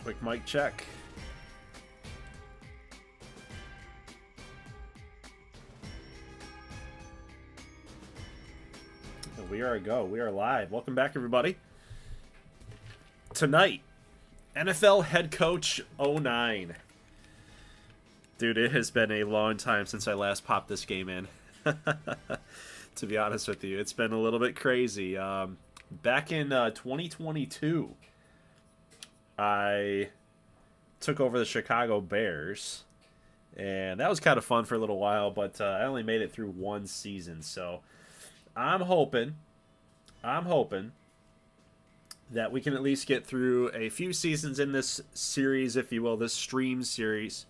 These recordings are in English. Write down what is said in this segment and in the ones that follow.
Quick mic check. We are a go. We are live. Welcome back, everybody. Tonight, NFL head coach 09. Dude, it has been a long time since I last popped this game in. To be honest with you, it's been a little bit crazy. Back in 2022, I took over the Chicago Bears, and that was kind of fun for a little while, but I only made it through one season, so I'm hoping that we can at least get through a few seasons in this series, if you will, this stream series.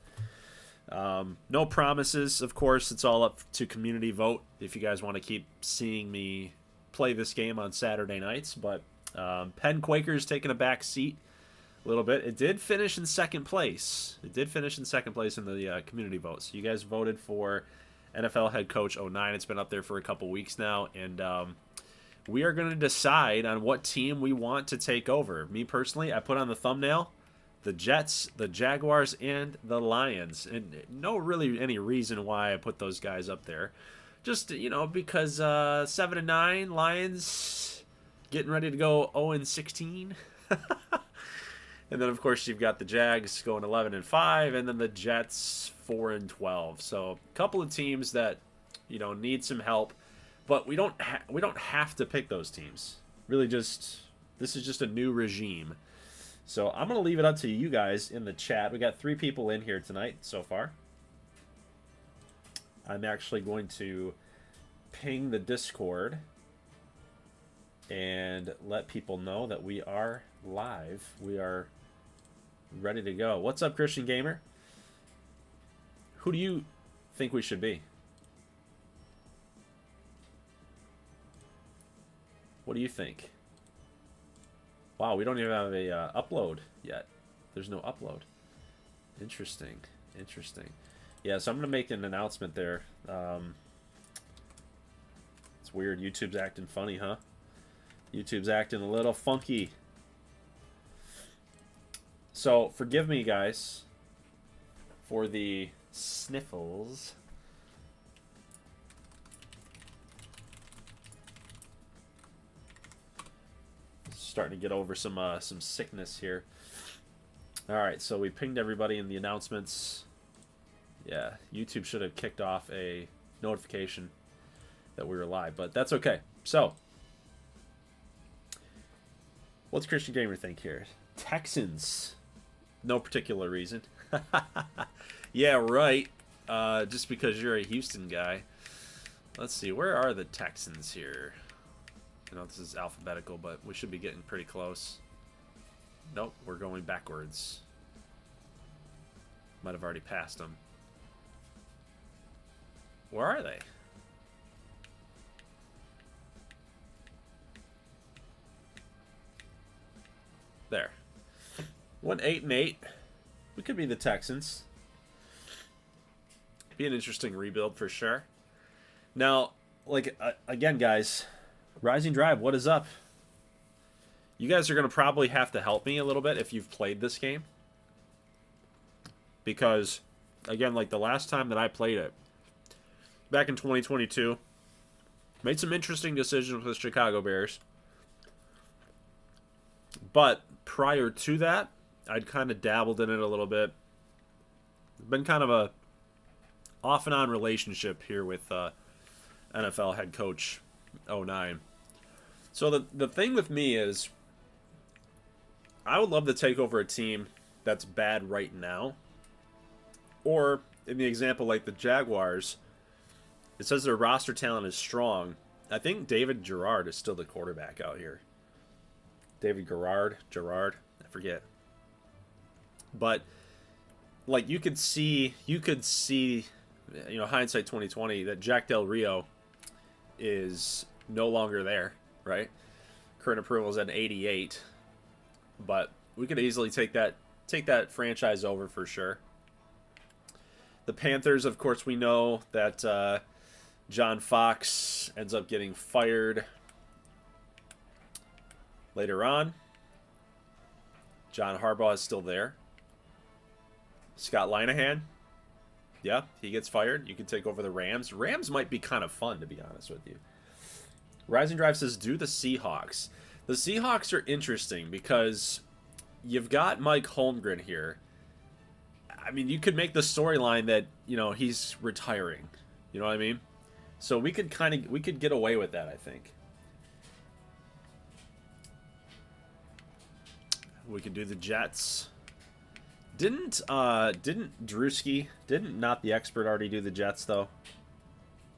No promises, of course. It's all up to community vote if you guys want to keep seeing me play this game on Saturday nights. But Penn Quakers taking a back seat a little bit. It did finish in second place. It did finish in second place in the community vote. So you guys voted for NFL head coach 09. It's been up there for a couple weeks now, and we are going to decide on what team we want to take over. Me personally, I put on the thumbnail the Jets, the Jaguars, and the Lions. And no really any reason why I put those guys up there. Just, you know, because 7-9, Lions getting ready to go 0-16. And then, of course, you've got the Jags going 11-5, and then the Jets 4-12. So a couple of teams that, you know, need some help. But we don't have to pick those teams. Really, just this is just a new regime. So I'm going to leave it up to you guys in the chat. We got 3 people in here tonight so far. I'm actually going to ping the Discord and let people know that we are live. We are ready to go. What's up, Christian Gamer? Who do you think we should be? What do you think? Wow, we don't even have a upload yet. There's no upload. Interesting. Interesting. Yeah, so I'm going to make an announcement there. It's weird. YouTube's acting funny, huh? YouTube's acting a little funky. So, forgive me, guys, for the sniffles. Starting to get over some sickness here. All right, so we pinged everybody in the announcements. Yeah, YouTube should have kicked off a notification that we were live, but that's okay. So, what's Christian Gamer think here? Texans. No particular reason. Yeah, right. Just because you're a Houston guy. Let's see, where are the Texans here? You know, this is alphabetical, but we should be getting pretty close. Nope, we're going backwards. Might have already passed them. Where are they? There. 1-8-8. We could be the Texans. Be an interesting rebuild for sure. Now, like, again, guys, Rising Drive, what is up? You guys are going to probably have to help me a little bit if you've played this game. Because, again, like the last time that I played it, back in 2022, made some interesting decisions with the Chicago Bears. But prior to that, I'd kind of dabbled in it a little bit. Been kind of a off and on relationship here with NFL head coach 09. So the thing with me is, I would love to take over a team that's bad right now. Or, in the example like the Jaguars, it says their roster talent is strong. I think David Gerard is still the quarterback out here. David Gerard, I forget. But, like, you could see, you know, hindsight 2020, that Jack Del Rio is no longer there, right? Current approval is at 88, but we could easily take that franchise over for sure. The Panthers, of course, we know that John Fox ends up getting fired later on. John Harbaugh is still there. Scott Linehan, yeah, he gets fired. You can take over the Rams. Rams might be kind of fun, to be honest with you. Rising Drive says, do the Seahawks. The Seahawks are interesting because you've got Mike Holmgren here. I mean, you could make the storyline that, you know, he's retiring. You know what I mean? So we could get away with that, I think. We could do the Jets. Didn't Drewski, didn't Not the Expert already do the Jets, though?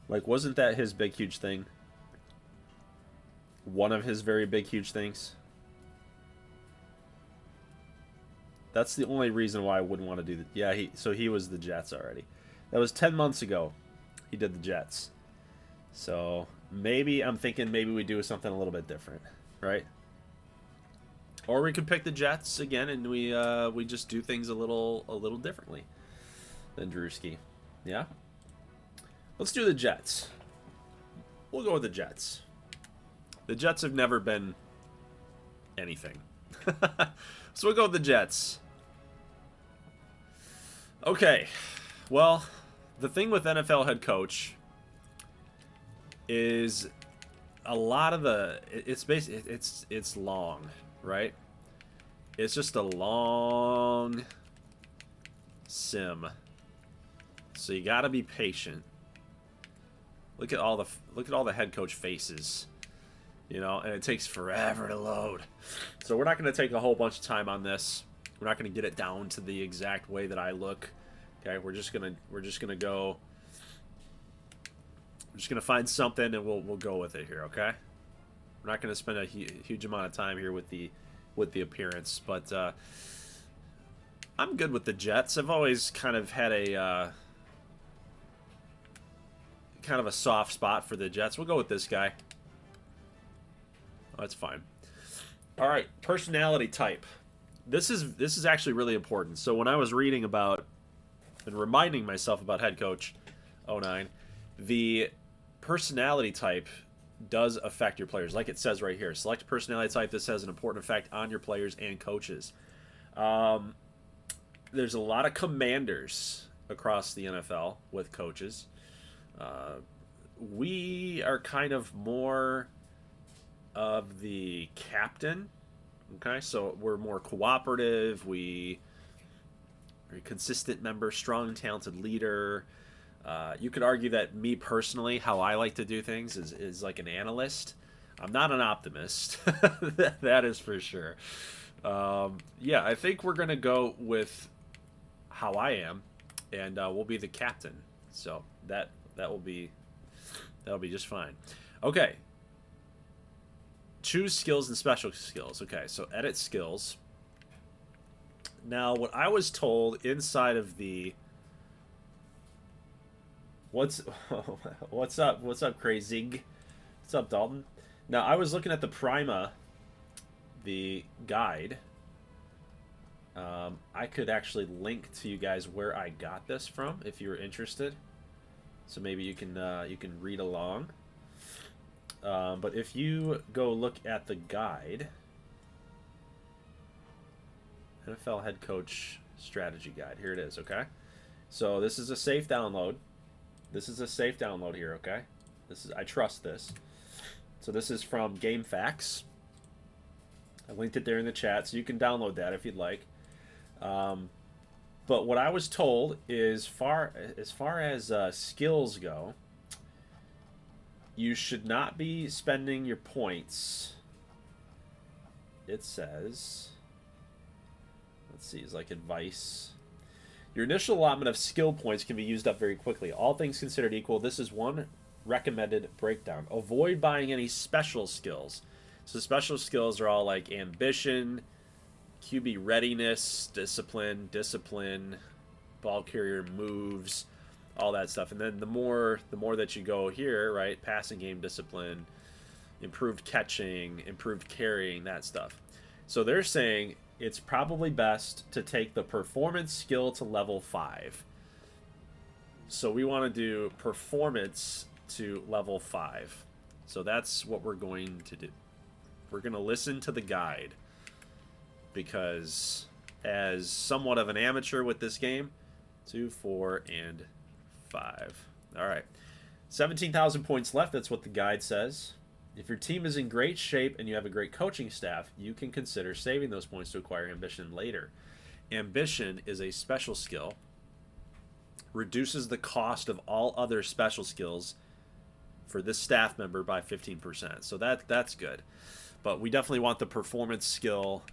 Like, wasn't that his big, huge thing? One of his very big, huge things? That's the only reason why I wouldn't want to do that. Yeah, so he was the Jets already. That was 10 months ago. He did the Jets. So maybe I'm thinking maybe we do something a little bit different, right? Or we could pick the Jets again, and we just do things a little differently than Drewski. Yeah. Let's do the Jets. We'll go with the Jets. The Jets have never been anything. So we'll go with the Jets. Okay. Well, the thing with NFL head coach is a lot of it's long, right? It's just a long sim. So you got to be patient. Look at all the head coach faces. You know, and it takes forever to load. So we're not going to take a whole bunch of time on this. We're not going to get it down to the exact way that I look. Okay, we're just gonna go. We're just gonna find something and we'll go with it here. Okay, we're not gonna spend a huge amount of time here with the appearance, but I'm good with the Jets. I've always kind of had a kind of a soft spot for the Jets. We'll go with this guy. Oh, that's fine. All right, personality type. This is actually really important. So when I was reading about and reminding myself about head coach 09, the personality type does affect your players. Like it says right here, select a personality type. This has an important effect on your players and coaches. There's a lot of commanders across the NFL with coaches. We are kind of more of the captain. Okay, so we're more cooperative. We are a consistent member, strong, talented leader. You could argue that me personally, how I like to do things is like an analyst. I'm not an optimist. That is for sure. Yeah, I think we're gonna go with how I am, and we'll be the captain. So that'll be just fine. Okay. Choose skills and special skills. Okay, so edit skills. Now, what I was told inside of the what's up, Crazy? What's up, Dalton? Now, I was looking at the Prima, the guide. I could actually link to you guys where I got this from if you were interested. So maybe you can read along. But if you go look at the guide, NFL Head Coach Strategy Guide, here it is, okay? So this is a safe download. This is a safe download here, okay? I trust this. So this is from GameFAQs. I linked it there in the chat, so you can download that if you'd like. But what I was told is as far as skills go, you should not be spending your points. It says, let's see, it's like advice. Your initial allotment of skill points can be used up very quickly. All things considered equal, this is one recommended breakdown. Avoid buying any special skills. So special skills are all like ambition, QB readiness, discipline, ball carrier moves, all that stuff. And then the more that you go here, right, passing game discipline, improved catching, improved carrying, that stuff. So they're saying it's probably best to take the performance skill to level 5. So we want to do performance to level 5. So that's what we're going to do. We're going to listen to the guide. because as somewhat of an amateur with this game, 2, 4, and 5. All right. 17,000 points left. That's what the guide says. If your team is in great shape and you have a great coaching staff, you can consider saving those points to acquire ambition later. Ambition is a special skill. Reduces the cost of all other special skills for this staff member by 15%. So that's good. But we definitely want the performance skill.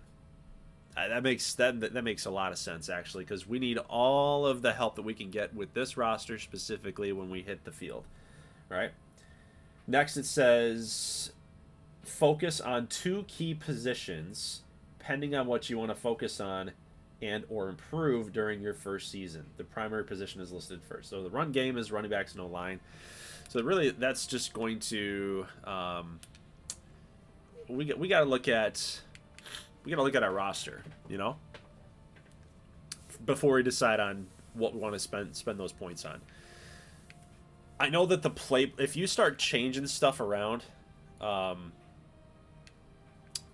That makes a lot of sense, actually, because we need all of the help that we can get with this roster, specifically when we hit the field. Right? Next, it says focus on 2 key positions, depending on what you want to focus on and or improve during your first season. The primary position is listed first. So the run game is running backs and O-line. So really, that's just going to we got to look at our roster, before we decide on what we want to spend those points on. I know that if you start changing stuff around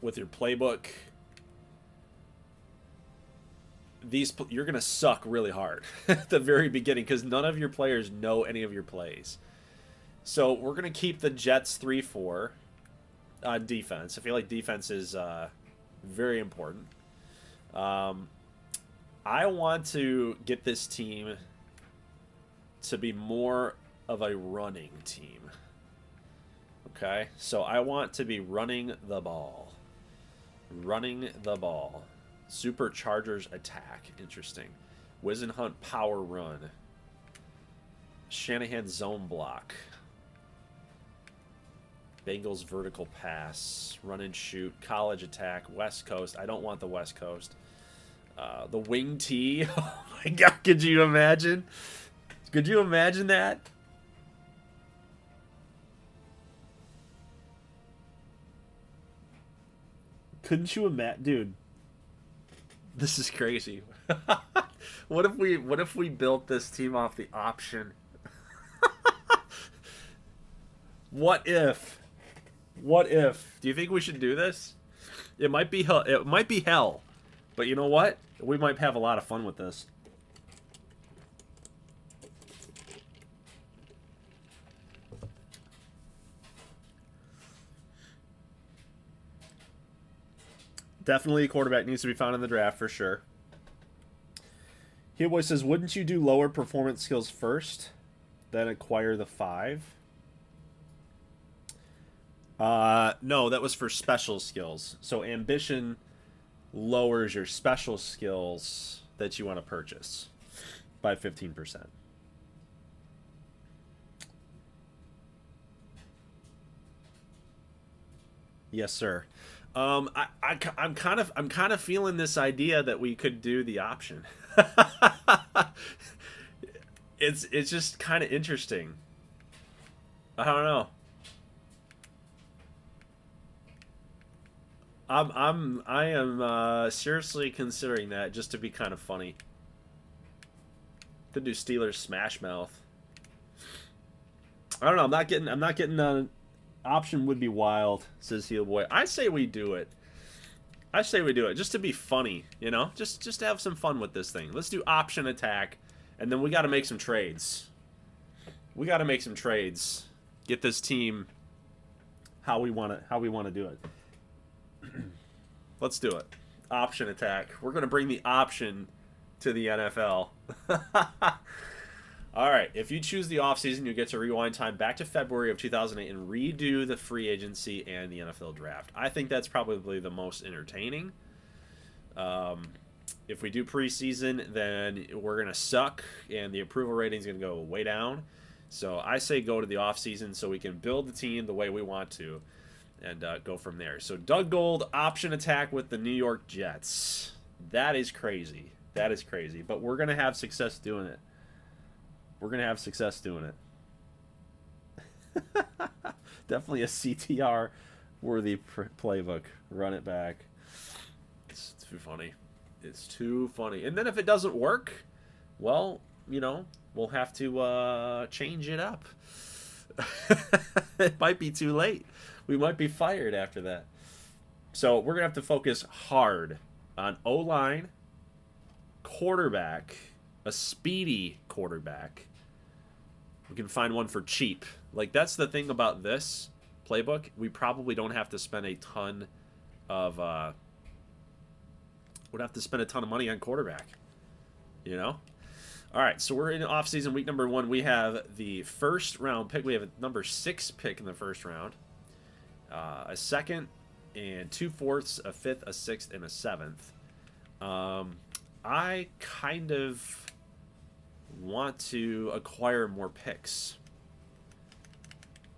with your playbook, you're going to suck really hard at the very beginning because none of your players know any of your plays. So we're going to keep the Jets 3-4 on defense. I feel like defense is very important. I want to get this team to be more of a running team. Okay? So I want to be running the ball. Running the ball. Superchargers attack. Interesting. Wizenhunt power run. Shanahan zone block. Bengals vertical pass. Run and shoot. College attack. West Coast. I don't want the West Coast. The wing tee. Oh my God. Could you imagine? Could you imagine that? Couldn't you imagine? Dude. This is crazy. What if we built this team off the option? What if? Do you think we should do this? It might be hell. It might be hell. But you know what? We might have a lot of fun with this. Definitely a quarterback needs to be found in the draft for sure. Here boy says, wouldn't you do lower performance skills first, then acquire the 5? No, that was for special skills. So ambition lowers your special skills that you want to purchase by 15%. Yes, sir. I'm kind of feeling this idea that we could do the option. It's just kind of interesting. I don't know. I am seriously considering that just to be kind of funny. To do Steelers Smash Mouth. I don't know. I'm not getting option would be wild, says Heel Boy. I say we do it. Just to be funny, Just to have some fun with this thing. Let's do option attack, and then we got to make some trades. Get this team how we want to do it. Let's do it. Option attack. We're going to bring the option to the NFL. All right, if you choose the offseason, you get to rewind time back to February of 2008 and redo the free agency and the NFL draft. I think that's probably the most entertaining. If we do preseason, then we're going to suck, and the approval rating is going to go way down. So I say go to the offseason so we can build the team the way we want to and go from there. So Doug Gold, option attack with the New York Jets. That is crazy. But we're going to have success doing it. Definitely a CTR worthy playbook. Run it back. It's too funny. And then if it doesn't work, well, we'll have to change it up. It might be too late. We might be fired after that. So we're going to have to focus hard On O-line, quarterback, a speedy quarterback. We can find one for cheap. Like, that's the thing about this playbook. We probably don't have to spend a ton of would have to spend a ton of money on quarterback. You know? All right, so we're in off-season week number 1. We have the first round pick. We have a number 6 pick in the first round. A second and 2 fourths, a fifth, a sixth, and a seventh. I kind of want to acquire more picks.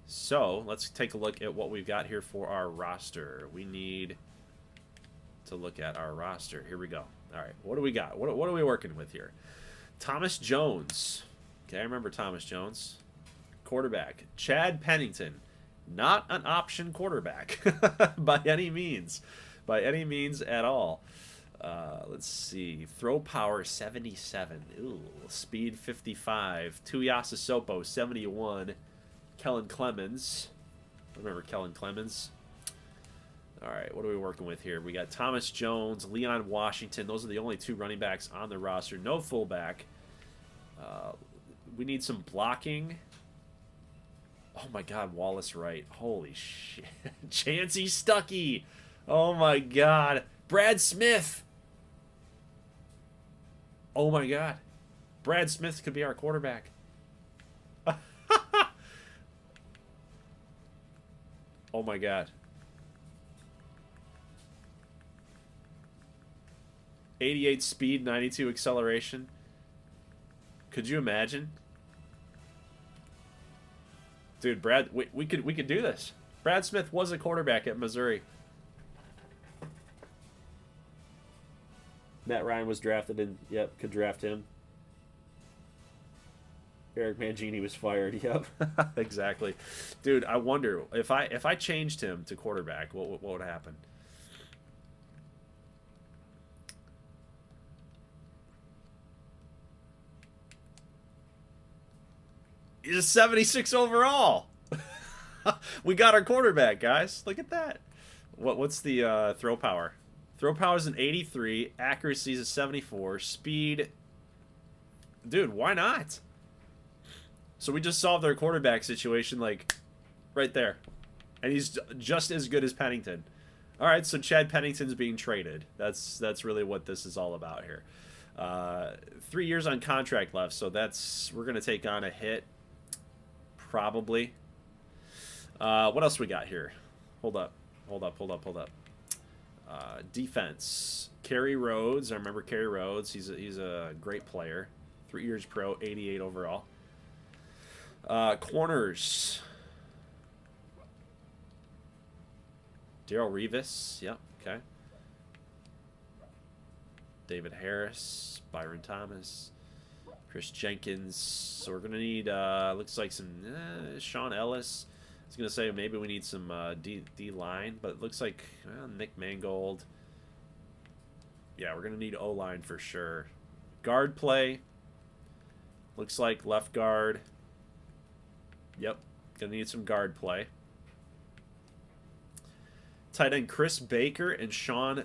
So let's take a look at what we've got here for our roster. We need to look at our roster. Here we go. All right, what do we got? What are we working with here? Thomas Jones. Okay, I remember Thomas Jones. Quarterback. Chad Pennington. Not an option quarterback by any means. By any means at all. Let's see. Throw power 77. Ooh, speed 55. Tuiasosopo 71. Kellen Clemens. Remember Kellen Clemens? All right, what are we working with here? We got Thomas Jones, Leon Washington. Those are the only 2 running backs on the roster. No fullback. We need some blocking. Oh, my God, Wallace Wright. Holy shit. Chancey Stuckey. Oh, my God. Brad Smith. Oh, my God. Brad Smith could be our quarterback. Oh, my God. 88 speed, 92 acceleration. Could you imagine? Dude, Brad, we could do this. Brad Smith was a quarterback at Missouri. Matt Ryan was drafted and yep, could draft him. Eric Mangini was fired. Yep. Exactly. Dude, I wonder if I changed him to quarterback, what would happen? He's a 76 overall. We got our quarterback, guys. Look at that. What's the throw power? Throw power is an 83. Accuracy is a 74. Speed. Dude, why not? So we just solved our quarterback situation, like, right there. And he's just as good as Pennington. All right, so Chad Pennington's being traded. That's really what this is all about here. 3 years on contract left, so we're going to take on a hit. Probably. What else we got here? Hold up. Defense. Kerry Rhodes. I remember Kerry Rhodes. He's a great player. 3 years pro, 88 overall. Corners. Darrell Revis. Yep. Okay. David Harris. Byron Thomas. Chris Jenkins. So we're going to need, looks like some Sean Ellis. I was going to say maybe we need some D-line, but it looks like Nick Mangold. Yeah, we're going to need O-line for sure. Guard play. Looks like left guard. Yep, going to need some guard play. Tight end Chris Baker and Sean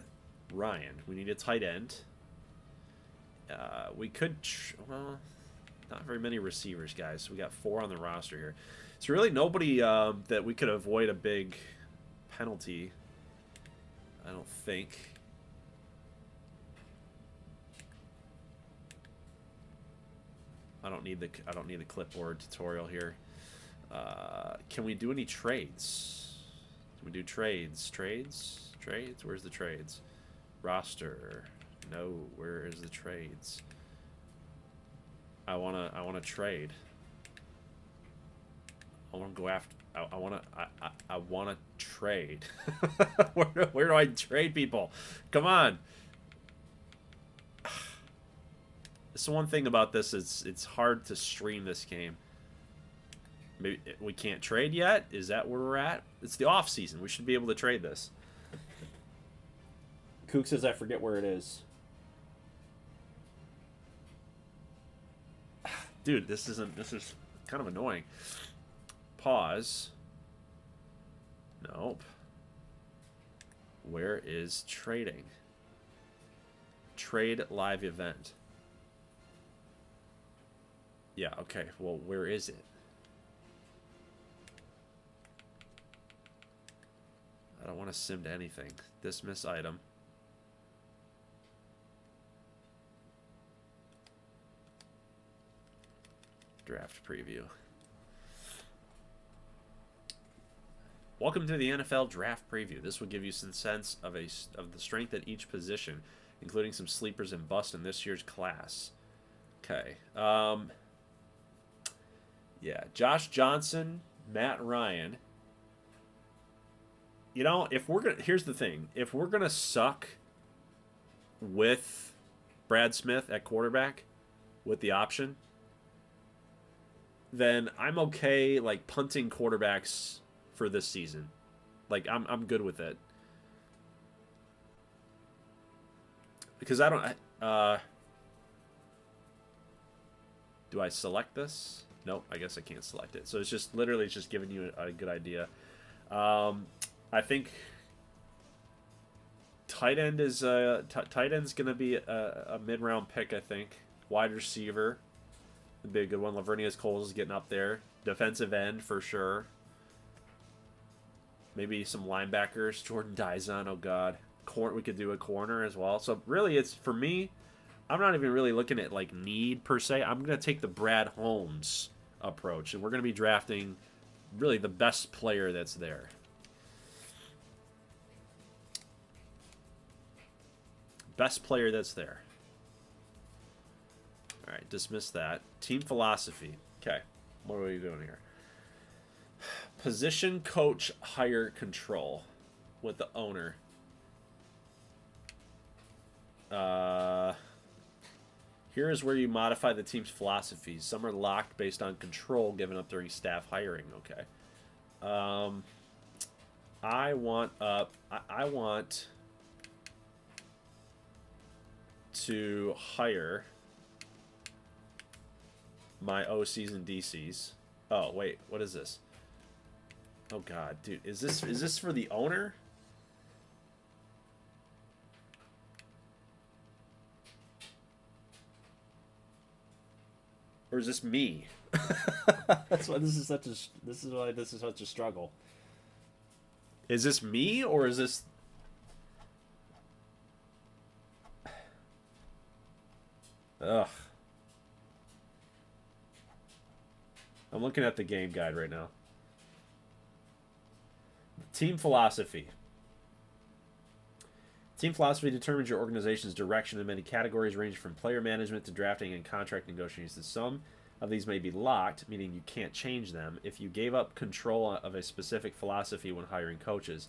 Ryan. We need a tight end. We could, well, not very many receivers, guys. We got 4 on the roster here. It's really nobody that we could avoid a big penalty. I don't think. I don't need the clipboard tutorial here. Can we do any trades? Can we do trades? Trades? Where's the trades? Roster. No, where is the trades? I wanna trade. I wanna go after. I wanna trade. where do I trade people? Come on. It's the one thing about this is it's hard to stream this game. Maybe we can't trade yet. Is that where we're at? It's the off season. We should be able to trade this. Kook says I forget where it is. Dude, this is kind of annoying. Pause. Nope. Where is trading? trade live event. Yeah, okay. Well, where is it? I don't want to sim to anything. Dismiss item. Draft preview. Welcome to the NFL Draft Preview. This will give you some sense of the strength at each position, including some sleepers and busts in this year's class. Okay. Yeah, Josh Johnson, Matt Ryan. You know, if we're gonna, here's the thing: if we're gonna suck with Brad Smith at quarterback with the option, then I'm okay like punting quarterbacks for this season. Like I'm good with it. Because I don't do I select this? Nope, I guess I can't select it. So it's just literally it's just giving you a good idea. I think tight end is tight end's going to be a mid-round pick, I think. Wide receiver would be a good one. Lavernius Coles is getting up there. Defensive end for sure. Maybe some linebackers. Jordan Dizon, oh god. We could do a corner as well. So really, it's for me. I'm not even really looking at like need per se. I'm gonna take the Brad Holmes approach, and we're gonna be drafting really the best player that's there. Best player that's there. All right, dismiss that. Team philosophy. Okay, what are we doing here? Position coach hire control with the owner. Here is where you modify the team's philosophies. Some are locked based on control given up during staff hiring. Okay. I want to hire my OCs and DCs. Oh wait, what is this? Oh god, dude, is this for the owner? Or is this me? That's why this is such a struggle. Is this me or is this Ugh. I'm looking at the game guide right now. Team philosophy. Team philosophy determines your organization's direction in many categories, ranging from player management to drafting and contract negotiations. Some of these may be locked, meaning you can't change them, if you gave up control of a specific philosophy when hiring coaches.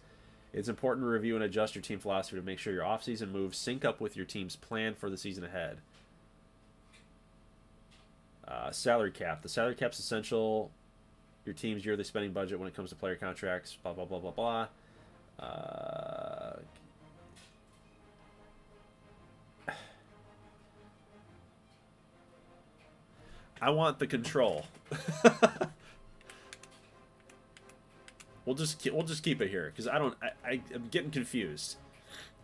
It's important to review and adjust your team philosophy to make sure your offseason moves sync up with your team's plan for the season ahead. Salary cap. The salary cap's essential. Your team's yearly spending budget when it comes to player contracts. Blah, blah, blah, blah, blah. I want the control. We'll just keep it here because I'm getting confused.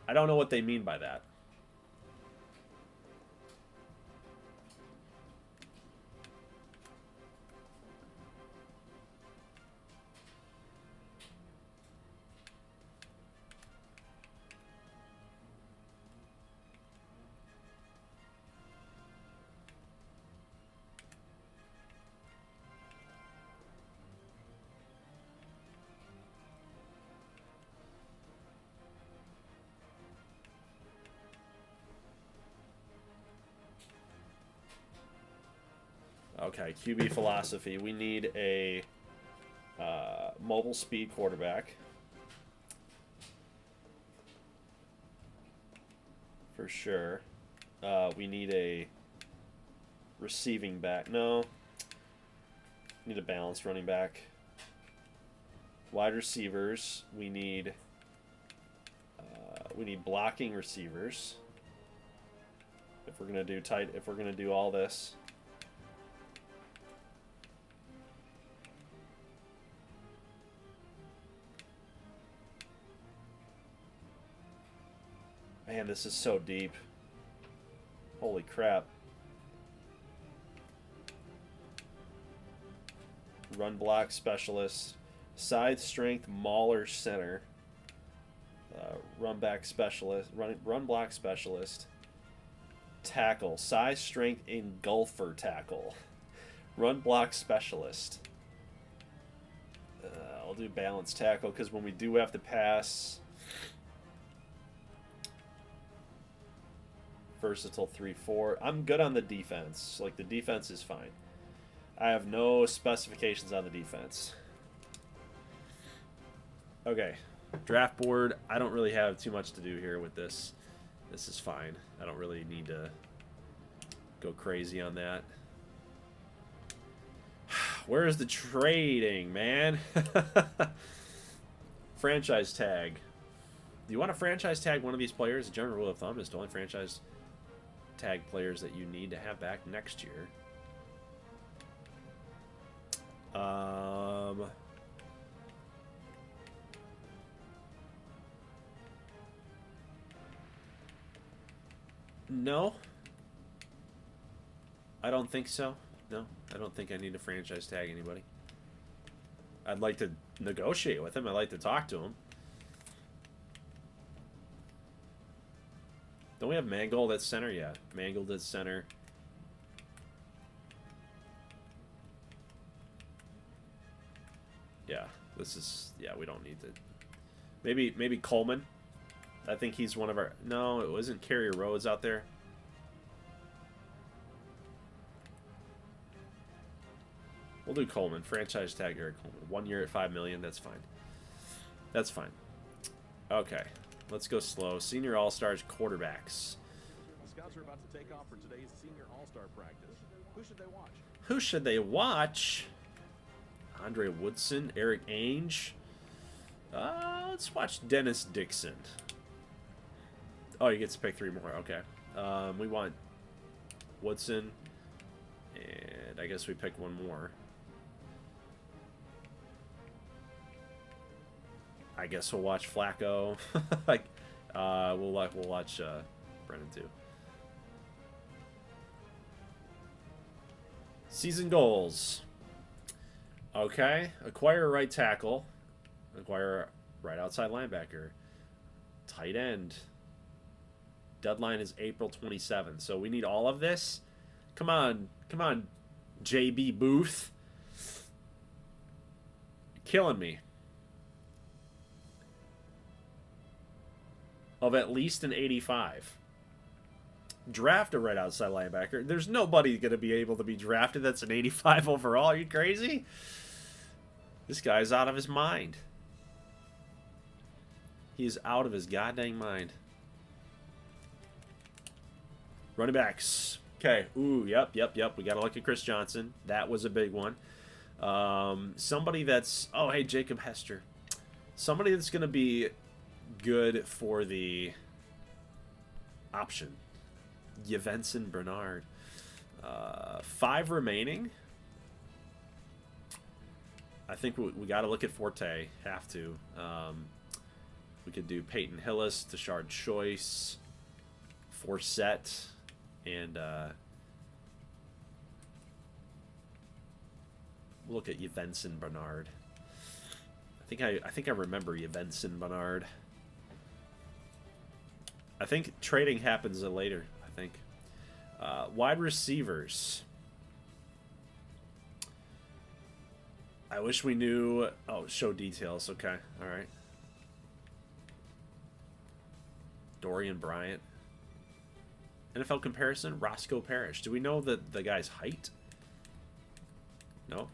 I don't know what they mean by that. Okay, QB philosophy. We need a mobile speed quarterback. For sure. We need a receiving back. No. We need a balanced running back. Wide receivers. We need blocking receivers. If we're gonna do if we're gonna do all this. Man, this is so deep. Holy crap. Run block specialist. Side strength mauler center. Run back specialist. Run block specialist. Tackle. Size strength engulfer tackle. Run block specialist. I'll do balance tackle because when we do have to pass... Versatile 3-4. I'm good on the defense. Like, the defense is fine. I have no specifications on the defense. Okay. Draft board. I don't really have too much to do here with this. This is fine. I don't really need to go crazy on that. Where is the trading, man? Franchise tag. Do you want to franchise tag one of these players? The general rule of thumb is to only franchise tag players that you need to have back next year. No. I don't think so. No, I don't think I need to franchise tag anybody. I'd like to negotiate with him. I'd like to talk to him. Don't we have Mangold at center? Yeah, Mangold at center. Yeah, this is... Yeah, we don't need to... Maybe Coleman. I think he's one of our... No, it wasn't Carrier Rhodes out there. We'll do Coleman. Franchise tag Eric Coleman. 1 year at $5 million. That's fine. That's fine. Okay. Let's go slow. Senior All-Stars quarterbacks. The Scouts are about to take off for today's Senior All-Star practice. Who should they watch? Who should they watch? Andre Woodson, Eric Ainge. Let's watch Dennis Dixon. Oh, he gets to pick 3 more. Okay. We want Woodson, and I guess we pick 1 more. I guess we'll watch Flacco. Like, we'll watch Brennan too. Season goals. Okay, acquire a right tackle, acquire a right outside linebacker, tight end. Deadline is April 27th, so we need all of this. Come on, JB Booth. Killing me. Of at least an 85. Draft a right outside linebacker. There's nobody going to be able to be drafted that's an 85 overall. Are you crazy? This guy's out of his mind. He's out of his goddamn mind. Running backs. Okay. Ooh, yep. We got to look at Chris Johnson. That was a big one. Somebody that's... Oh, hey, Jacob Hester. Somebody that's going to be good for the option. Yvenson Bernard. 5 remaining. I think we got to look at Forte. Have to. We could do Peyton Hillis, Tashard Choice, Forsett, and we'll look at Yvenson Bernard. I think I remember Yvenson Bernard. I think trading happens later. I think wide receivers. I wish we knew. Oh, show details. Okay, all right. Dorian Bryant. NFL comparison. Roscoe Parrish. Do we know the guy's height? No.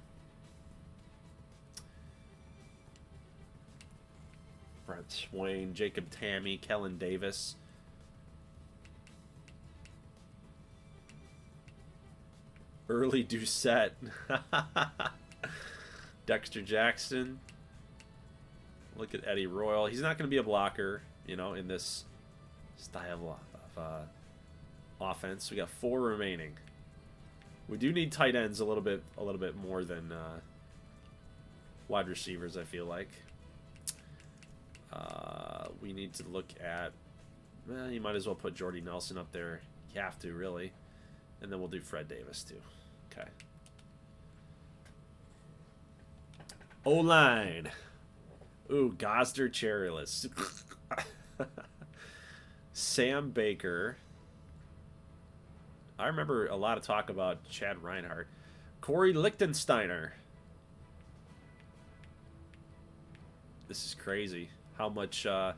Brent Swain, Jacob Tammy, Kellen Davis. Early Doucette. Dexter Jackson. Look at Eddie Royal. He's not going to be a blocker, you know, in this style of offense. We got 4 remaining. We do need tight ends a little bit more than wide receivers, I feel like. We need to look at... Well, you might as well put Jordy Nelson up there. have to, really. And then we'll do Fred Davis, too. Okay. O-line. Ooh, Gosder Cheryless. Sam Baker. I remember a lot of talk about Chad Reinhardt. Corey Lichtensteiner. This is crazy. How much time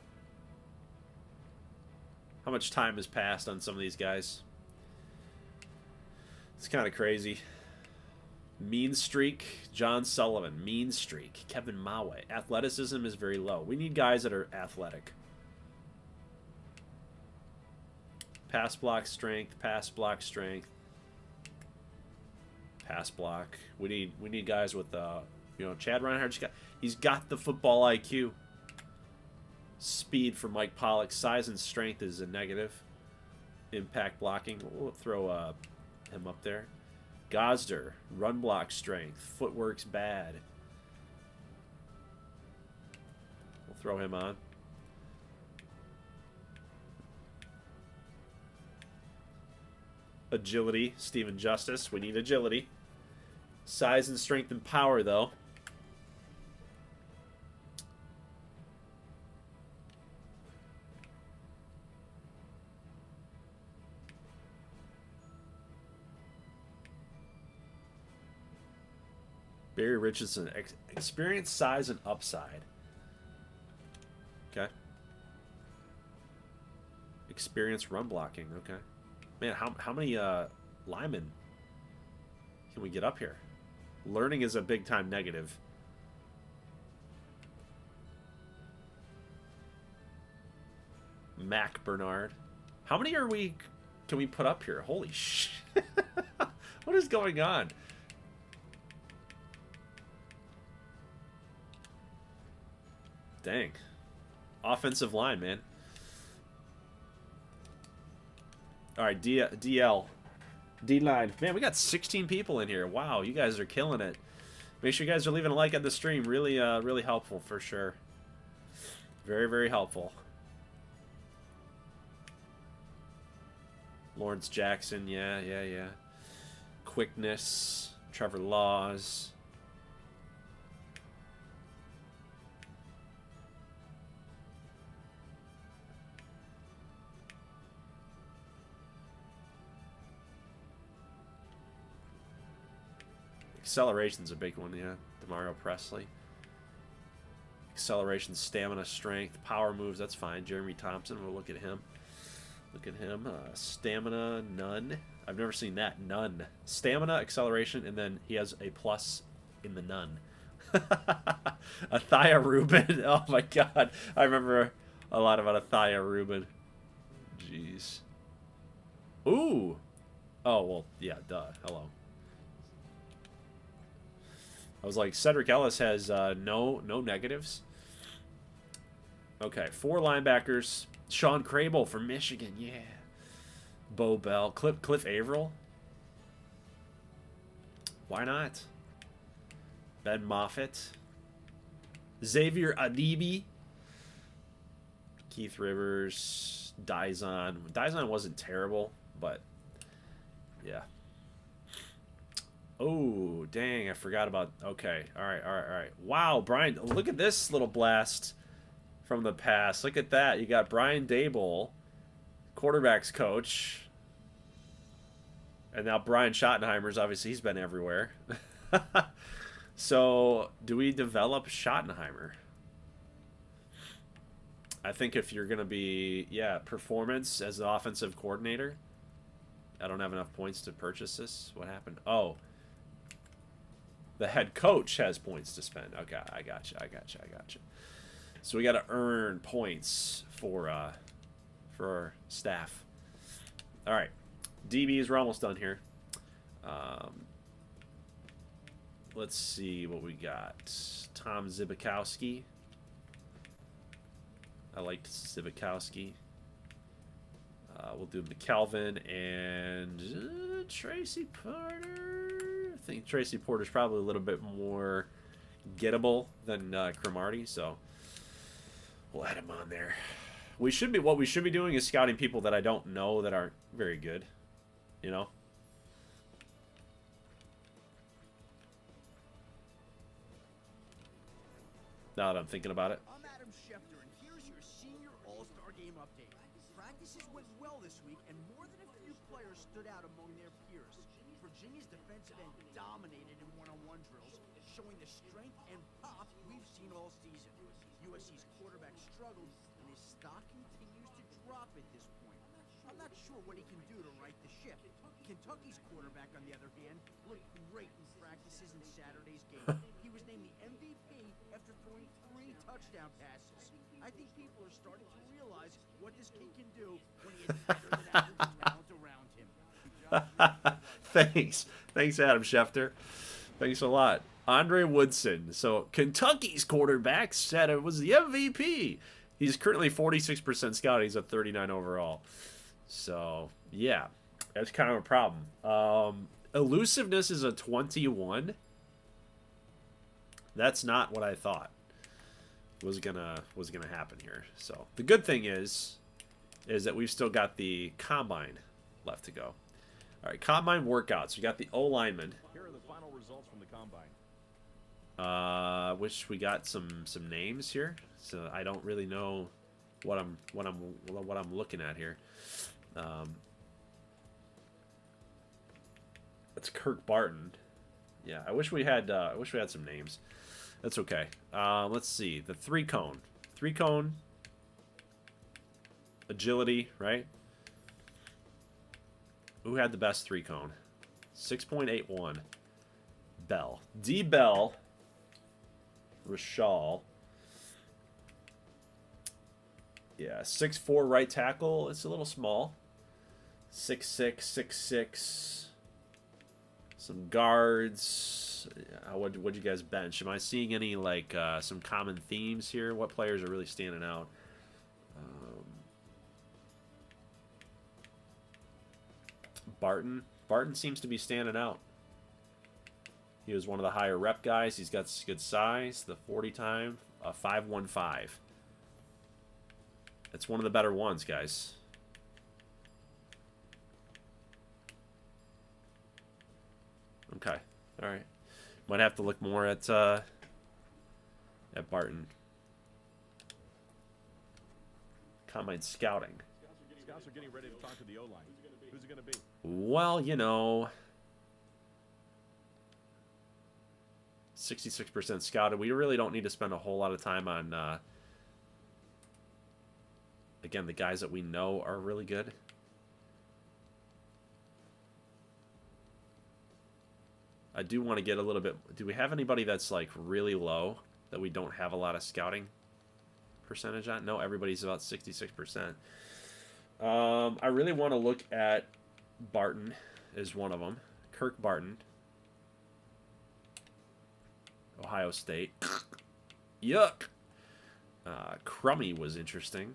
has passed on some of these guys? It's kind of crazy. Mean streak, John Sullivan. Mean streak, Kevin Mawe. Athleticism is very low. We need guys that are athletic. Pass block strength, pass block strength, pass block. We need guys with Chad Reinhardt. He's got the football IQ. Speed for Mike Pollock. Size and strength is a negative. Impact blocking. We'll throw him up there. Gosder, run block strength. Footwork's bad. We'll throw him on. Agility, Steven Justice. We need agility. Size and strength and power, though. Barry Richardson. Experience, size, and upside. Okay. Experience run blocking. Okay. Man, how many linemen can we get up here? Learning is a big-time negative. Mac Bernard. How many can we put up here? Holy shit. What is going on? Dang. Offensive line, man. All right, DL. D-line. Man, we got 16 people in here. Wow, you guys are killing it. Make sure you guys are leaving a like on the stream. Really, really helpful for sure. Very, very helpful. Lawrence Jackson, yeah. Quickness. Trevor Laws. Acceleration's a big one, yeah. DeMario Presley. Acceleration, stamina, strength, power moves, that's fine. Jeremy Thompson, we'll look at him. Stamina, none. I've never seen that. None. Stamina, acceleration, and then he has a plus in the none. Athaya Rubin. Oh my god. I remember a lot about Athaya Rubin. Jeez. Ooh. Oh, well, yeah, duh. Hello. I was like, Cedric Ellis has no negatives. Okay, 4 linebackers. Sean Crable from Michigan, yeah. Bo Bell. Cliff Averill. Why not? Ben Moffitt. Xavier Adibi. Keith Rivers. Dizon. Dizon wasn't terrible, but yeah. Oh, dang, I forgot about... Okay, all right. Wow, Brian, look at this little blast from the past. Look at that. You got Brian Daboll, quarterback's coach. And now Brian Schottenheimer's, obviously, he's been everywhere. So, do we develop Schottenheimer? I think if you're going to be, performance as an offensive coordinator. I don't have enough points to purchase this. What happened? Oh. The head coach has points to spend. Okay, I got you. So we got to earn points for our staff. All right, DBs, we're almost done here. Let's see what we got. Tom Zibikowski. I liked Zibikowski. We'll do McKelvin and Tracy Porter. I think Tracy Porter's probably a little bit more gettable than Cromartie, so we'll add him on there. what we should be doing is scouting people that I don't know that aren't very good. You know? Now that I'm thinking about it. I'm Adam Schefter, and here's your senior All-Star Game update. Practices went well this week, and more than a few players stood out among their peers. Virginia's defensive end dominated in one-on-one drills, showing the strength and pop we've seen all season. USC's quarterback struggled, and his stock continues to drop at this point. I'm not sure what he can do to right the ship. Kentucky's quarterback, on the other hand, looked great in practices in Saturday's game. He was named the MVP after throwing 3 touchdown passes. I think people are starting to realize what this kid can do when he has better than average talent around him. Thanks, Adam Schefter. Thanks a lot. Andre Woodson. So Kentucky's quarterback said it was the MVP. He's currently 46% scout. He's at 39 overall. So yeah, that's kind of a problem. Elusiveness is a 21. That's not what I thought was gonna happen here. So the good thing is that we've still got the combine left to go. All right, combine workouts. We got the O lineman. Here are the final results from the combine. Wish we got some names here. So I don't really know what I'm looking at here. That's Kirk Barton. Yeah, I wish we had some names. That's okay. Let's see. The 3-cone. 3-cone. Agility, right? Who had the best 3-cone? 6.81. Bell. D. Bell. Rashal. Yeah, 6'4" right tackle. It's a little small. 6'6", 6'6". Some guards. What'd you guys bench? Am I seeing any like some common themes here? What players are really standing out? Barton. Barton seems to be standing out. He was one of the higher rep guys. He's got good size. The 40 time, 5.15. It's one of the better ones, guys. Okay. All right. Might have to look more at Barton. Combine scouting. Scouts are getting ready to talk to the O-line. Who's it going to be? Well, you know, 66% scouted. We really don't need to spend a whole lot of time on, again, the guys that we know are really good. I do want to get a little bit... Do we have anybody that's, like, really low that we don't have a lot of scouting percentage on? No, everybody's about 66%. I really want to look at Barton is one of them. Kirk Barton. Ohio State. Yuck. Crummy was interesting.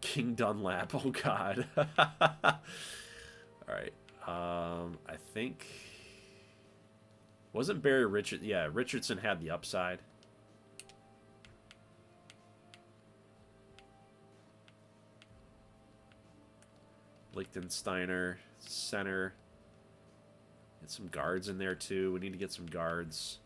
King Dunlap. Oh, God. All right. I think... Wasn't Barry Richard... Yeah, Richardson had the upside. Lichtensteiner, center. Get some guards in there, too. We need to get some guards.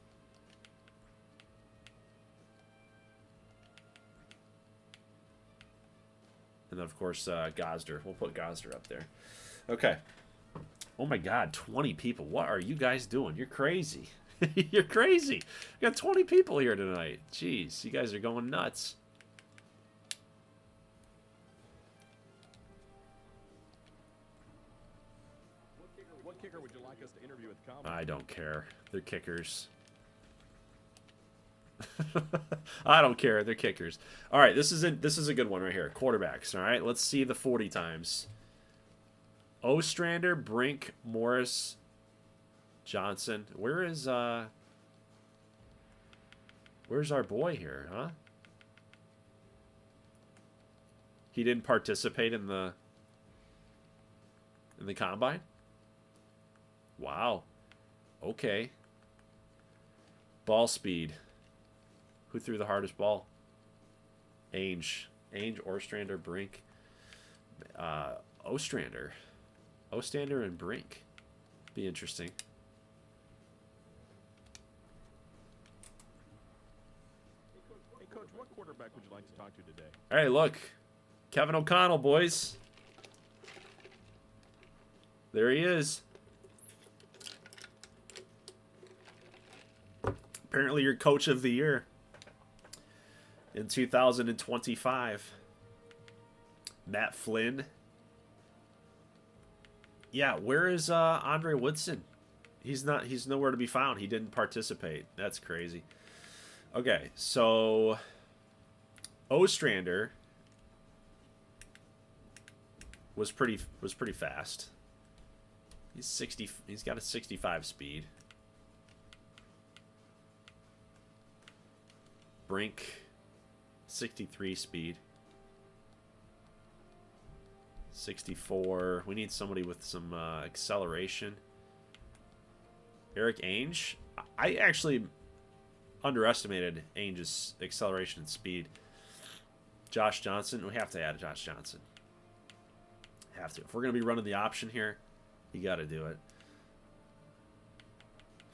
And then, of course, Gosder. We'll put Gosder up there. Okay. Oh, my God. 20 people. What are you guys doing? You're crazy. You're crazy. We got 20 people here tonight. Jeez, you guys are going nuts. What kicker would you like us to interview at the combine? I don't care. They're kickers. I don't care. They're kickers. All right, this is a good one right here. Quarterbacks. All right, let's see the 40 times. Ostrander, Brink, Morris, Johnson. Where's our boy here, huh? He didn't participate in the combine? Wow. Okay. Ball speed. Who threw the hardest ball? Ainge, Ostrander, Brink. Ostrander and Brink. Be interesting. Hey, Coach, what quarterback would you like to talk to today? Hey, look. Kevin O'Connell, boys. There he is. Apparently your coach of the year in 2025. Matt Flynn. Yeah, where is Andre Woodson? He's nowhere to be found. He didn't participate. That's crazy. Okay, so Ostrander was pretty fast. He's got a 65 speed. Brink 63 speed. 64. We need somebody with some acceleration. Eric Ainge. I actually underestimated Ainge's acceleration and speed. Josh Johnson. We have to add Josh Johnson. Have to. If we're going to be running the option here, you got to do it.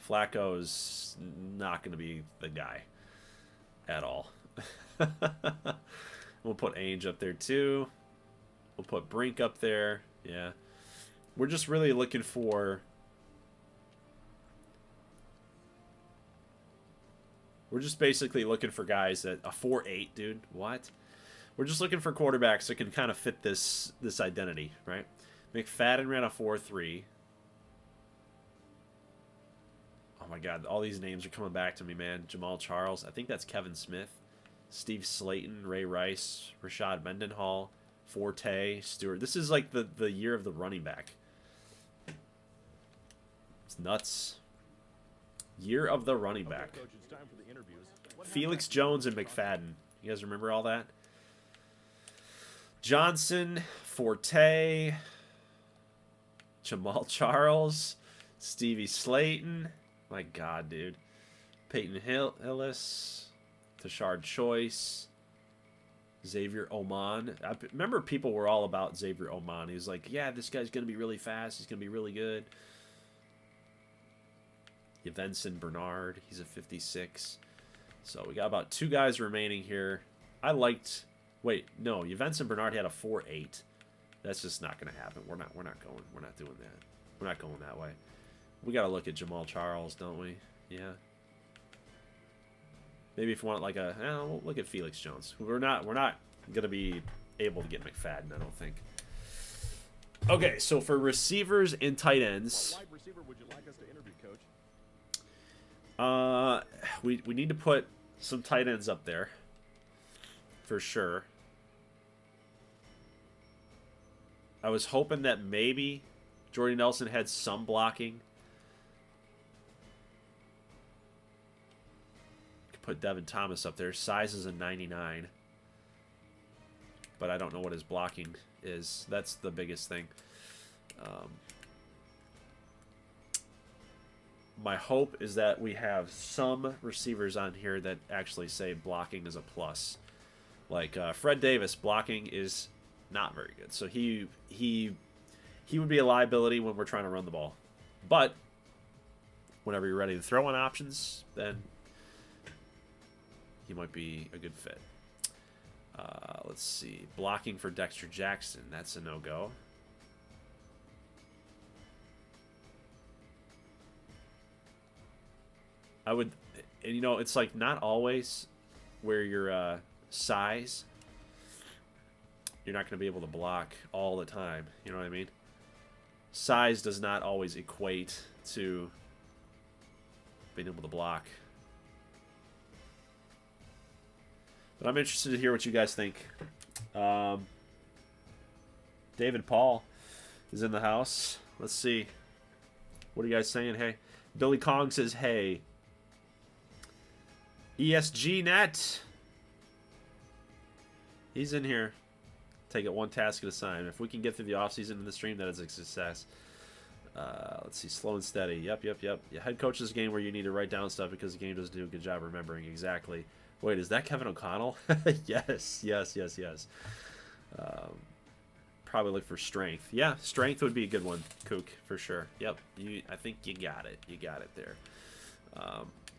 Flacco's not going to be the guy at all. We'll put Ainge up there too. We'll put Brink up there. Yeah. We're just really looking for... We're just basically looking for guys that... A 4.8, dude. What? We're just looking for quarterbacks that can kind of fit this identity, right? McFadden ran a 4.3. Oh my God, all these names are coming back to me, man. Jamal Charles. I think that's Kevin Smith. Steve Slayton, Ray Rice, Rashad Mendenhall, Forte, Stewart. This is like the year of the running back. It's nuts. Year of the running back. Okay, Coach, it's time for the interviews. Felix Jones and McFadden. You guys remember all that? Johnson, Forte, Jamal Charles, Stevie Slayton. My God, dude. Peyton Hillis, Tashard Choice, Xavier Oman. I remember people were all about Xavier Oman. He was like, yeah, this guy's going to be really fast. He's going to be really good. Yvenson Bernard. He's a 56. So we got about 2 guys remaining here. I liked... Wait, no. Yvenson Bernard had a 4.8. That's just not going to happen. We're not doing that. We're not going that way. We got to look at Jamal Charles, don't we? Yeah. Maybe if we want like a... we'll look at Felix Jones. We're not going to be able to get McFadden, I don't think. Okay, so for receivers and tight ends... What wide receiver would you like us to interview, Coach? We need to put some tight ends up there. For sure. I was hoping that maybe Jordy Nelson had some blocking. Could put Devin Thomas up there. Size is a 99. But I don't know what his blocking is. That's the biggest thing. My hope is that we have some receivers on here that actually say blocking is a plus. Like Fred Davis, blocking is not very good. So he would be a liability when we're trying to run the ball. But whenever you're ready to throw in options, then he might be a good fit. Let's see. Blocking for Dexter Jackson. That's a no-go. I would... And, you know, it's like not always where your size... You're not going to be able to block all the time. You know what I mean? Size does not always equate to being able to block. But I'm interested to hear what you guys think. David Paul is in the house. Let's see. What are you guys saying? Hey. Billy Kong says, hey. ESG Net. He's in here. Take it one task at a time. If we can get through the offseason in the stream, that is a success. Let's see, slow and steady. Yep. Yeah, head coach's game where you need to write down stuff because the game doesn't do a good job remembering exactly. Wait, is that Kevin O'Connell? Yes. Probably look for strength. Yeah, strength would be a good one, Kook, for sure. Yep, I think you got it. You got it there.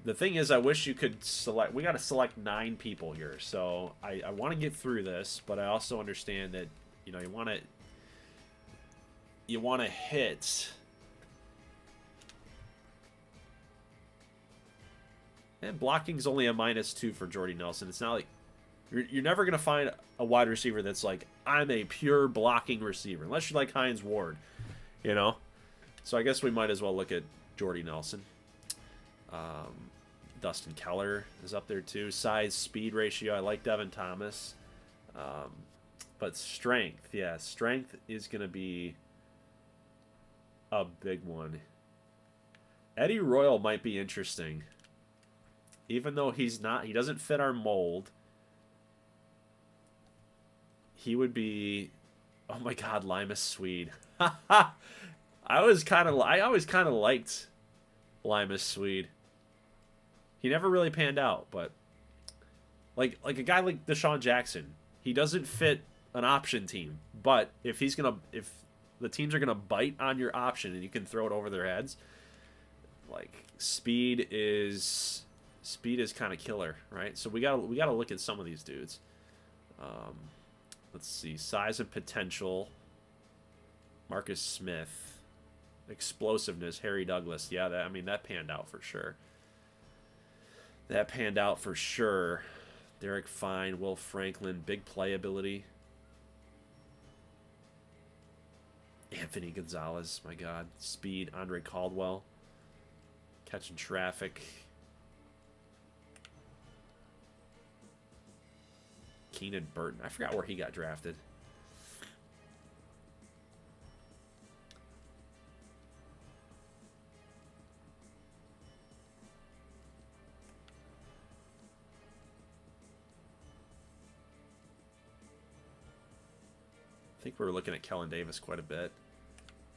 The thing is, I wish you could select. We got to select 9 people here, so I want to get through this, but I also understand that you want to hit. And blocking's only a -2 for Jordy Nelson. It's not like you're never gonna find a wide receiver that's like, I'm a pure blocking receiver, unless you like Hines Ward, you know. So I guess we might as well look at Jordy Nelson. Dustin Keller is up there too. Size, speed ratio. I like Devin Thomas. But strength, yeah, strength is gonna be a big one. Eddie Royal might be interesting. Even though he doesn't fit our mold. He would be, oh my God, Limas Swede. I always kind of liked Limas Swede. He never really panned out, but like a guy like Deshaun Jackson, he doesn't fit an option team. But if the teams are gonna bite on your option and you can throw it over their heads, like speed is kind of killer, right? So we gotta look at some of these dudes. Let's see, size and potential. Marcus Smith, explosiveness. Harry Douglas, yeah, that panned out for sure. Derek Fine, Will Franklin, big playability. Anthony Gonzalez, my God, speed. Andre Caldwell, catching traffic. Keenan Burton. I forgot where he got drafted. I think we were looking at Kellen Davis quite a bit.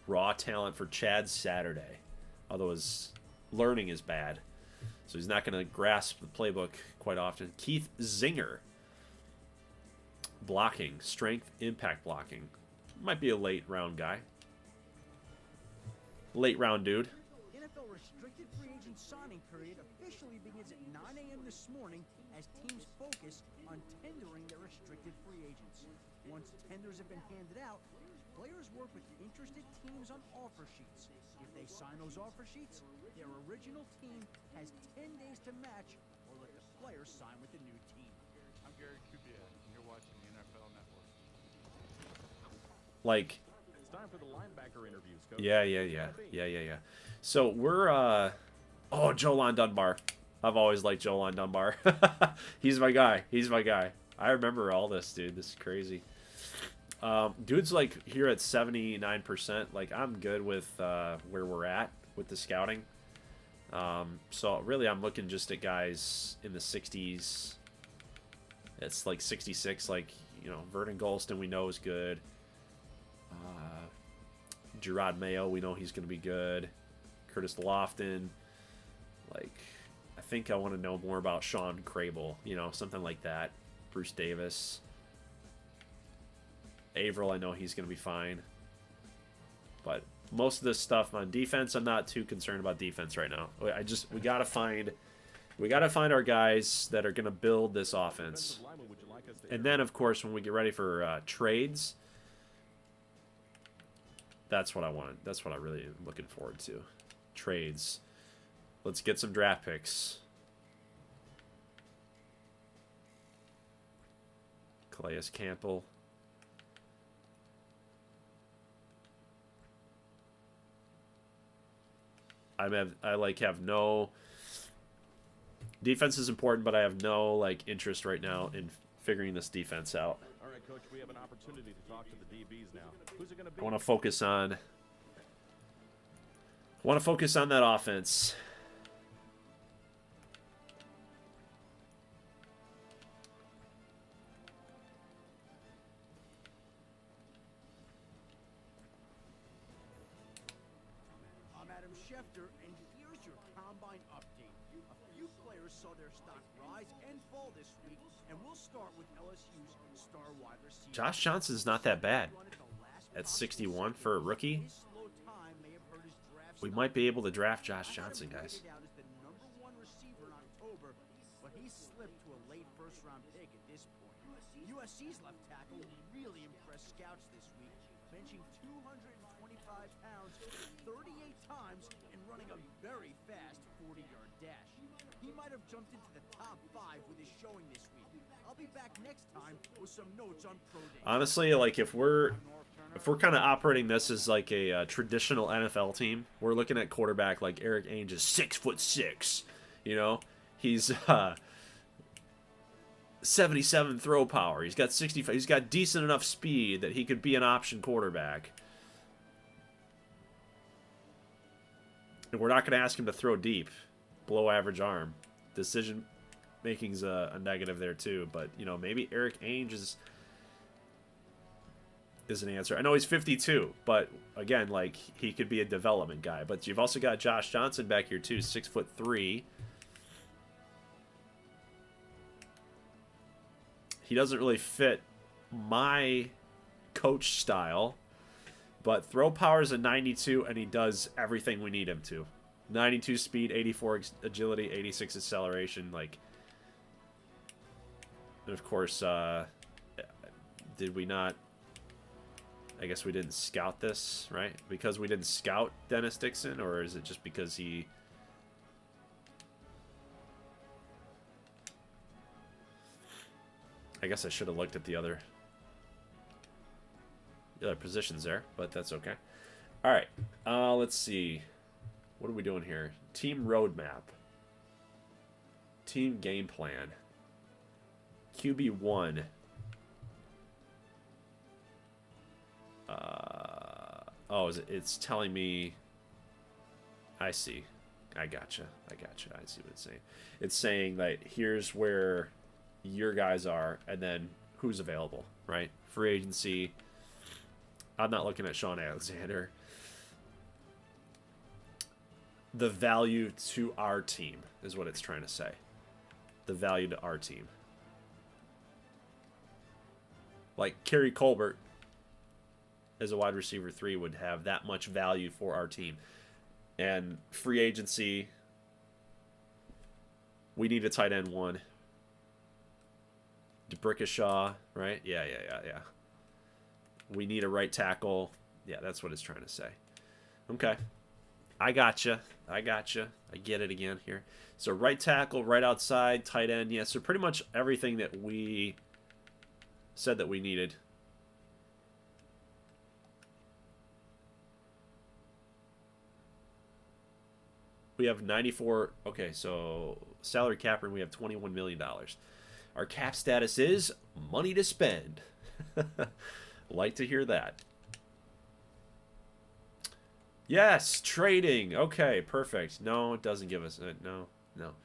Raw talent for Chad Saturday. Although his learning is bad. So he's not going to grasp the playbook quite often. Keith Zinger. Blocking, strength, impact blocking. Might be a late round guy. Late round dude. NFL restricted free agent signing period officially begins at 9 a.m. this morning as teams focus on tendering their restricted free agents. Once tenders have been handed out, players work with interested teams on offer sheets. If they sign those offer sheets, their original team has 10 days to match or let the player sign with the new team. I'm Gary Kubiak, and you're watching the NFL Network. Like, It's time for the linebacker interviews, Coach. yeah. So we're Jolon Dunbar. I've always liked Jolon Dunbar. He's my guy. I remember all this, dude. This is crazy. Dude's like here at 79%. Like, I'm good with where we're at with the scouting. So really I'm looking just at guys in the 60s. It's like 66, like, you know, Vernon Golston we know is good. Gerard Mayo, we know he's going to be good. Curtis Lofton. Like, I think I want to know more about Sean Crable, you know, something like that. Bruce Davis. Averill, I know he's going to be fine. But most of this stuff on defense, I'm not too concerned about defense right now. We got to find our guys that are going to build this offense. And then, of course, when we get ready for trades, that's what I want. That's what I really am looking forward to. Trades. Let's get some draft picks. Calais Campbell. I have no defense is important, but I have no like interest right now in figuring this defense out. All right, Coach, we have an opportunity to talk to the DBs now. Who's it going to be? I want to focus on that offense. Adam Schefter, and here's your combine update. A few players saw their stock rise and fall this week, and we'll start with LSU's star wide receiver. Josh Johnson's not that bad at 61 for a rookie. We might be able to draft Josh Johnson, guys. The number 1 receiver in October, but he slipped to a late first-round pick at this point. USC's left tackle really impressed scouts this week, benching 225 pounds 38 times and running a very fast 40-yard dash. He might have jumped into the top 5 with his showing this week. I'll be back next time with some notes on pro day. Honestly, like if we're kind of operating this as like a traditional NFL team, we're looking at quarterback like Eric Ainge is 6'6". You know, he's 77 throw power. He's got 65. He's got decent enough speed that he could be an option quarterback. And we're not going to ask him to throw deep, below average arm. Decision making's a negative there too. But you know, maybe Eric Ainge is an answer. I know he's 52, but again, like he could be a development guy. But you've also got Josh Johnson back here too, 6'3". He doesn't really fit my coach style, but throw power is a 92, and he does everything we need him to. 92 speed, 84 agility, 86 acceleration. Like, and of course, did we not? I guess we didn't scout this, right? Because we didn't scout Dennis Dixon, or is it just because he... I guess I should have looked at the other positions there, but that's okay. All right, let's see. What are we doing here? Team roadmap. Team game plan. QB1. Oh, it's telling me... I see. I gotcha. I see what it's saying. It's saying that here's where your guys are, and then who's available, right? Free agency. I'm not looking at Sean Alexander. The value to our team is what it's trying to say. The value to our team. Like Kerry Colbert as a wide receiver 3 would have that much value for our team. And free agency, we need a tight end 1. DeBrickashaw, right? Yeah. We need a right tackle. Yeah, that's what it's trying to say. Okay. I gotcha. I get it again here. So right tackle, right outside, tight end. Yeah, so pretty much everything that we said that we needed. We have 94. Okay, so salary cap room, we have $21 million. Our cap status is money to spend. Like to hear that. Yes, trading. Okay, perfect. No, it doesn't give us no.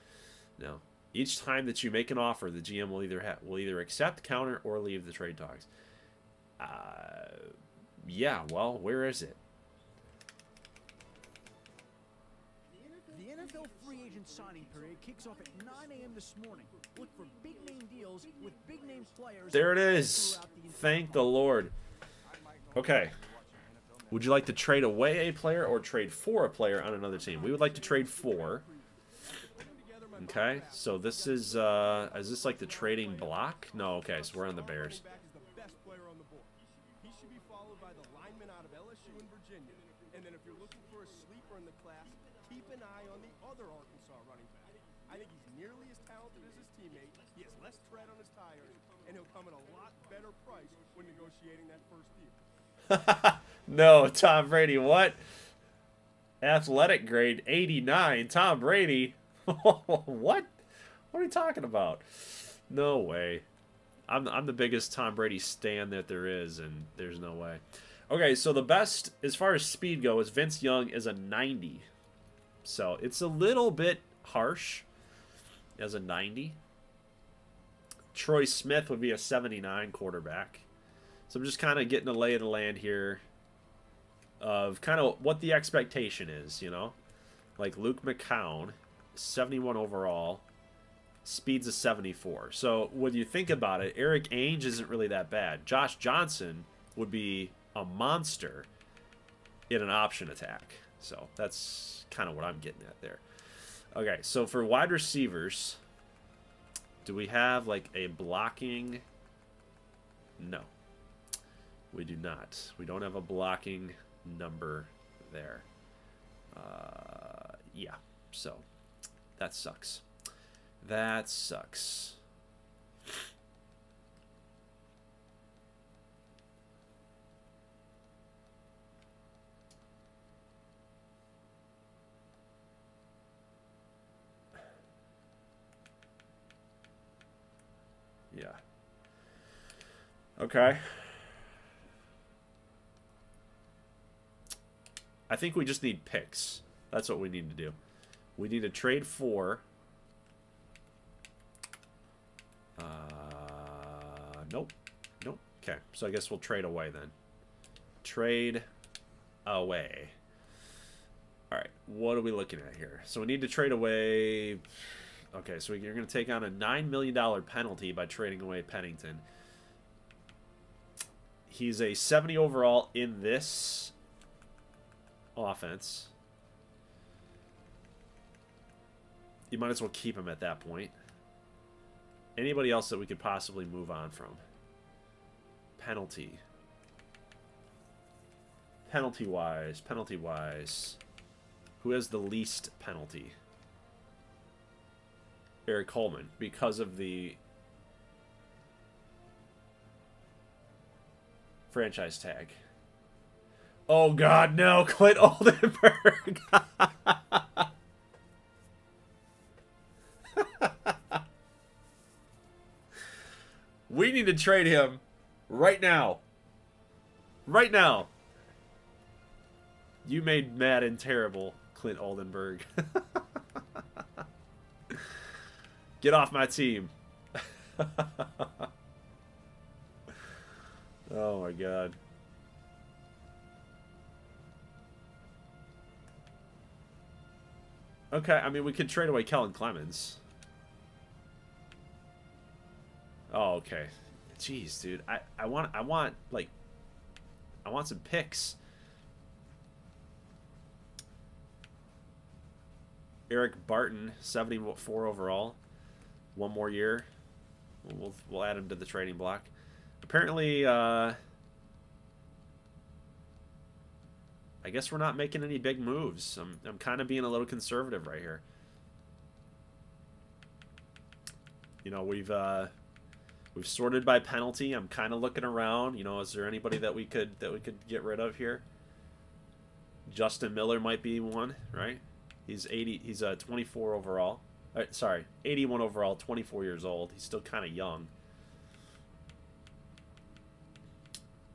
Each time that you make an offer, the GM will either accept, counter, or leave the trade talks. Yeah. Well, where is it? The NFL free agent signing period kicks off at 9 a.m. this morning. Look for big-name deals with big-name players. There it is. Thank the Lord. Okay. Would you like to trade away a player or trade for a player on another team? We would like to trade for. Okay, so this is this like the trading block? No, okay, so we're on the Bears. He should be followed by the lineman out of LSU in Virginia. And then if you're looking for a sleeper in the class, keep an eye on the other Arkansas running back. I think he's nearly as talented as his teammate. He has less tread on his tires, and he'll come at a lot better price when negotiating that first deal. No, Tom Brady, what? Athletic grade 89. Tom Brady? What? What are you talking about? No way. I'm the biggest Tom Brady stan that there is, and there's no way. Okay, so the best, as far as speed goes, Vince Young is a 90. So it's a little bit harsh as a 90. Troy Smith would be a 79 quarterback. So I'm just kind of getting a lay of the land here. of kind of what the expectation is, you know? Like Luke McCown, 71 overall, speed's a 74. So when you think about it, Eric Ainge isn't really that bad. Josh Johnson would be a monster in an option attack. So that's kind of what I'm getting at there. Okay, so for wide receivers, do we have like a blocking? No, we do not. We don't have a blocking number there. Yeah, so that sucks. That sucks. Yeah. Okay. I think we just need picks. That's what we need to do. We need to trade for... nope. Nope. Okay, so I guess we'll trade away then. Trade away. Alright, what are we looking at here? So we need to trade away... Okay, so you're going to take on a $9 million penalty by trading away Pennington. He's a 70 overall in this offense. You might as well keep him at that point. Anybody else that we could possibly move on from? Penalty. Penalty-wise. Penalty-wise. Who has the least penalty? Eric Coleman, because of the franchise tag. Oh, God, no. Clint Oldenburg. We need to trade him right now. Right now. You made Madden terrible, Clint Oldenburg. Get off my team. Oh my God. Okay, I mean we could trade away Kellen Clemens. Oh, okay. Jeez, dude. I want some picks. Eric Barton, 74 overall. One more year. We'll add him to the trading block. Apparently, I guess we're not making any big moves. I'm kind of being a little conservative right here. You know, we've sorted by penalty. I'm kind of looking around. You know, is there anybody that we could get rid of here? Justin Miller might be one, right? He's 24 overall. Sorry, 81 overall, 24 years old. He's still kind of young.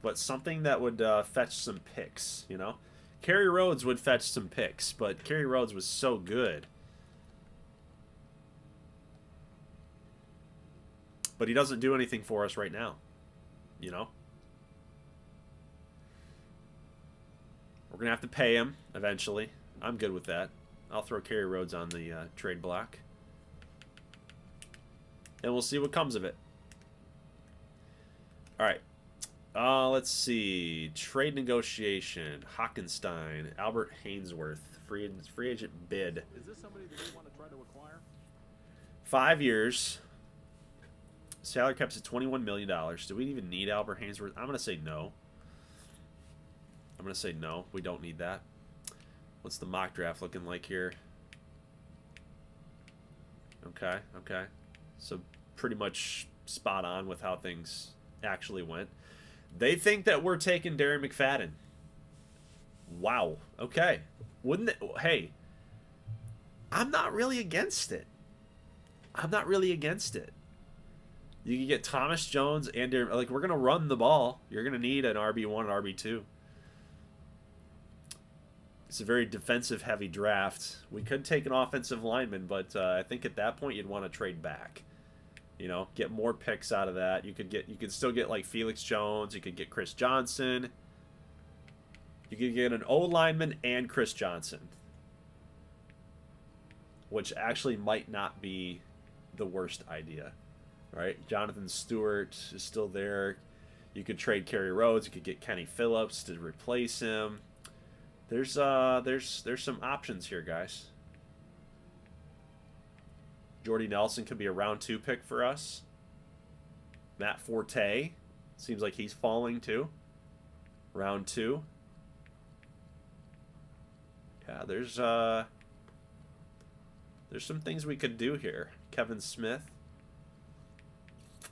But something that would fetch some picks, you know? Kerry Rhodes would fetch some picks, but Kerry Rhodes was so good. But he doesn't do anything for us right now, you know? We're going to have to pay him eventually. I'm good with that. I'll throw Kerry Rhodes on the trade block. And we'll see what comes of it. All right. Let's see. Trade negotiation. Hockenstein. Albert Hainsworth. Free agent bid. Is this somebody that you want to try to acquire? 5 years. Salary cap's at $21 million. Do we even need Albert Hainsworth? I'm going to say no. I'm going to say no. We don't need that. What's the mock draft looking like here? Okay, okay. So pretty much spot on with how things actually went. They think that we're taking Darren McFadden. Wow. Okay. Wouldn't it? Hey, I'm not really against it. I'm not really against it. You can get Thomas Jones and Darren. Like, we're going to run the ball. You're going to need an RB1 and RB2. It's a very defensive-heavy draft. We could take an offensive lineman, but I think at that point you'd want to trade back. You know, get more picks out of that. You could still get like Felix Jones. You could get Chris Johnson. You could get an O lineman and Chris Johnson, which actually might not be the worst idea, right? Jonathan Stewart is still there. You could trade Kerry Rhodes. You could get Kenny Phillips to replace him. There's some options here, guys. Jordy Nelson could be a round 2 pick for us. Matt Forte seems like he's falling too. Round 2. Yeah, there's some things we could do here. Kevin Smith.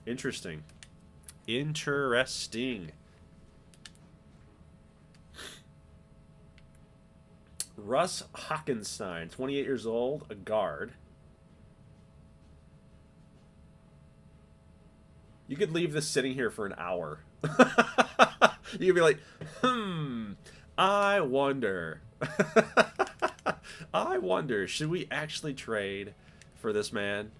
Interesting. Interesting. Russ Hockenstein, 28 years old, a guard. You could leave this sitting here for an hour. You could be like, I wonder. I wonder, should we actually trade for this man?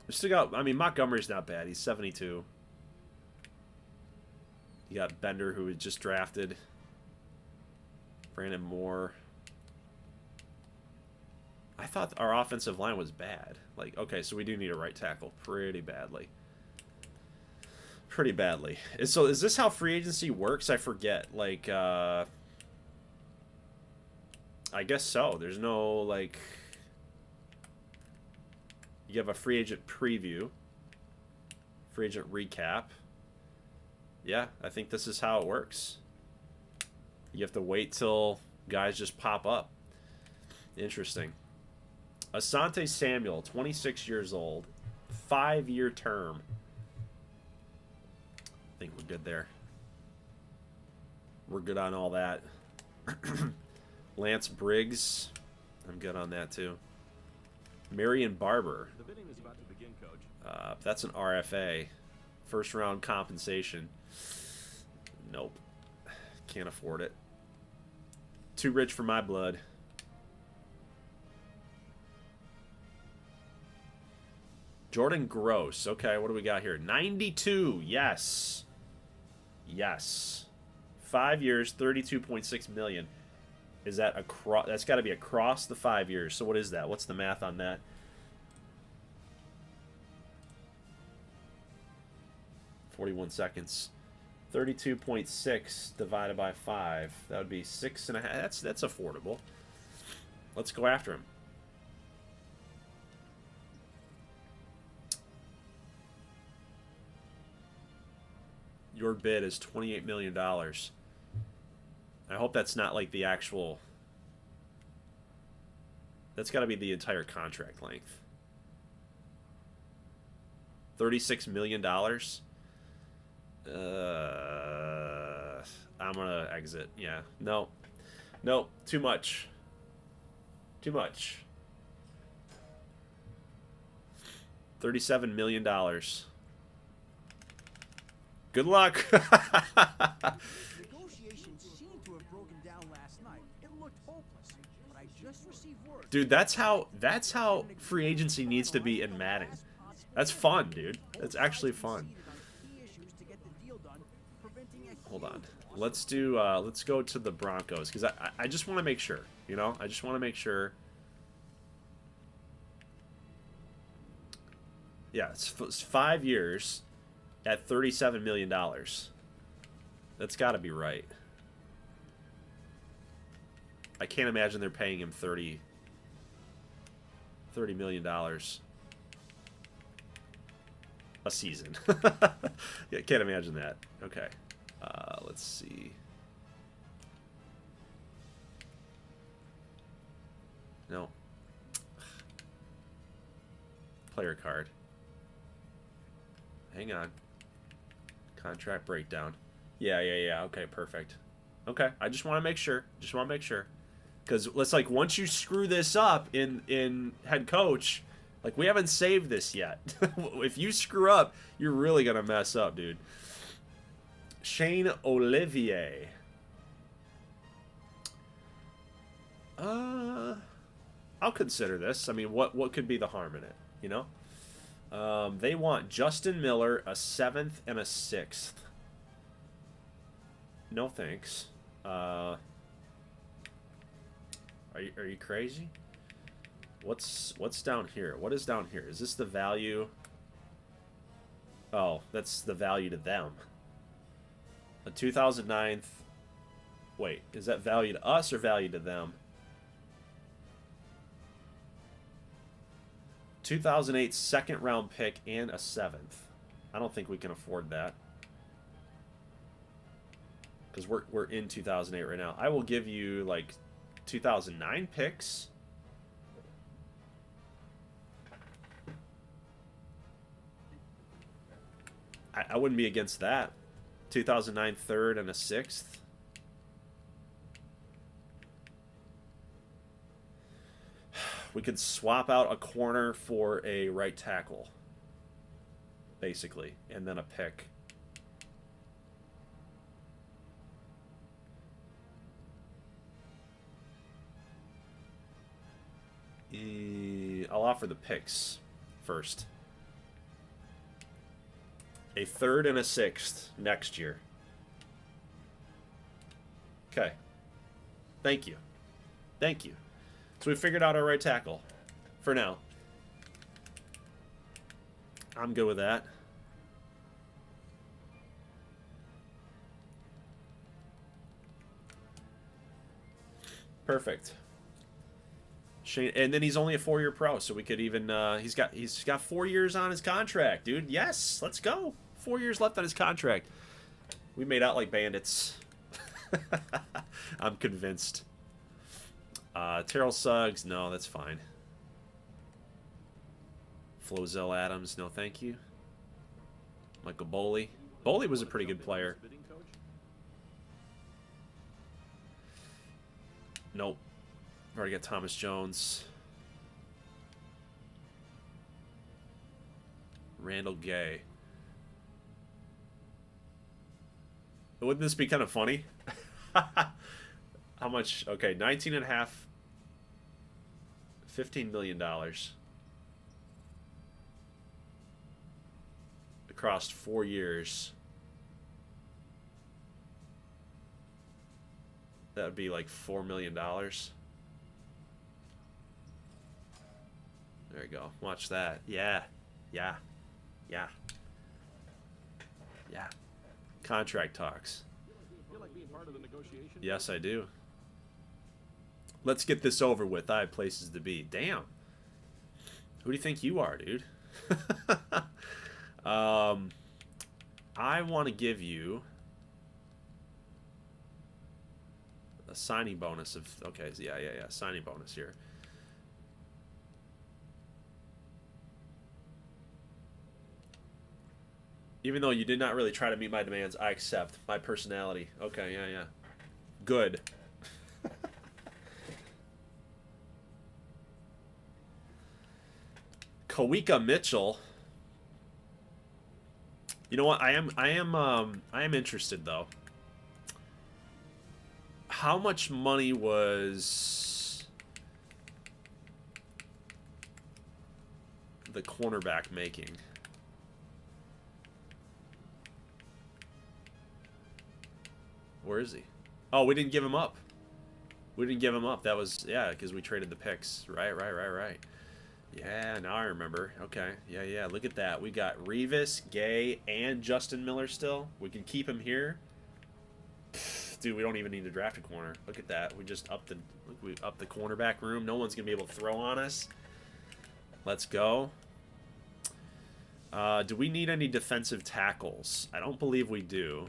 We still got, I mean, Montgomery's not bad. He's 72. You got Bender, who was just drafted. Brandon Moore. I thought our offensive line was bad. Like, okay, so we do need a right tackle pretty badly. Pretty badly. So is this how free agency works? I forget. Like, I guess so. There's no, like... You have a free agent preview. Free agent recap. Yeah, I think this is how it works. You have to wait till guys just pop up. Interesting. Asante Samuel, 26 years old. 5-year term. I think we're good there. We're good on all that. Lance Briggs. I'm good on that too. Marion Barber. The bidding is about to begin, Coach. That's an RFA. First round compensation. Nope. Can't afford it. Too rich for my blood. Jordan Gross. Okay, what do we got here? 92. Yes. Yes. 5 years, 32.6 million. Is that across? That's got to be across the 5 years. So what is that? What's the math on that? $41 seconds. 32.6 divided by 5. That would be 6.5. That's affordable. Let's go after him. Your bid is $28 million. I hope that's not like the actual... That's got to be the entire contract length. $36 million? I'm going to exit. Yeah. No. No. Too much. Too much. $37 million. Good luck. Negotiations seem to have broken down last night. It looked hopeless, but I just received word. Dude, that's how free agency needs to be in Madden. That's fun, dude. That's actually fun. Hold on. Let's do let's go to the Broncos because I just want to make sure, you know? I just want to make sure. Yeah, it's 5 years at $37 million. That's got to be right. I can't imagine they're paying him $30 million a season. Yeah, can't imagine that. Okay. Let's see. No. Player card. Hang on. Contract breakdown. Yeah. Okay, perfect. Okay, I just want to make sure. Just want to make sure. Because it's like once you screw this up in head coach, like we haven't saved this yet. If you screw up, you're really going to mess up, dude. Shane Olivier. I'll consider this. I mean, what could be the harm in it, you know? They want Justin Miller, a 7th and a 6th. No thanks. Are you crazy? What's down here? What is down here? Is this the value? Oh, that's the value to them. A 2009. Wait, is that value to us or value to them? 2008 second round pick and a 7th. I don't think we can afford that. Because we're in 2008 right now. I will give you like 2009 picks. I wouldn't be against that. 2009 3rd and a 6th. We could swap out a corner for a right tackle, basically, and then a pick. I'll offer the picks first. A 3rd and a 6th next year. Okay. Thank you. Thank you. So we figured out our right tackle. For now. I'm good with that. Perfect. Shane, and then he's only a 4-year pro, so we could even he's got 4 years on his contract, dude. Yes, let's go. 4 years left on his contract. We made out like bandits. I'm convinced. Terrell Suggs, no, that's fine. Flozell Adams, no thank you. Michael Boley. Boley was a pretty good player. Nope. I've already got Thomas Jones. Randall Gay. Wouldn't this be kind of funny? How much? Okay, 19 and a half. $15 million. Across 4 years. That would be like $4 million. There you go. Watch that. Yeah. Yeah. Yeah. Yeah. Contract talks. Feel like being part of the negotiation? Yes, I do. Let's get this over with. I have places to be. Damn. Who do you think you are, dude? I want to give you a signing bonus of... Okay, yeah. Signing bonus here. Even though you did not really try to meet my demands, I accept my personality. Okay, yeah. Good. Kawika Mitchell. You know what? I am interested though. How much money was the cornerback making? Where is he? Oh, we didn't give him up. We didn't give him up. That was, yeah, because we traded the picks. Right. Yeah, now I remember. Okay. Yeah. Look at that. We got Revis, Gay, and Justin Miller still. We can keep him here. Dude, we don't even need to draft a corner. Look at that. We just upped the cornerback room. No one's going to be able to throw on us. Let's go. Do we need any defensive tackles? I don't believe we do.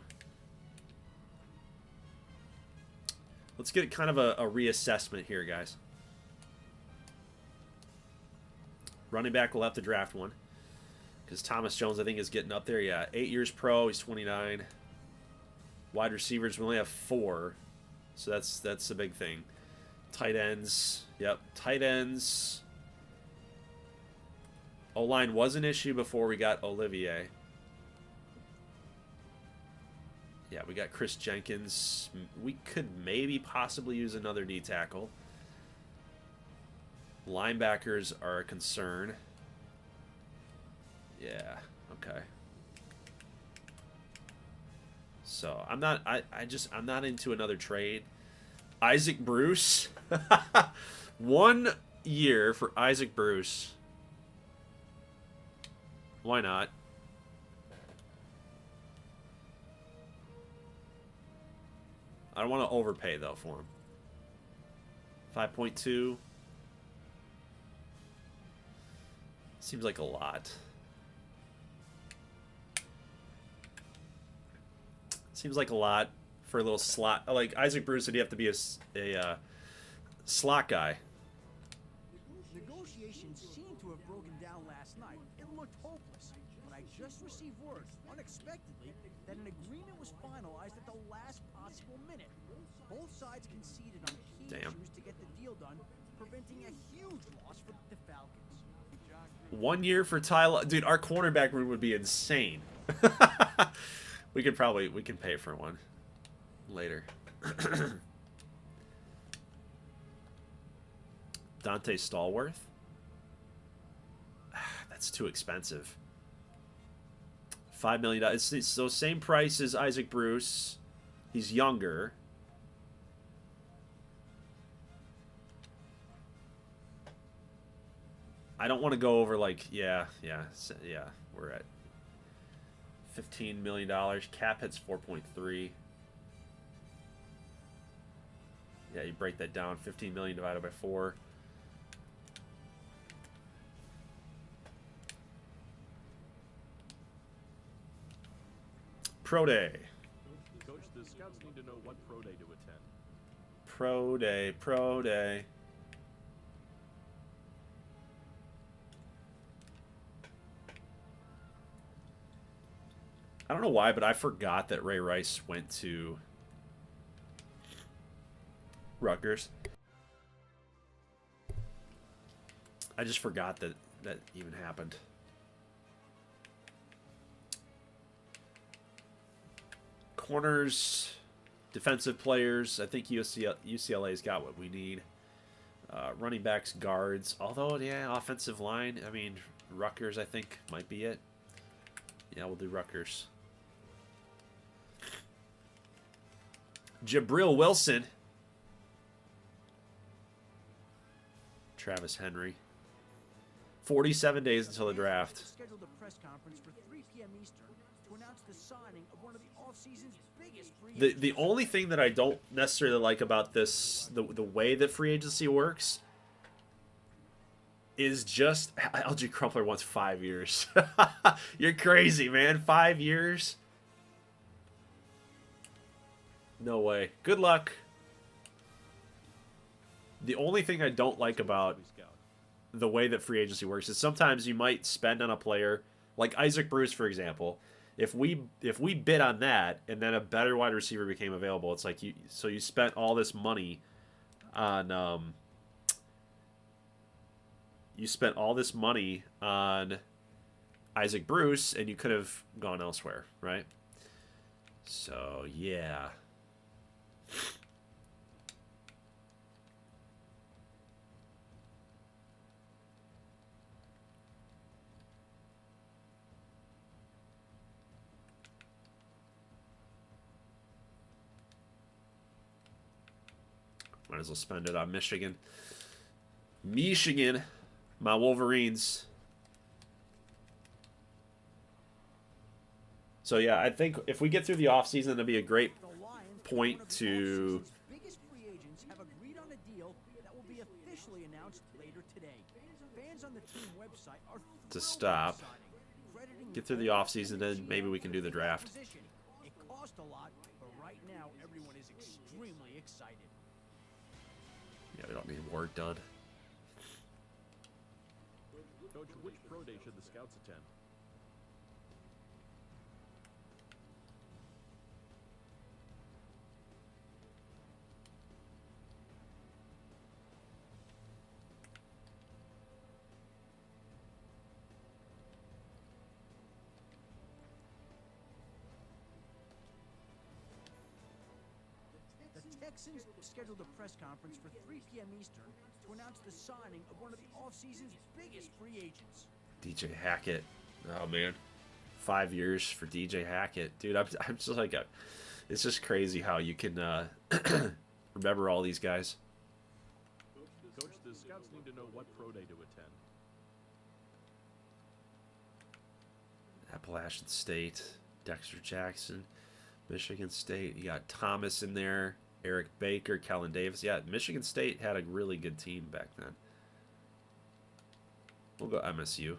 Let's get kind of a reassessment here, guys. Running back, we'll have to draft one. Because Thomas Jones, I think, is getting up there. Yeah, 8 years pro. He's 29. Wide receivers, we only have 4. So that's a big thing. Tight ends. Yep, tight ends. O-line was an issue before we got Olivier. Yeah, we got Chris Jenkins. We could maybe possibly use another D tackle. Linebackers are a concern. Yeah. Okay. So I'm not. I'm not into another trade. Isaac Bruce. 1 year for Isaac Bruce. Why not? I don't want to overpay though for him. 5.2. Seems like a lot. Seems like a lot for a little slot. Like Isaac Bruce, would he have to be a slot guy? Negotiations seem to have broken down last night. It looked hopeless, but I just received word, unexpectedly, that an agreement was finalized at the last possible minute. Both sides conceded on key issues to get the deal done, preventing a huge loss for the Falcons. 1 year for Tyler. Dude, our cornerback room would be insane. We can pay for one later. Dante Stallworth? That's too expensive. $5 million. So same price as Isaac Bruce. He's younger. I don't want to go over like, yeah. We're at $15 million. Cap hits 4.3. Yeah, you break that down. 15 million divided by 4. Pro day. Coach, the scouts need to know what pro day to attend. Pro day. Pro day. I don't know why, but I forgot that Ray Rice went to Rutgers. I just forgot that that even happened. Corners, defensive players. I think UCLA's got what we need. Running backs, guards. Although, yeah, offensive line. I mean, Rutgers, I think, might be it. Yeah, we'll do Rutgers. Jabril Wilson. Travis Henry. 47 days until the draft. Scheduled a press conference for 3 p.m. Eastern to announce the signing of one of the offseason's biggest free agents. The only thing that I don't necessarily like about this, the way that free agency works, is just LG Crumpler wants 5 years. You're crazy, man. 5 years? No way. Good luck. The only thing I don't like about the way that free agency works is sometimes you might spend on a player, like Isaac Bruce, for example. If we bid on that and then a better wide receiver became available, it's like you spent all this money on Isaac Bruce and you could have gone elsewhere, right? So yeah. Might as well spend it on Michigan. Michigan, my Wolverines. So yeah, I think if we get through the offseason, it'll be a great point to Biggest free agents have agreed on a deal that will be officially announced later today. Fans on the team website are to stop. Get through the offseason, then maybe we can do the draft. It cost a lot, but right now everyone is extremely excited. Yeah, we don't need work done. Coach, which pro day should the scouts attend? The Texans scheduled a press conference for 3 p.m. Eastern to announce the signing of one of the offseason's biggest free agents. DJ Hackett. Oh man, 5 years for DJ Hackett, dude. I'm just like it's just crazy how you can remember all these guys. Coach, the scouts need to know what pro day to attend. Appalachian State, Dexter Jackson, Michigan State. You got Thomas in there, Eric Baker, Kellen Davis. Yeah, Michigan State had a really good team back then. We'll go MSU.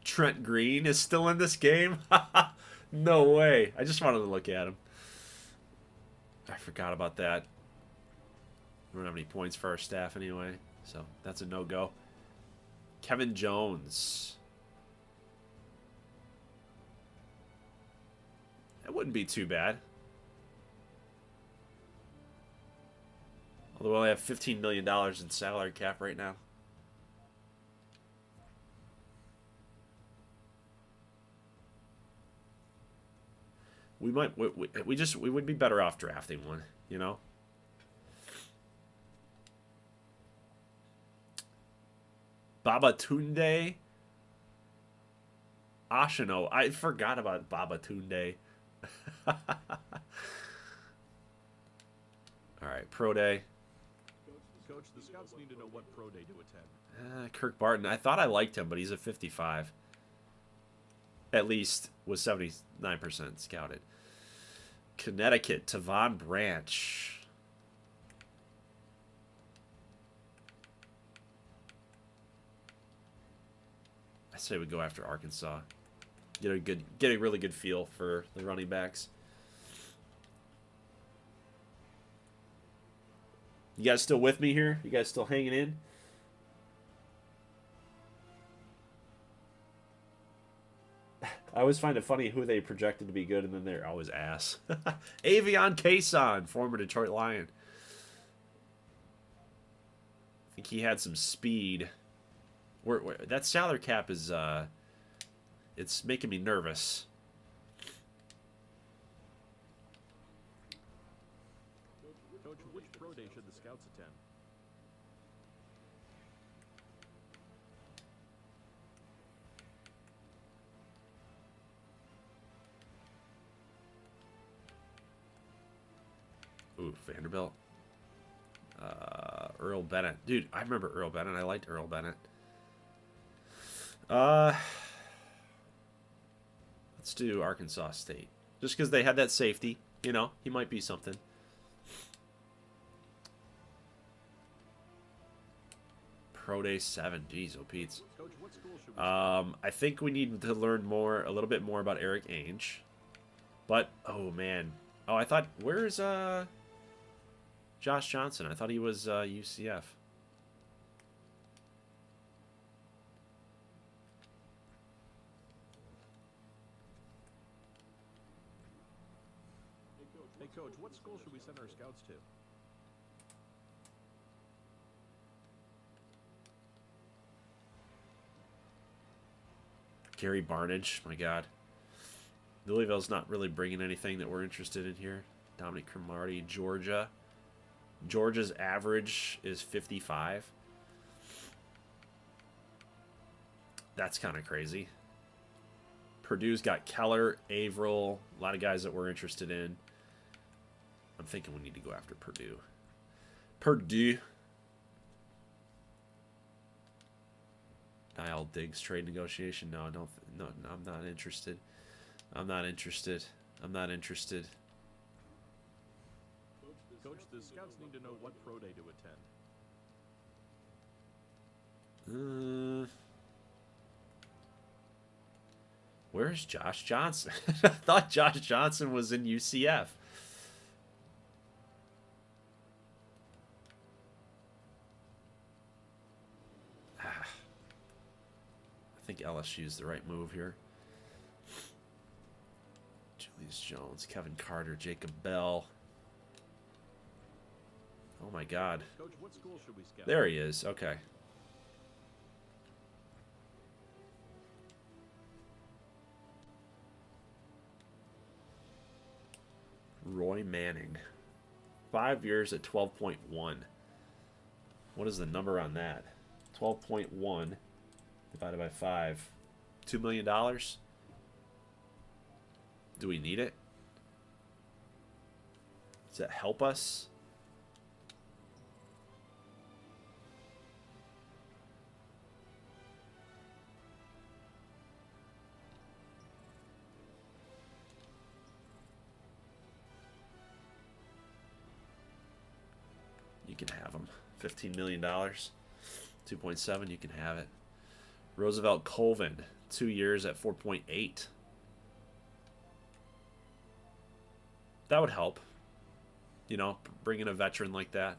Trent Green is still in this game? No way. I just wanted to look at him. I forgot about that. We don't have any points for our staff anyway, so that's a no-go. Kevin Jones. That wouldn't be too bad. Although I have $15 million in salary cap right now. We might, we would be better off drafting one, you know? Babatunde Ashino. I forgot about Babatunde. Alright, Pro Day. Coach, the scouts need to know what pro day to attend. Kirk Barton. I thought I liked him, but he's a 55. At least was 79% scouted. Connecticut, Tavon Branch. I say we go after Arkansas. Get a really good feel for the running backs. You guys still with me here? You guys still hanging in? I always find it funny who they projected to be good, and then they're always ass. Avion Kason, former Detroit Lion. I think he had some speed. That salary cap is, it's making me nervous. Coach, which pro day should the scouts attend? Ooh, Vanderbilt. Earl Bennett. Dude, I remember Earl Bennett. I liked Earl Bennett. Let's do Arkansas State. Just because they had that safety. You know, he might be something. Pro Day 7. Jeez, oh Pete's. Coach, what school should we I think we need to learn a little bit more about Eric Ainge. But, oh man. Oh, I thought, where's, Josh Johnson? I thought he was, UCF. Hey, Coach, what school should we send our scouts to? Gary Barnage, my God. Louisville's not really bringing anything that we're interested in here. Dominic Cromartie, Georgia. Georgia's average is 55. That's kind of crazy. Purdue's got Keller, Averill, a lot of guys that we're interested in. I'm thinking we need to go after Purdue. Purdue. Niall Diggs trade negotiation. No, no, I'm not interested. I'm not interested. I'm not interested. Coach, the scouts need to know what pro day to attend. Where's Josh Johnson? I thought Josh Johnson was in UCF. I think LSU is the right move here. Julius Jones, Kevin Carter, Jacob Bell. Oh my God. Coach, what school should we scout? There he is. Okay. Roy Manning. 5 years at 12.1. What is the number on that? 12.1 divided by 5. $2 million? Do we need it? Does that help us? You can have them. $15 million. 2.7, you can have it. Roosevelt Colvin, 2 years at 4.8. That would help. You know, bring in a veteran like that.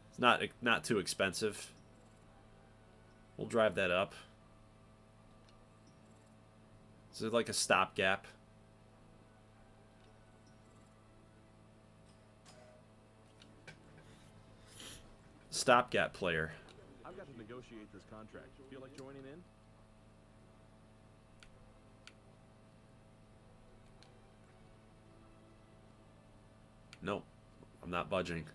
It's not too expensive. We'll drive that up. Is it like a stopgap? Stopgap player. I've got to negotiate this contract. Feel like joining in? Nope. I'm not budging.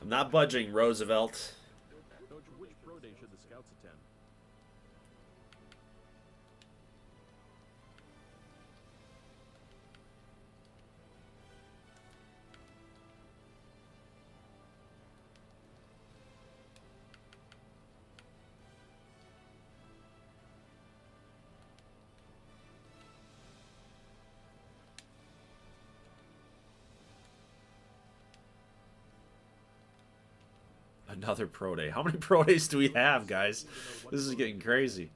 I'm not budging, Roosevelt. Coach, which pro day should the scouts attend? Another pro day. How many pro days do we have, guys? This is getting crazy.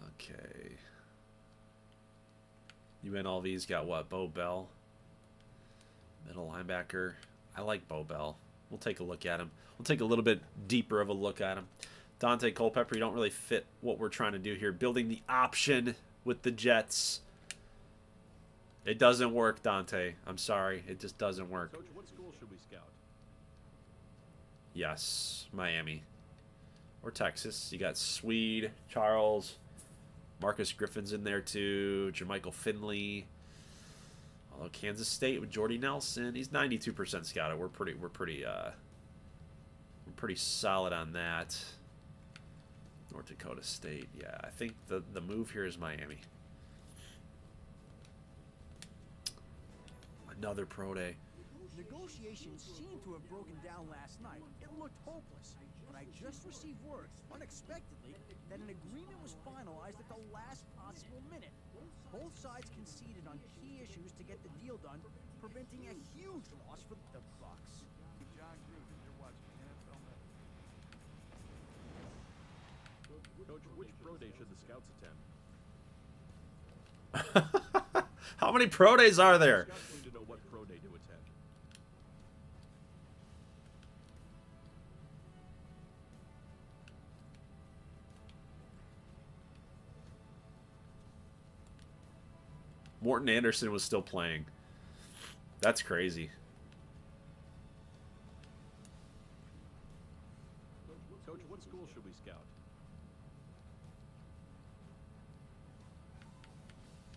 Okay. UNLV's got what? Bo Bell. Middle linebacker. I like Bo Bell. We'll take a look at him. We'll take a little bit deeper of a look at him. Dante Culpepper, you don't really fit what we're trying to do here. Building the option with the Jets. It doesn't work, Dante. I'm sorry. It just doesn't work. Coach, what school should we scout? Yes, Miami. Or Texas. You got Swede, Charles, Marcus Griffin's in there too, Jermichael Finley. Although Kansas State with Jordy Nelson, he's 92% scouted. We're pretty solid on that. North Dakota State. Yeah, I think the move here is Miami. Another pro day. Negotiations seem to have broken down last night. It looked hopeless, but I just received word, unexpectedly, that an agreement was finalized at the last possible minute. Both sides conceded on key issues to get the deal done, preventing a huge loss for the Bucks. John Gruden, you're watching NFL Network. Coach, which pro day should the scouts attend? How many pro days are there? Scouts need to know what pro day to attend. Morton Anderson was still playing. That's crazy. Coach, what school should we scout?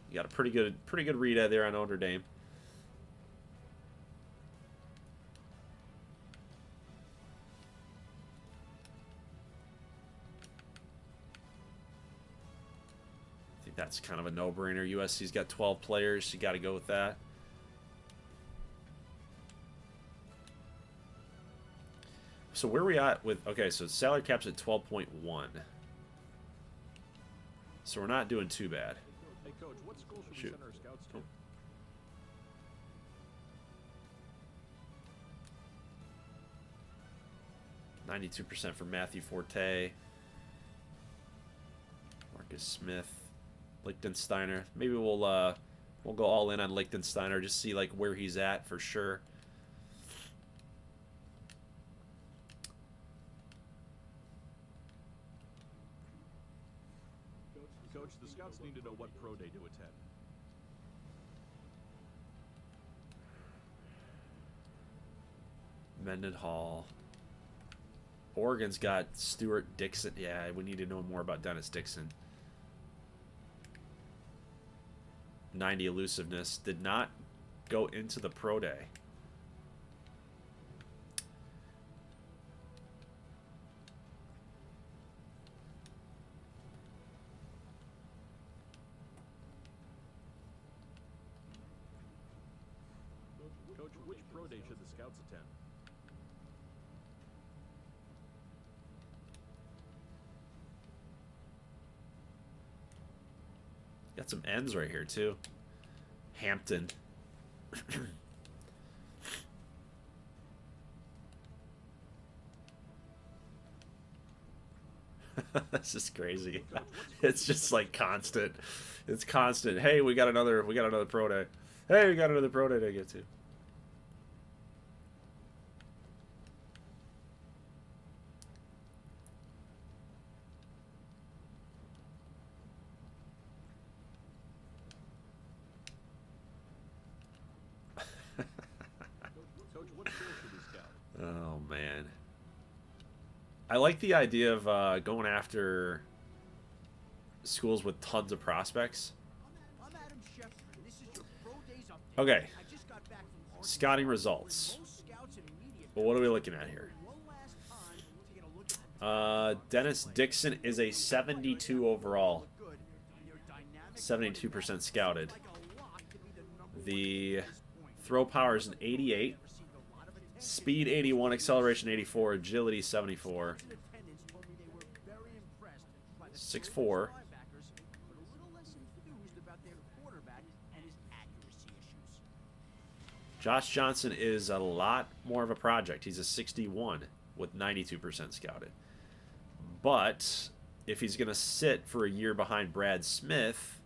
You got a pretty good read out there on Notre Dame. I think that's kind of a no-brainer. USC's got 12 players. You got to go with that. So where are we at with... Okay, so salary cap's at 12.1. So we're not doing too bad. Hey, Coach, what school should Shoot. we send our scouts to? 92% for Matthew Forte. Marcus Smith. Lichtensteiner. Maybe we'll go all in on Lichtensteiner, just see like where he's at for sure. Coach, the scouts need to know what pro day to attend. Mendenhall. Oregon's got Stuart Dixon. Yeah, we need to know more about Dennis Dixon. 90 elusiveness. Did not go into the pro day. Coach, which pro day should the scouts attend? Got some ends right here too. Hampton. This is crazy. It's just like constant. It's constant. Hey, we got another pro day. Hey, we got another pro day to get to. Coach, what skill should we scout? Oh man. I like the idea of going after schools with tons of prospects. I'm Adam Schefter, and this is your Pro Days update. Okay. I just got back from Arkansas, Scouting results. where most scouts and media Well, what are we looking at here? one last time to get a look at the Dennis Dixon is a 72 overall. good. They're dynamic, 72% scouted. like a lock to be the number The one at this point. throw power is an 88. Received a lot of attention. Speed 81, acceleration 84, agility 74. In attendance told me they were very impressed by the 6'4". linebackers, but a little less enthused about their quarterback and his accuracy issues. Josh Johnson is a lot more of a project. He's a 61 with 92% scouted. But if he's going to sit for a year behind Brad Smith,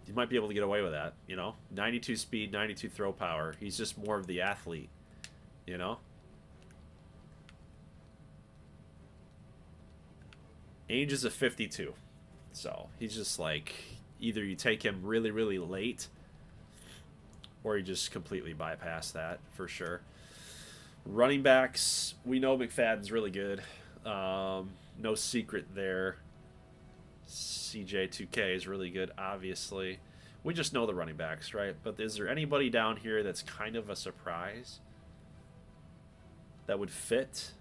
he might be able to get away with that, you know? 92 speed, 92 throw power. He's just more of the athlete, you know? Age is a 52. So he's just like, either you take him really, really late, or you just completely bypass that for sure. Running backs, we know McFadden's really good. No secret there. CJ2K is really good, obviously. We just know the running backs, right? But is there anybody down here that's kind of a surprise that would fit?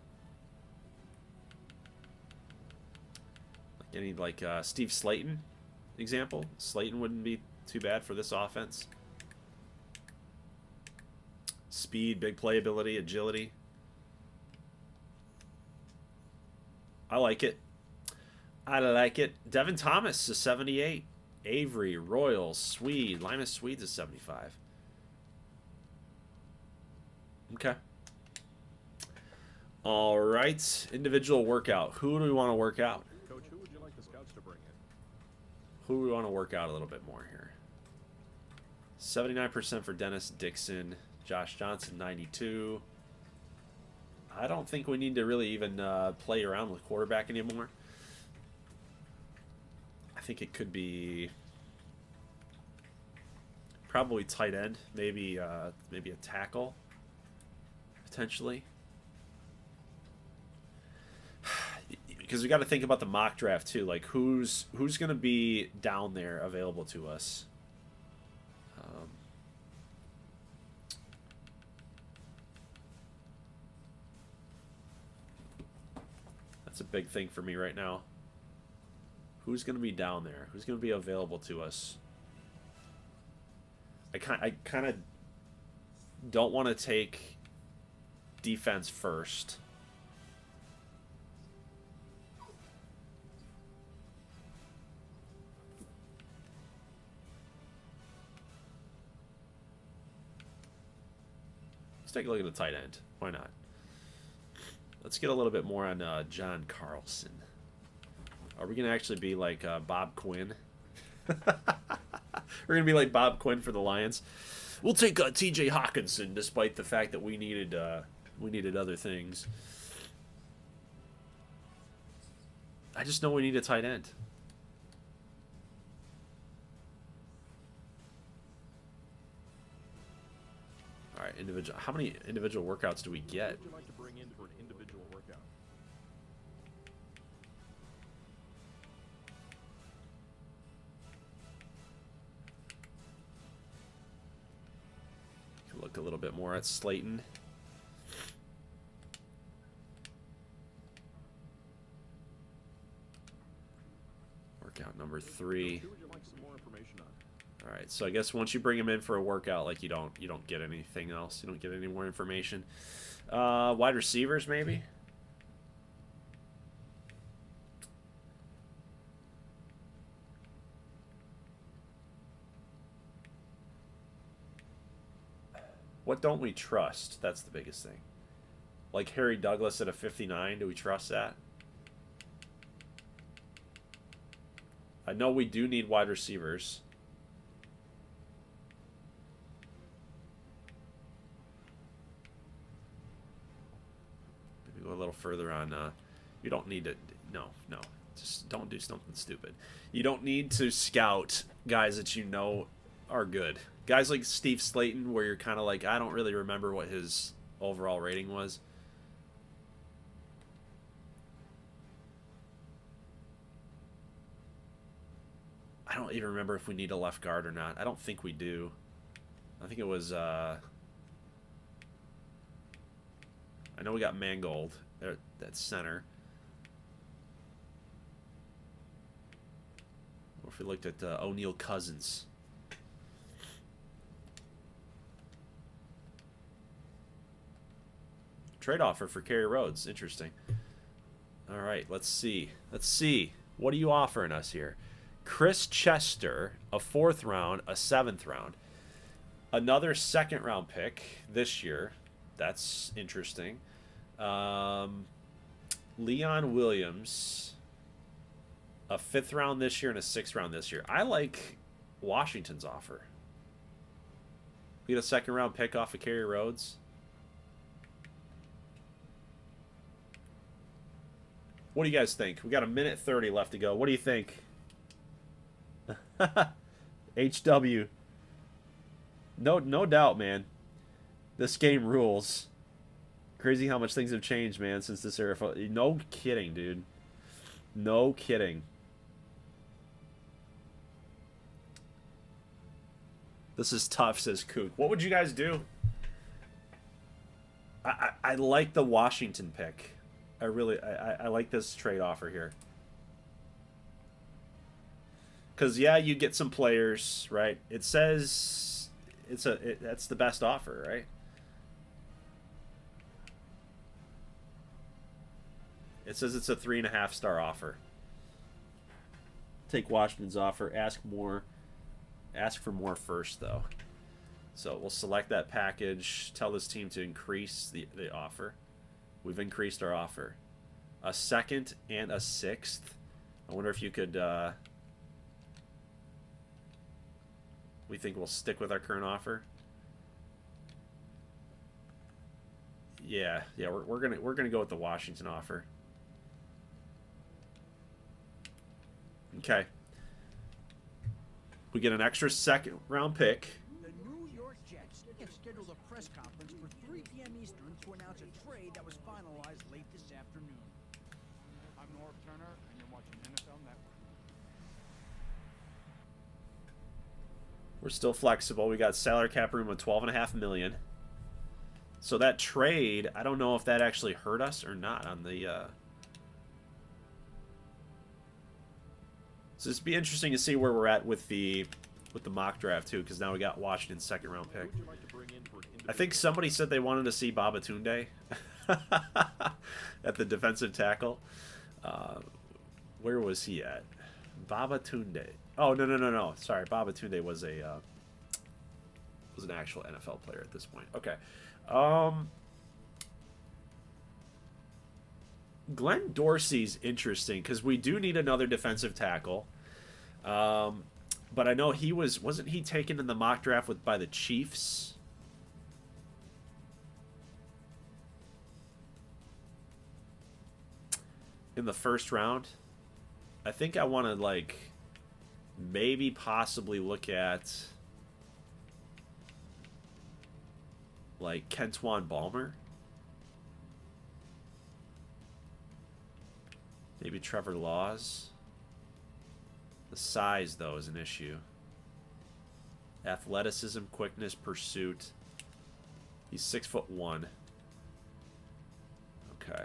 Any like Steve Slayton example? Slayton wouldn't be too bad for this offense. Speed, big playability, agility. I like it. I like it. Devin Thomas is 78. Avery, Royal, Swede. Linus Swede's is 75. Okay. All right. Individual workout. Who do we want to work out? Coach, who would you like the scouts to bring in? Who do we want to work out a little bit more here? 79% for Dennis Dixon. Josh Johnson, 92. I don't think we need to really even play around with quarterback anymore. I think it could be probably tight end, maybe a tackle, potentially. Because we got to think about the mock draft too. Like who's going to be down there available to us. That's a big thing for me right now. Who's going to be down there? Who's going to be available to us? I kind of don't want to take defense first. Let's take a look at the tight end. Why not? Let's get a little bit more on John Carlson. Are we going to actually be like Bob Quinn? We're going to be like Bob Quinn for the Lions. We'll take T.J. Hawkinson, despite the fact that we needed other things. I just know we need a tight end. All right, individual. How many individual workouts do we get? Who would you like to bring in for an individual workout? Can look a little bit more at Slayton. Workout number 3. Who would you like some more information on? All right, so I guess once you bring him in for a workout, like you don't get anything else. You don't get any more information. Wide receivers, maybe. What don't we trust? That's the biggest thing. Like Harry Douglas at a 59, do we trust that? I know we do need wide receivers. Maybe go a little further on. You don't need to. No. Just don't do something stupid. You don't need to scout guys that you know are good. Guys like Steve Slayton, where you're kind of like, I don't really remember what his overall rating was. I don't even remember if we need a left guard or not. I don't think we do. I think it was, I know we got Mangold at center. Or if we looked at O'Neal Cousins. Trade offer for Kerry Rhodes. Interesting. All right, let's see. What are you offering us here? Chris Chester, a 4th round, a 7th round. Another 2nd round pick this year. That's interesting. Leon Williams, a 5th round this year and a 6th round this year. I like Washington's offer. We get a 2nd round pick off of Kerry Rhodes. What do you guys think? We got a minute 30 left to go. What do you think? HW. No doubt, man. This game rules. Crazy how much things have changed, man, since this era. No kidding, dude. No kidding. This is tough, says Kook. What would you guys do? I like the Washington pick. I like this trade offer here. Because, yeah, you get some players, right? It says that's the best offer, right? It says it's a 3.5-star offer. Take Washington's offer. Ask for more first, though. So we'll select that package. Tell this team to increase the offer. We've increased our offer. A 2nd and a 6th. I wonder if you could... we think we'll stick with our current offer. Yeah, we're gonna go with the Washington offer. Okay. We get an extra 2nd round pick. The New York Jets have scheduled a press conference for 3 p.m. Eastern to announce a trade that was finalized late this afternoon. I'm Norv Turner, and you're watching NFL Network. We're still flexible. We got salary cap room of $12.5 million. So that trade, I don't know if that actually hurt us or not on the. So it's be interesting to see where we're at with the mock draft too, because now we got Washington's 2nd round pick. I think somebody said they wanted to see Babatunde at the defensive tackle. Where was he at? Babatunde. Oh, no. Sorry, Babatunde was an actual NFL player at this point. Okay. Glenn Dorsey's interesting because we do need another defensive tackle. But I know he wasn't he taken in the mock draft by the Chiefs? In the 1st round? I think I want to, like, maybe possibly look at, like, Kentwan Balmer. Maybe Trevor Laws. The size, though, is an issue. Athleticism, quickness, pursuit. He's 6'1". Okay.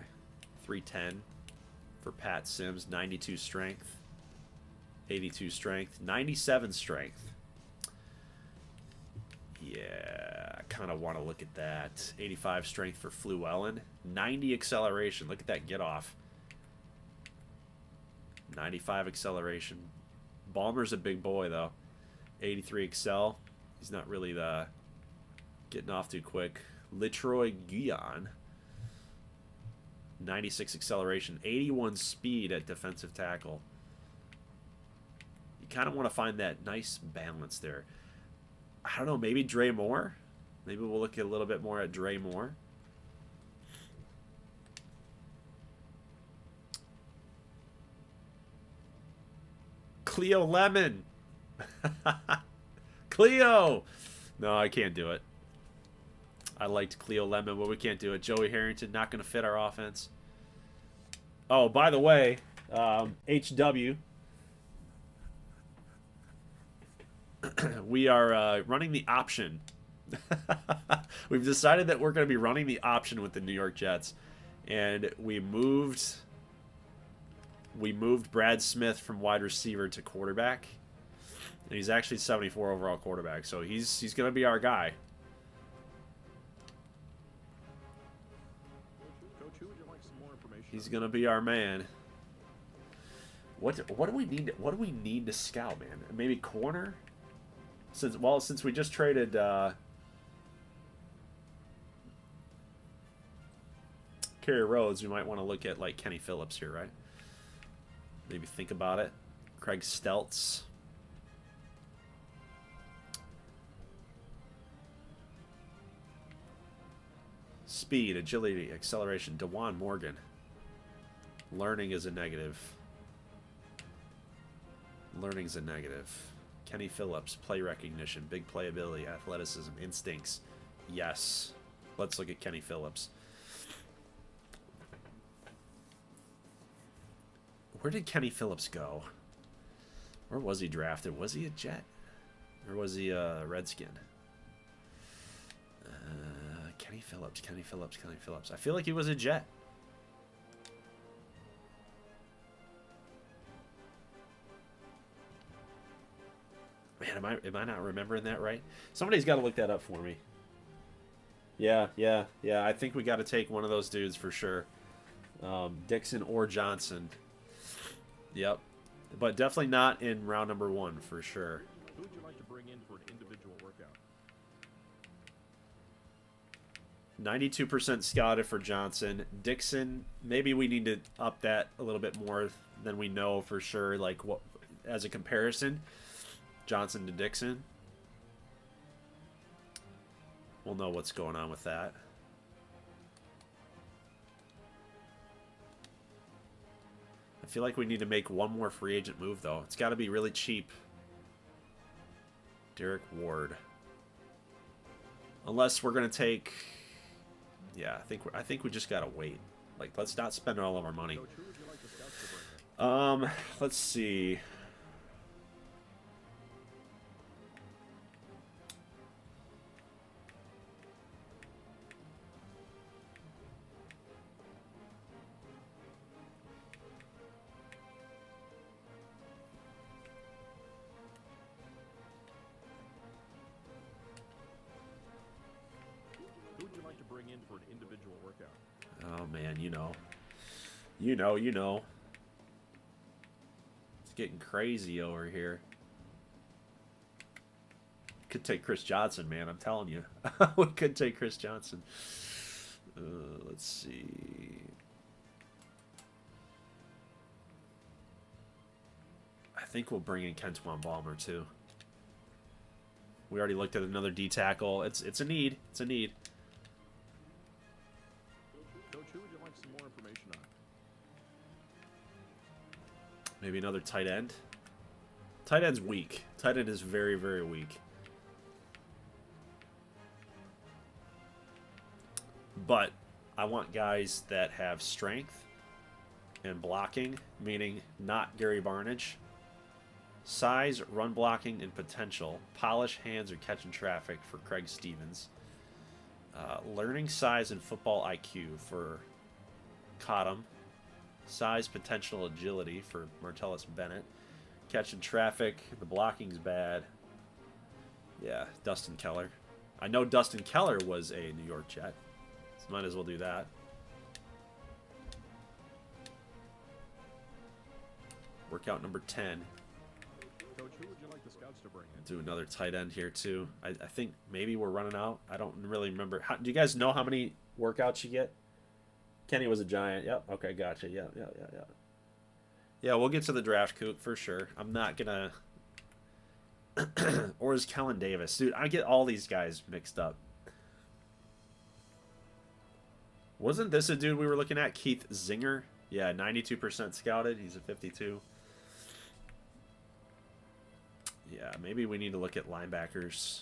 310 for Pat Sims. 92 strength. 82 strength. 97 strength. Yeah, I kind of want to look at that. 85 strength for Fluellen. 90 acceleration. Look at that get off. 95 acceleration. Ballmer's a big boy, though. 83 excel. He's not really getting off too quick. Litroy Guion. 96 acceleration. 81 speed at defensive tackle. You kind of want to find that nice balance there. I don't know, maybe Dre Moore? Maybe we'll look a little bit more at Dre Moore. Cleo Lemon. Cleo. No, I can't do it. I liked Cleo Lemon, but we can't do it. Joey Harrington, not going to fit our offense. Oh, by the way, HW. We are running the option. We've decided that we're going to be running the option with the New York Jets. And we moved Brad Smith from wide receiver to quarterback. And he's actually 74 overall quarterback, so he's going to be our guy. Coach, who would you like some more information? He's going to be our man. What do we need? What do we need to scout, man? Maybe corner? Since we just traded Kerry Rhodes, we might want to look at like Kenny Phillips here, right? Maybe think about it. Craig Steltz. Speed, agility, acceleration. DeJuan Morgan. Learning is a negative. Learning's a negative. Kenny Phillips, play recognition, big playability, athleticism, instincts. Yes. Let's look at Kenny Phillips. Where did Kenny Phillips go? Where was he drafted? Was he a Jet? Or was he a Redskin? Kenny Phillips, Kenny Phillips, Kenny Phillips. I feel like he was a Jet. Man, am I not remembering that right? Somebody's got to look that up for me. Yeah. I think we got to take one of those dudes for sure. Dixon or Johnson. Yep. But definitely not in round number 1 for sure. Who would you like to bring in for an individual workout? 92% scouted for Johnson. Dixon, maybe we need to up that a little bit more than we know for sure. Like what as a comparison, Johnson to Dixon. We'll know what's going on with that. I feel like we need to make one more free agent move, though. It's got to be really cheap. Derek Ward. Unless we're going to take... Yeah, I think we just got to wait. Like, let's not spend all of our money. Coach, who would you like the scouts to bring in? Let's see. Who would you like to bring in for an individual workout? Oh, man, you know. You know. It's getting crazy over here. Could take Chris Johnson, man. I'm telling you. We could take Chris Johnson. Let's see. I think we'll bring in Kentuan Balmer, too. We already looked at another D tackle. It's a need. It's a need. Coach, who would you like some more information on? Maybe another tight end. Tight end's weak. Tight end is very, very weak. But I want guys that have strength and blocking, meaning not Gary Barnage. Size, run blocking, and potential. Polish, hands, or catching traffic for Craig Stevens. Learning size and football IQ for Cottom. Size, potential, agility for Martellus Bennett. Catching traffic, the blocking's bad. Yeah, Dustin Keller. I know Dustin Keller was a New York Jet, so might as well do that. Workout number 10. Coach, who would you like the scouts to bring in? Do another tight end here too. I think maybe we're running out. I don't really remember. Do you guys know how many workouts you get? Kenny was a Giant. Yep. Okay, gotcha. Yeah. Yeah, we'll get to the draft, Kook, for sure. I'm not gonna. Or is Kellen Davis, dude? I get all these guys mixed up. Wasn't this a dude we were looking at? Keith Zinger. Yeah, 92% scouted. He's a 52. Yeah, maybe we need to look at linebackers.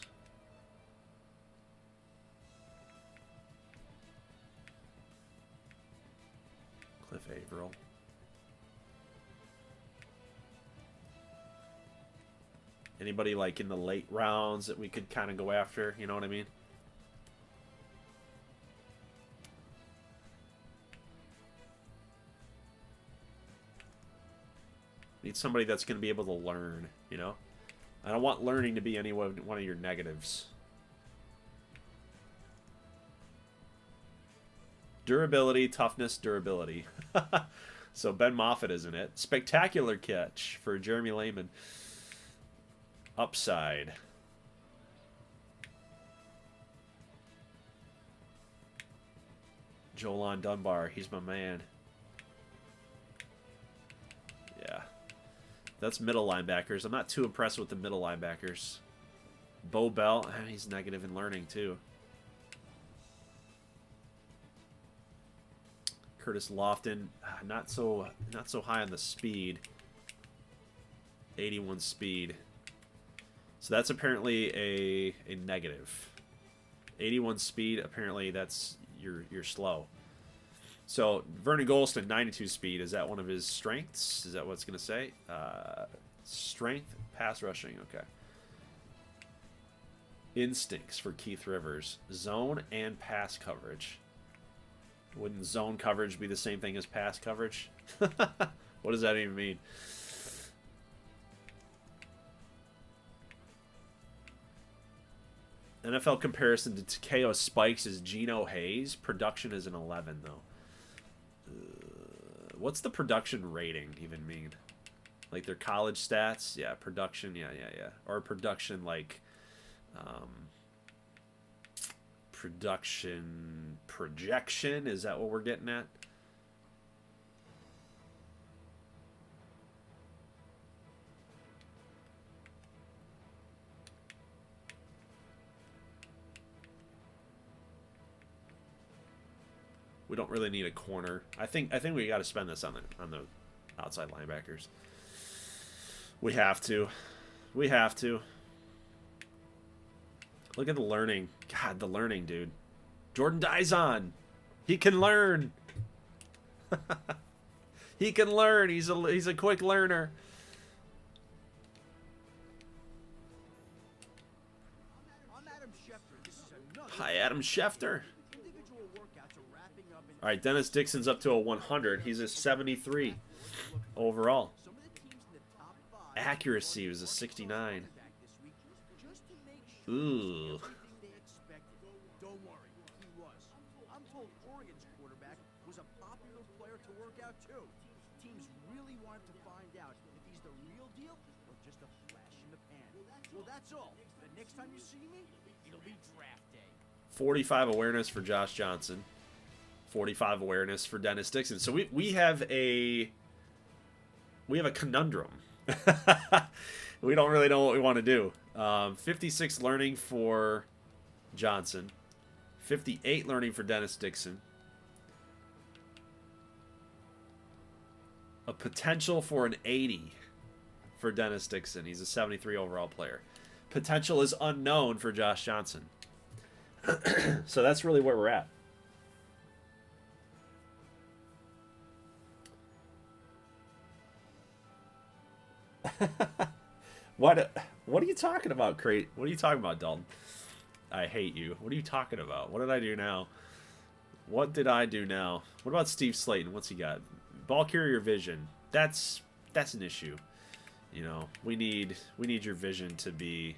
Cliff Averill. Anybody like in the late rounds that we could kind of go after, you know what I mean? Need somebody that's going to be able to learn, you know? I don't want learning to be any one of your negatives. Durability, toughness, durability. So Ben Moffitt, isn't it? Spectacular catch for Jeremy Lehman. Upside. Jolon Dunbar, he's my man. Yeah. That's middle linebackers. I'm not too impressed with the middle linebackers. Bo Bell, he's negative in learning too. Curtis Lofton, not so high on the speed. 81 speed. So that's apparently a negative. 81 speed, apparently that's you're slow. So Vernon Golston, 92 speed. Is that one of his strengths? Is that what it's going to say? Strength, pass rushing. Okay. Instincts for Keith Rivers. Zone and pass coverage. Wouldn't zone coverage be the same thing as pass coverage? What does that even mean? NFL comparison to Takeo Spikes is Geno Hayes. Production is an 11, though. What's the production rating even mean? Like their college stats? Yeah, production. Yeah. Or production like production projection. Is that what we're getting at? We don't really need a corner. I think we got to spend this on the outside linebackers. We have to. Look at the learning. God, the learning, dude. Jordan Dizon. He can learn. He can learn. He's a quick learner. I'm Adam Schefter. This is another Hi, Adam Schefter. individual workouts are wrapping up in All right, Dennis Dixon's up to a 100. He's a 73 overall. some of the teams in the top 5. Accuracy was a 69. Back this week just to make sure Ooh. everything they expected. Don't worry, he was. I'm told Oregon's quarterback was a popular player to work out too. Teams really wanted to find out if he's the real deal or just a flash in the pan. Well, that's all. The next time you see me, it'll be draft day. 45 awareness for Josh Johnson. 45 awareness for Dennis Dixon. So we have a conundrum. We don't really know what we want to do. 56 learning for Johnson. 58 learning for Dennis Dixon. A potential for an 80 for Dennis Dixon. He's a 73 overall player. Potential is unknown for Josh Johnson. So that's really where we're at. What are you talking about, Crate? What are you talking about, Dalton? I hate you. What are you talking about? What did I do now? What did I do now? What about Steve Slayton? What's he got? Ball carrier vision. That's an issue. You know, we need your vision to be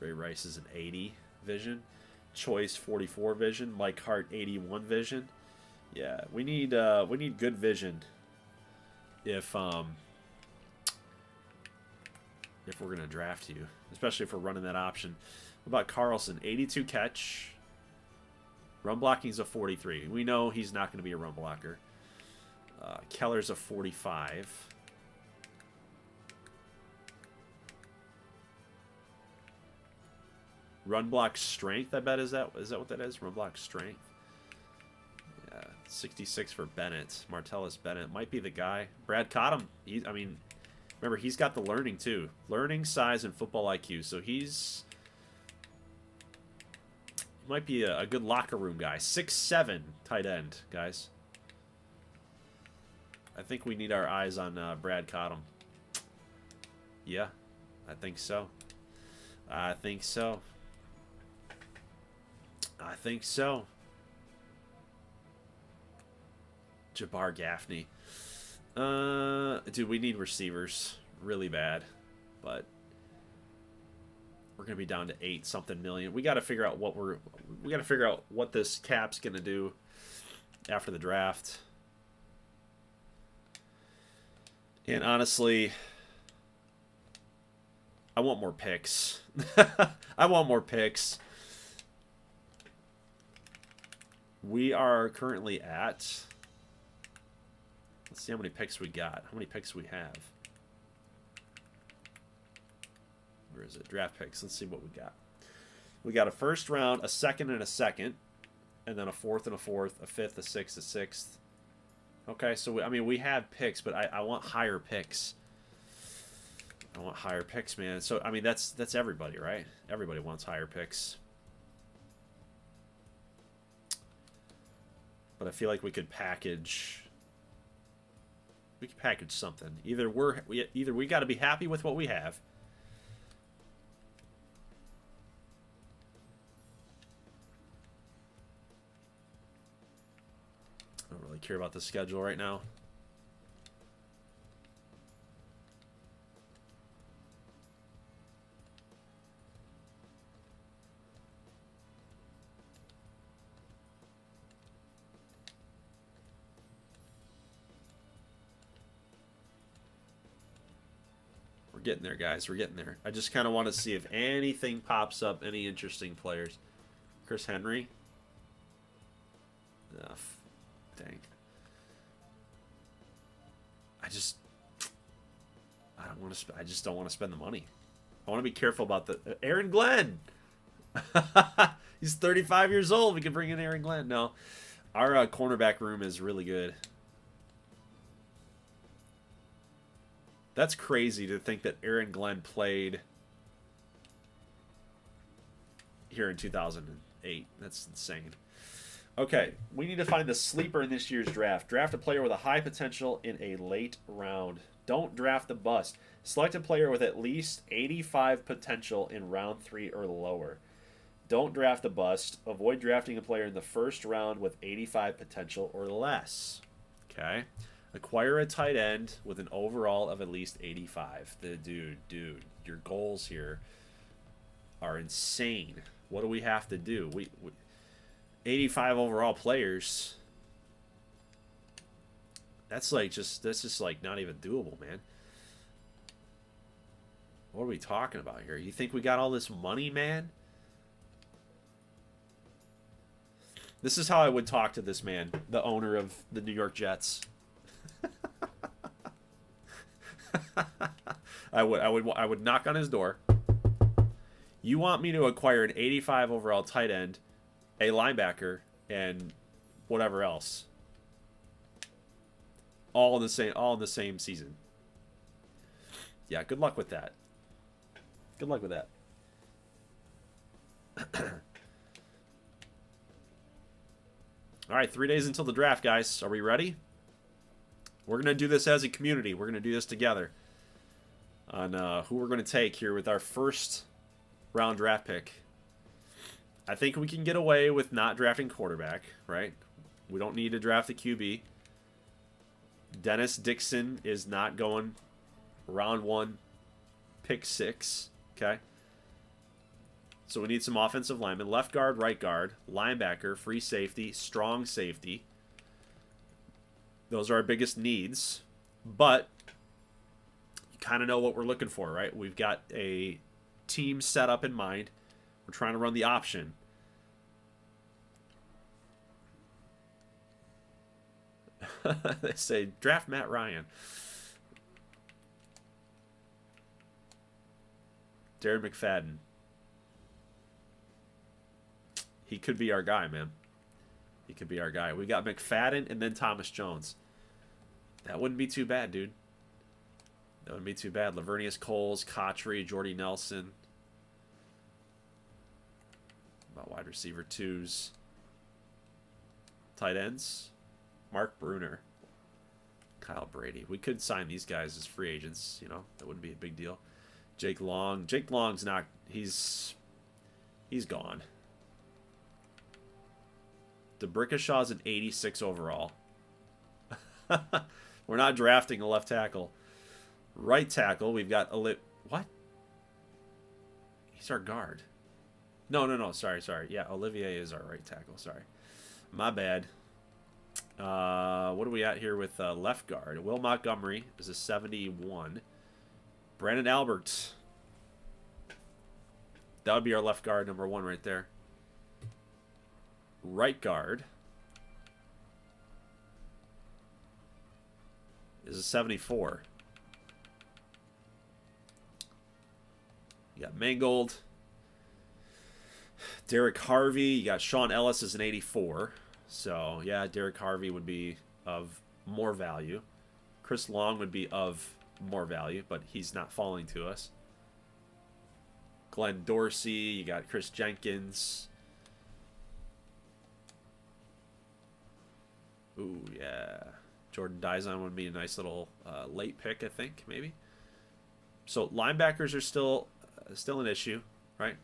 Ray Rice is an 80 vision. Choice 44 vision. Mike Hart 81 vision. Yeah, we need good vision if we're gonna draft you, especially if we're running that option. What about Carlson? 82 catch. Run blocking's a 43. We know he's not going to be a run blocker. Keller's a 45. Run block strength, I bet, is that what that is? Run block strength. Yeah, 66 for Bennett. Martellus Bennett might be the guy. Brad Cottam. I mean, remember, he's got the learning too. Learning, size, and football IQ. So he might be a good locker room guy. 6'7" tight end, guys. I think we need our eyes on Brad Cottam. Yeah, I think so. I think so. I think so. Jabbar Gaffney. Dude, we need receivers really bad, but we're gonna be down to 8-something million. We got to figure out what this cap's gonna do after the draft. And honestly, I want more picks. I want more picks. We are currently at... Let's see how many picks we got. How many picks we have. Where is it? Draft picks. Let's see what we got. We got a first round, a second, and a second. And then a fourth and a fourth, a fifth, a sixth, a sixth. Okay, so, we have picks, but I want higher picks. I want higher picks, man. So, that's everybody, right? Everybody wants higher picks. But I feel like we could package... We could package something. Either we got to be happy with what we have. I don't really care about the schedule right now. We're getting there, guys. We're getting there. I just kind of want to see if anything pops up, any interesting players. Chris Henry. Ugh, dang. I just don't want to spend the money. I want to be careful about the Aaron Glenn. He's 35 years old. We can bring in Aaron Glenn. No, our cornerback room is really good. That's crazy to think that Aaron Glenn played here in 2008. That's insane. Okay, we need to find the sleeper in this year's draft. Draft a player with a high potential in a late round. Don't draft a bust. Select a player with at least 85 potential in round 3 or lower. Don't draft a bust. Avoid drafting a player in the first round with 85 potential or less. Okay. Acquire a tight end with an overall of at least 85. Dude, your goals here are insane. What do we have to do? We 85 overall players. That's just like not even doable, man. What are we talking about here? You think we got all this money, man? This is how I would talk to this man, the owner of the New York Jets. I would knock on his door. You want me to acquire an 85 overall tight end, a linebacker, and whatever else, all in the same season. Yeah, good luck with that. Good luck with that. All right, 3 days until the draft, guys. Are we ready? We're going to do this as a community. We're going to do this together on who we're going to take here with our first round draft pick. I think we can get away with not drafting quarterback, right? We don't need to draft a QB. Dennis Dixon is not going round 1, pick 6, okay? So we need some offensive linemen. Left guard, right guard, linebacker, free safety, strong safety. Those are our biggest needs. But you kind of know what we're looking for, right? We've got a team set up in mind. We're trying to run the option. They say, draft Matt Ryan. Darren McFadden. He could be our guy, man. He could be our guy. We got McFadden and then Thomas Jones. That wouldn't be too bad, dude. That wouldn't be too bad. Lavernius Coles, Cotchery, Jordy Nelson. About wide receiver 2s. Tight ends. Mark Bruner. Kyle Brady. We could sign these guys as free agents. You know, that wouldn't be a big deal. Jake Long. Jake Long's not... He's gone. DeBrickashaw's an 86 overall. We're not drafting a left tackle. Right tackle, we've got what? He's our guard. No. Sorry. Yeah, Olivier is our right tackle. Sorry. My bad. What are we at here with left guard? Will Montgomery is a 71. Brandon Albert. That would be our left guard, number 1 right there. Right guard is a 74. You got Mangold. Derek Harvey. You got Sean Ellis as an 84. So, yeah, Derek Harvey would be of more value. Chris Long would be of more value, but he's not falling to us. Glenn Dorsey. You got Chris Jenkins. Ooh, yeah. Jordan Dizon would be a nice little late pick, I think, maybe. So linebackers are still an issue, right?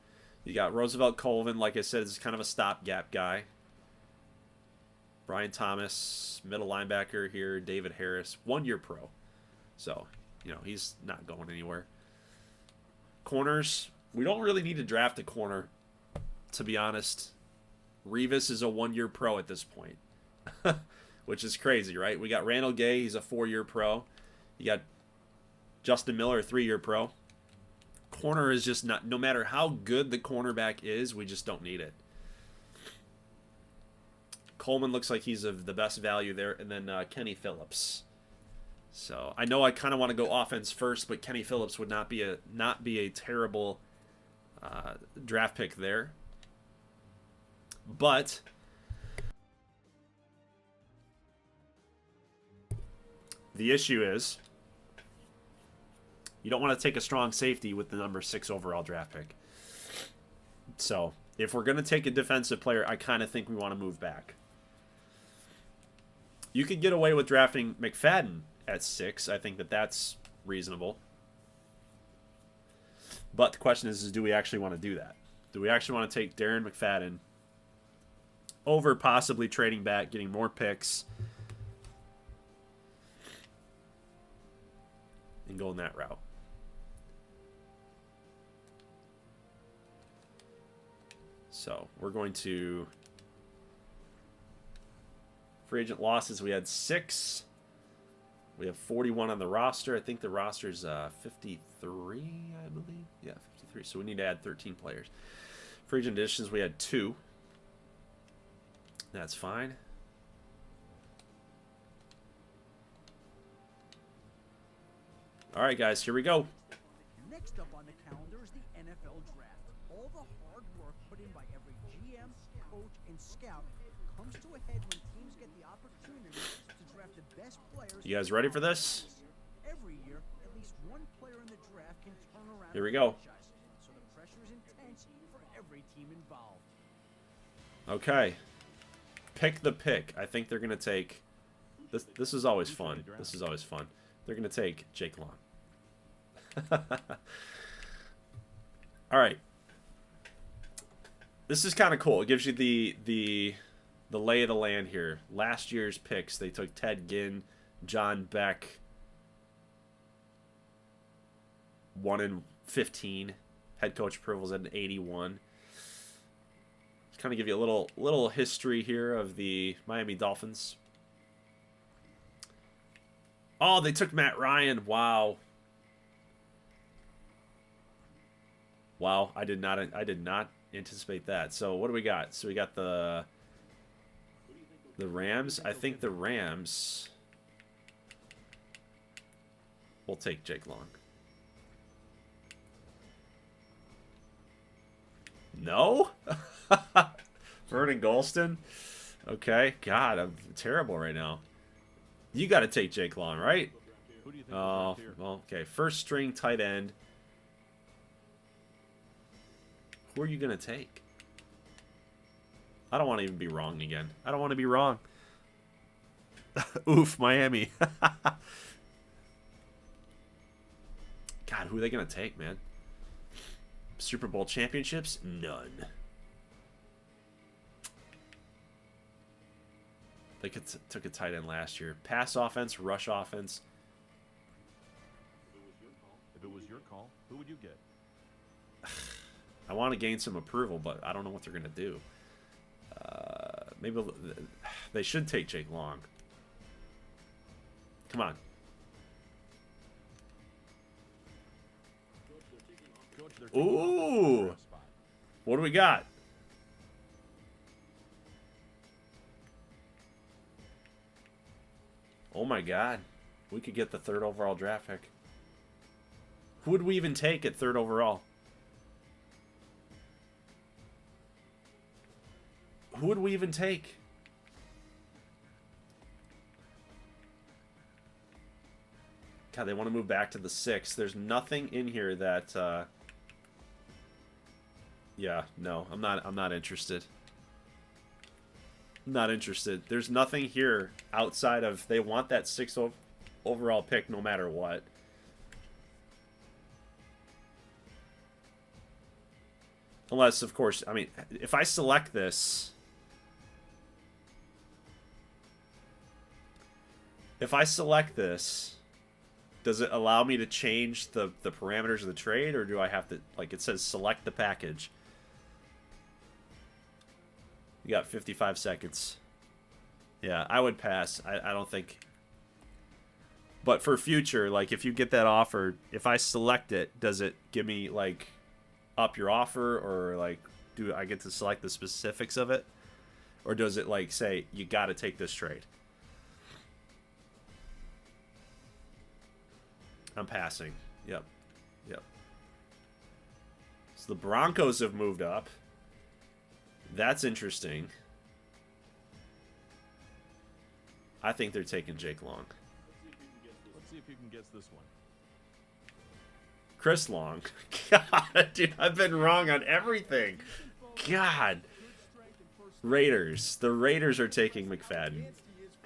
You got Roosevelt Colvin, like I said, is kind of a stopgap guy. Brian Thomas, middle linebacker here. David Harris, 1-year pro. So, you know, he's not going anywhere. Corners, we don't really need to draft a corner, to be honest. Revis is a 1-year pro at this point. Which is crazy, right? We got Randall Gay, he's a 4-year pro. You got Justin Miller, a 3-year pro. Corner is just not, no matter how good the cornerback is, we just don't need it. Coleman looks like he's of the best value there, and then Kenny Phillips. So I know I kind of want to go offense first, but Kenny Phillips would not be a terrible draft pick there. But the issue is you don't want to take a strong safety with the number 6 overall draft pick. So if we're going to take a defensive player, I kind of think we want to move back. You could get away with drafting McFadden at 6. I think that's reasonable. But the question is do we actually want to do that? Do we actually want to take Darren McFadden over possibly trading back, getting more picks, and going that route? So we're going to free agent losses. We had 6. We have 41 on the roster. I think the roster's 53, I believe. Yeah, 53. So we need to add 13 players. Free agent additions, we had 2. That's fine. All right, guys, here we go. Next up on the calendar is the NFL Draft. All the hard work put in by every GM, coach, and scout comes to a head when teams get the opportunity to draft the best players. You guys ready for this? Every year, at least one player in the draft can turn around. Here we go. So the pressure is intense for every team involved. Okay. Pick the pick. I think they're going to take... This is always fun. This is always fun. They're going to take Jake Long. All right. This is kind of cool. It gives you the lay of the land here. Last year's picks, they took Ted Ginn, John Beck, 1 in 15. Head coach approvals at an 81. kind of give you a little history here of the Miami Dolphins. Oh, they took Matt Ryan. Wow. Wow, I did not anticipate that. So what do we got? So we got the Rams. I think the Rams will take Jake Long. No? Vernon Golston? Okay. God, I'm terrible right now. You got to take Jake Long, right? Who do you think Oh, well, okay. First string tight end. Who are you going to take? I don't want to even be wrong again. I don't want to be wrong. Oof, Miami. God, who are they going to take, man? Super Bowl championships? None. They took a tight end last year. Pass offense, rush offense. If it was your call, who would you get? I want to gain some approval, but I don't know what they're going to do. Maybe they should take Jake Long. Come on. Coach, they're taking off the Ooh. draft spot. What do we got? Oh my God. We could get the 3rd overall draft pick. Who would we even take at 3rd overall? Who would we even take? God, they want to move back to the 6th. There's nothing in here that yeah, no, I'm not interested. Not interested. There's nothing here outside of they want that 6th overall pick no matter what. Unless, of course, I mean, if I select this, does it allow me to change the parameters of the trade, or do I have to, like it says, select the package? You got 55 seconds. Yeah, I would pass. I don't think. But for future, like if you get that offer, if I select it, does it give me like up your offer, or like do I get to select the specifics of it? Or does it like say you got to take this trade? I'm passing. Yep. Yep. So the Broncos have moved up. That's interesting. I think they're taking Jake Long. Let's see if you can guess this one. Chris Long. God, dude, I've been wrong on everything. God. Raiders. The Raiders are taking McFadden.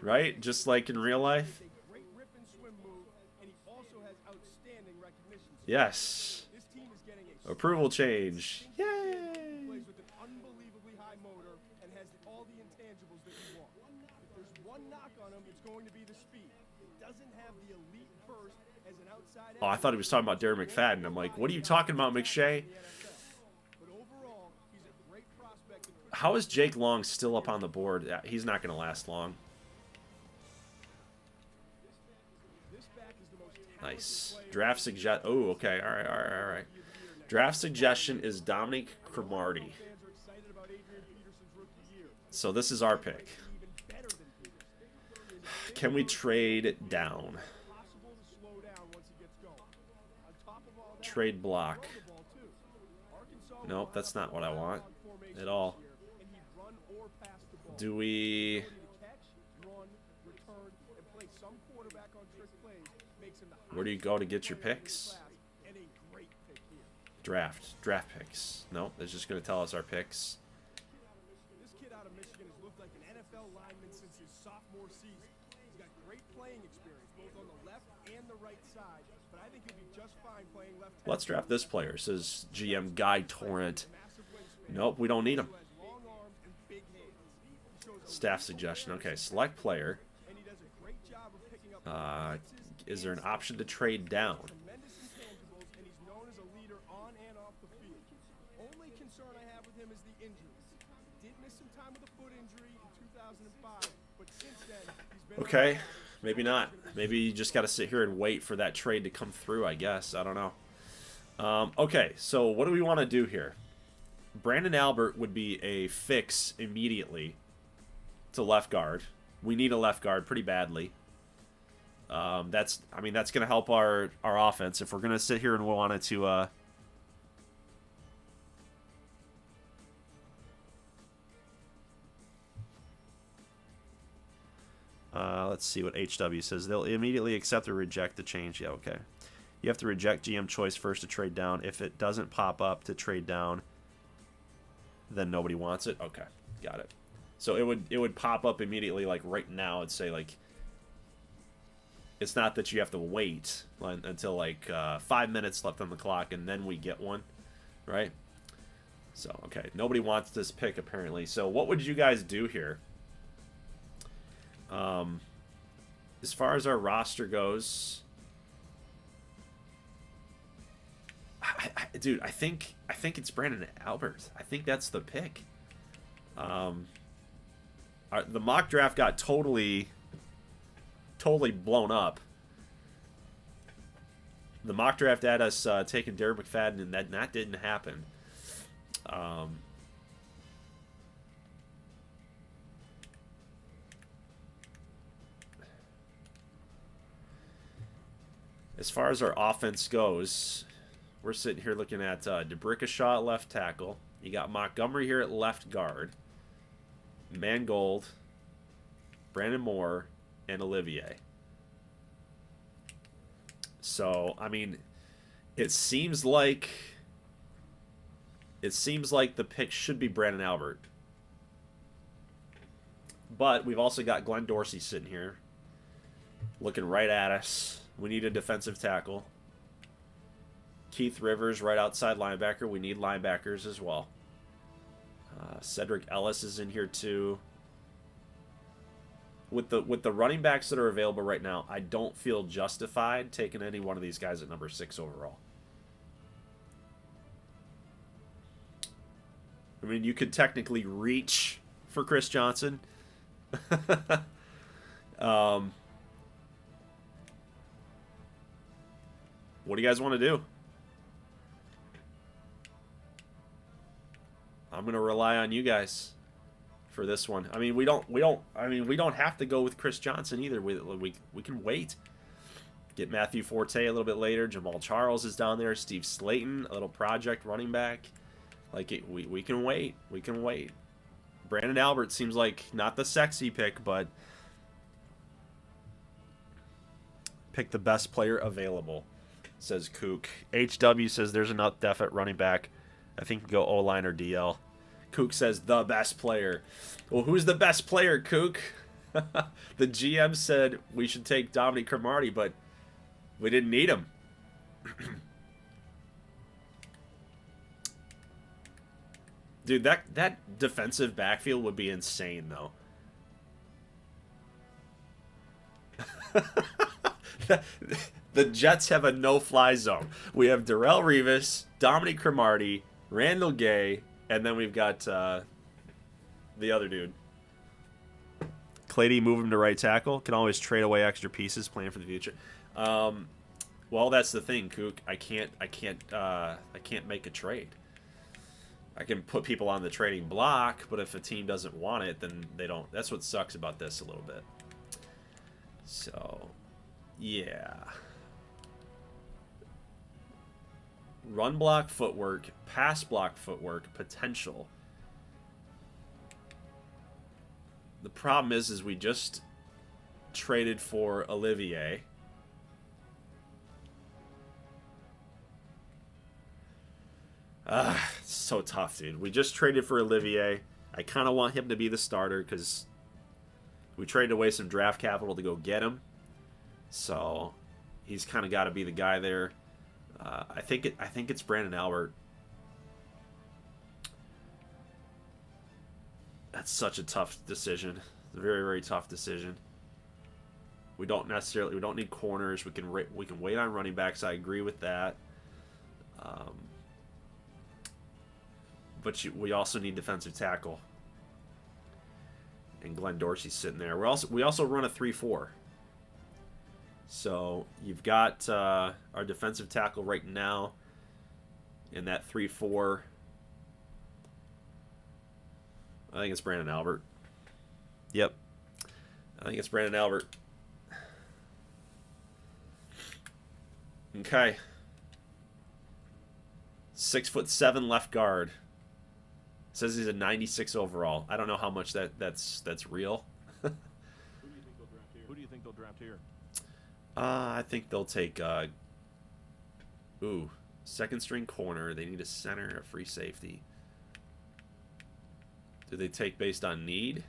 Right? Just like in real life? Great rip and swim move, and he also has outstanding recognition. Yes. This team is getting a Approval change. Yay! plays with an unbelievably high motor and has all the intangibles that you want. If there's one knock on him, it's going to be the speed. It doesn't have the elite burst as an outside. Oh, I thought he was talking about Darren McFadden. I'm like, what are you talking about, McShay? But overall, he's a great prospect. How is Jake Long still up on the board? He's not going to last long. This back is the most Nice. Draft suggest. Oh, okay. All right, all right, all right. Draft suggestion is Dominic Cromartie. fans are excited about Adrian Peterson's rookie year. So this is our pick. Even better than Peterson. Can we trade down? Possible to slow down once he gets going. On top of all that, Trade block. throw the ball too. Arkansas Nope, will that's have not what I want formation at all. this year, and he'd run or pass the ball. Do we... Ability to catch, run, return, and play some quarterback on trick plays makes him the Where do you go to get your picks? class and a great pick here. Draft picks. Nope, it's just going to tell us our picks. This kid out of Michigan has looked like an NFL lineman since his sophomore season. He's got great playing experience both on the left and the right side, but I think he'll be just fine playing left tackle. Let's draft this player, says GM Guy Torrent. Massive wingspan. Nope, we don't need him. Who has long arms and big hands. He shows a Staff suggestion. Okay, select player. and he does a great job of picking up Is there an option to trade down? tremendous intangibles, and he's known as a leader on and off the field. Only concern I have with him is the injuries. Did missed some time with a foot injury in 2005, but since then, he's been Okay, maybe not. Maybe you just got to sit here and wait for that trade to come through, I guess. I don't know. Okay, so what do we want to do here? Brandon Albert would be a fix immediately to left guard. We need a left guard pretty badly. That's going to help our offense. If we're going to sit here and we wanted to let's see what HW says. They'll immediately accept or reject the change. Yeah, okay. You have to reject GM choice first to trade down. If it doesn't pop up to trade down, then nobody wants it. Okay, got it. So it would pop up immediately, like right now. It'd say like, it's not that you have to wait until like 5 minutes left on the clock and then we get one, right? So okay, nobody wants this pick apparently. So what would you guys do here? As far as our roster goes, dude, I think it's Brandon Albert. I think that's the pick. The mock draft got totally blown up. The mock draft had us taking Derek McFadden, and that didn't happen. As far as our offense goes, we're sitting here looking at DeBrickashaw at left tackle. You got Montgomery here at left guard. Mangold, Brandon Moore, and Olivier. So, I mean, it seems like the pick should be Brandon Albert. But we've also got Glenn Dorsey sitting here, looking right at us. We need a defensive tackle. Keith Rivers, right outside linebacker. We need linebackers as well. Cedric Ellis is in here too. With the running backs that are available right now, I don't feel justified taking any one of these guys at number 6 overall. I mean, you could technically reach for Chris Johnson. What do you guys want to do? I'm gonna rely on you guys for this one. I mean, we don't have to go with Chris Johnson either. We can wait. Get Matthew Forte a little bit later. Jamal Charles is down there. Steve Slayton, a little project running back. We can wait. We can wait. Brandon Albert seems like not the sexy pick, but pick the best player available, says Kook. HW says there's enough depth at running back. I think go O-line or DL. Kook says the best player. Well, who's the best player, Kook? The GM said we should take Dominic Cromartie, but we didn't need him. Dude, that defensive backfield would be insane, though. The Jets have a no-fly zone. We have Darrelle Revis, Dominic Cromartie, Randall Gay, and then we've got the other dude. Clady, move him to right tackle. Can always trade away extra pieces, plan for the future. Well, that's the thing, Kook. I can't make a trade. I can put people on the trading block, but if a team doesn't want it, then they don't. That's what sucks about this a little bit. So, yeah. Run block footwork, pass block footwork, potential. The problem is we just traded for Olivier. It's so tough, dude. We just traded for Olivier. I kind of want him to be the starter because we traded away some draft capital to go get him. So he's kind of got to be the guy there. I think it's Brandon Albert. That's such a tough decision. It's a very, very tough decision. We don't need corners. We can wait on running backs. I agree with that. But we also need defensive tackle. and Glenn Dorsey's sitting there. We also run a 3-4. So you've got our defensive tackle right now in that 3-4. I think it's Brandon Albert. Yep. I think it's Brandon Albert. Okay. 6'7" left guard. Says he's a 96 overall. I don't know how much that's real. Who do you think they'll draft here? I think they'll take second string corner. They need a center, a free safety. Do they take based on need?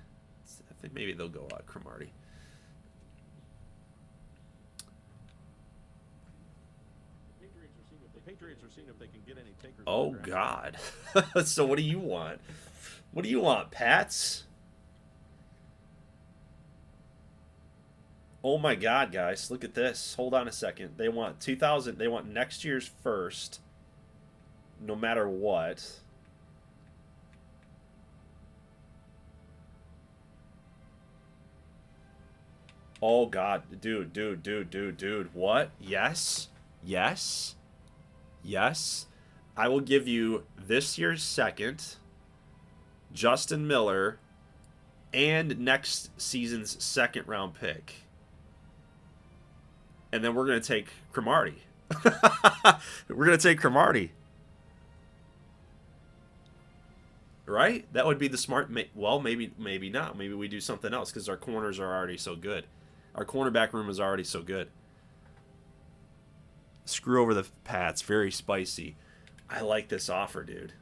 I think maybe they'll go Cromartie. The Patriots are seeing if they can get any takers. Oh God. So what do you want? What do you want, Pats? Oh my God, guys, look at this. Hold on a second. They want 2000. They want next year's first, no matter what. Oh God, dude. What? Yes. I will give you this year's second, Justin Miller, and next season's second round pick. And then we're going to take Cromartie. We're going to take Cromartie. Right? That would be the smart... Well, maybe not. Maybe we do something else because our corners are already so good. Our cornerback room is already so good. Screw over the Pats. Very spicy. I like this offer, dude.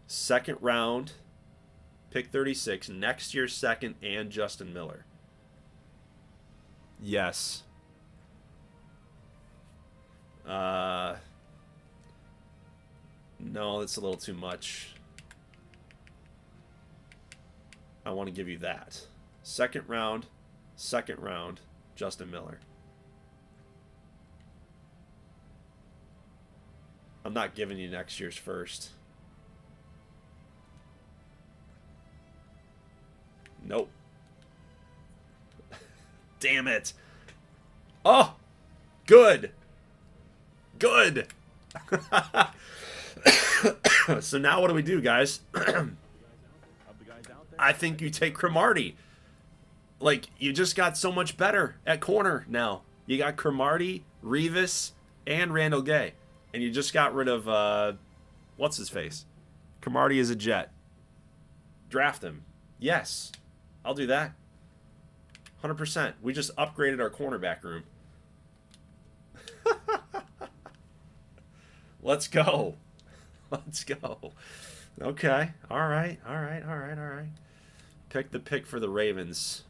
Second round, pick 36, next year's second, and Justin Miller. Yes. No, that's a little too much. I want to give you that. Second round, Justin Miller. I'm not giving you next year's first. Nope. Damn it. Oh, good. So now what do we do, guys? I think you take Cromartie. Like, you just got so much better at corner now. You got Cromartie, Revis, and Randall Gay. And you just got rid of, what's his face? Cromartie is a Jet. Draft him. Yes. I'll do that. 100%. We just upgraded our cornerback room. Let's go. Okay. All right. Pick the pick for the Ravens.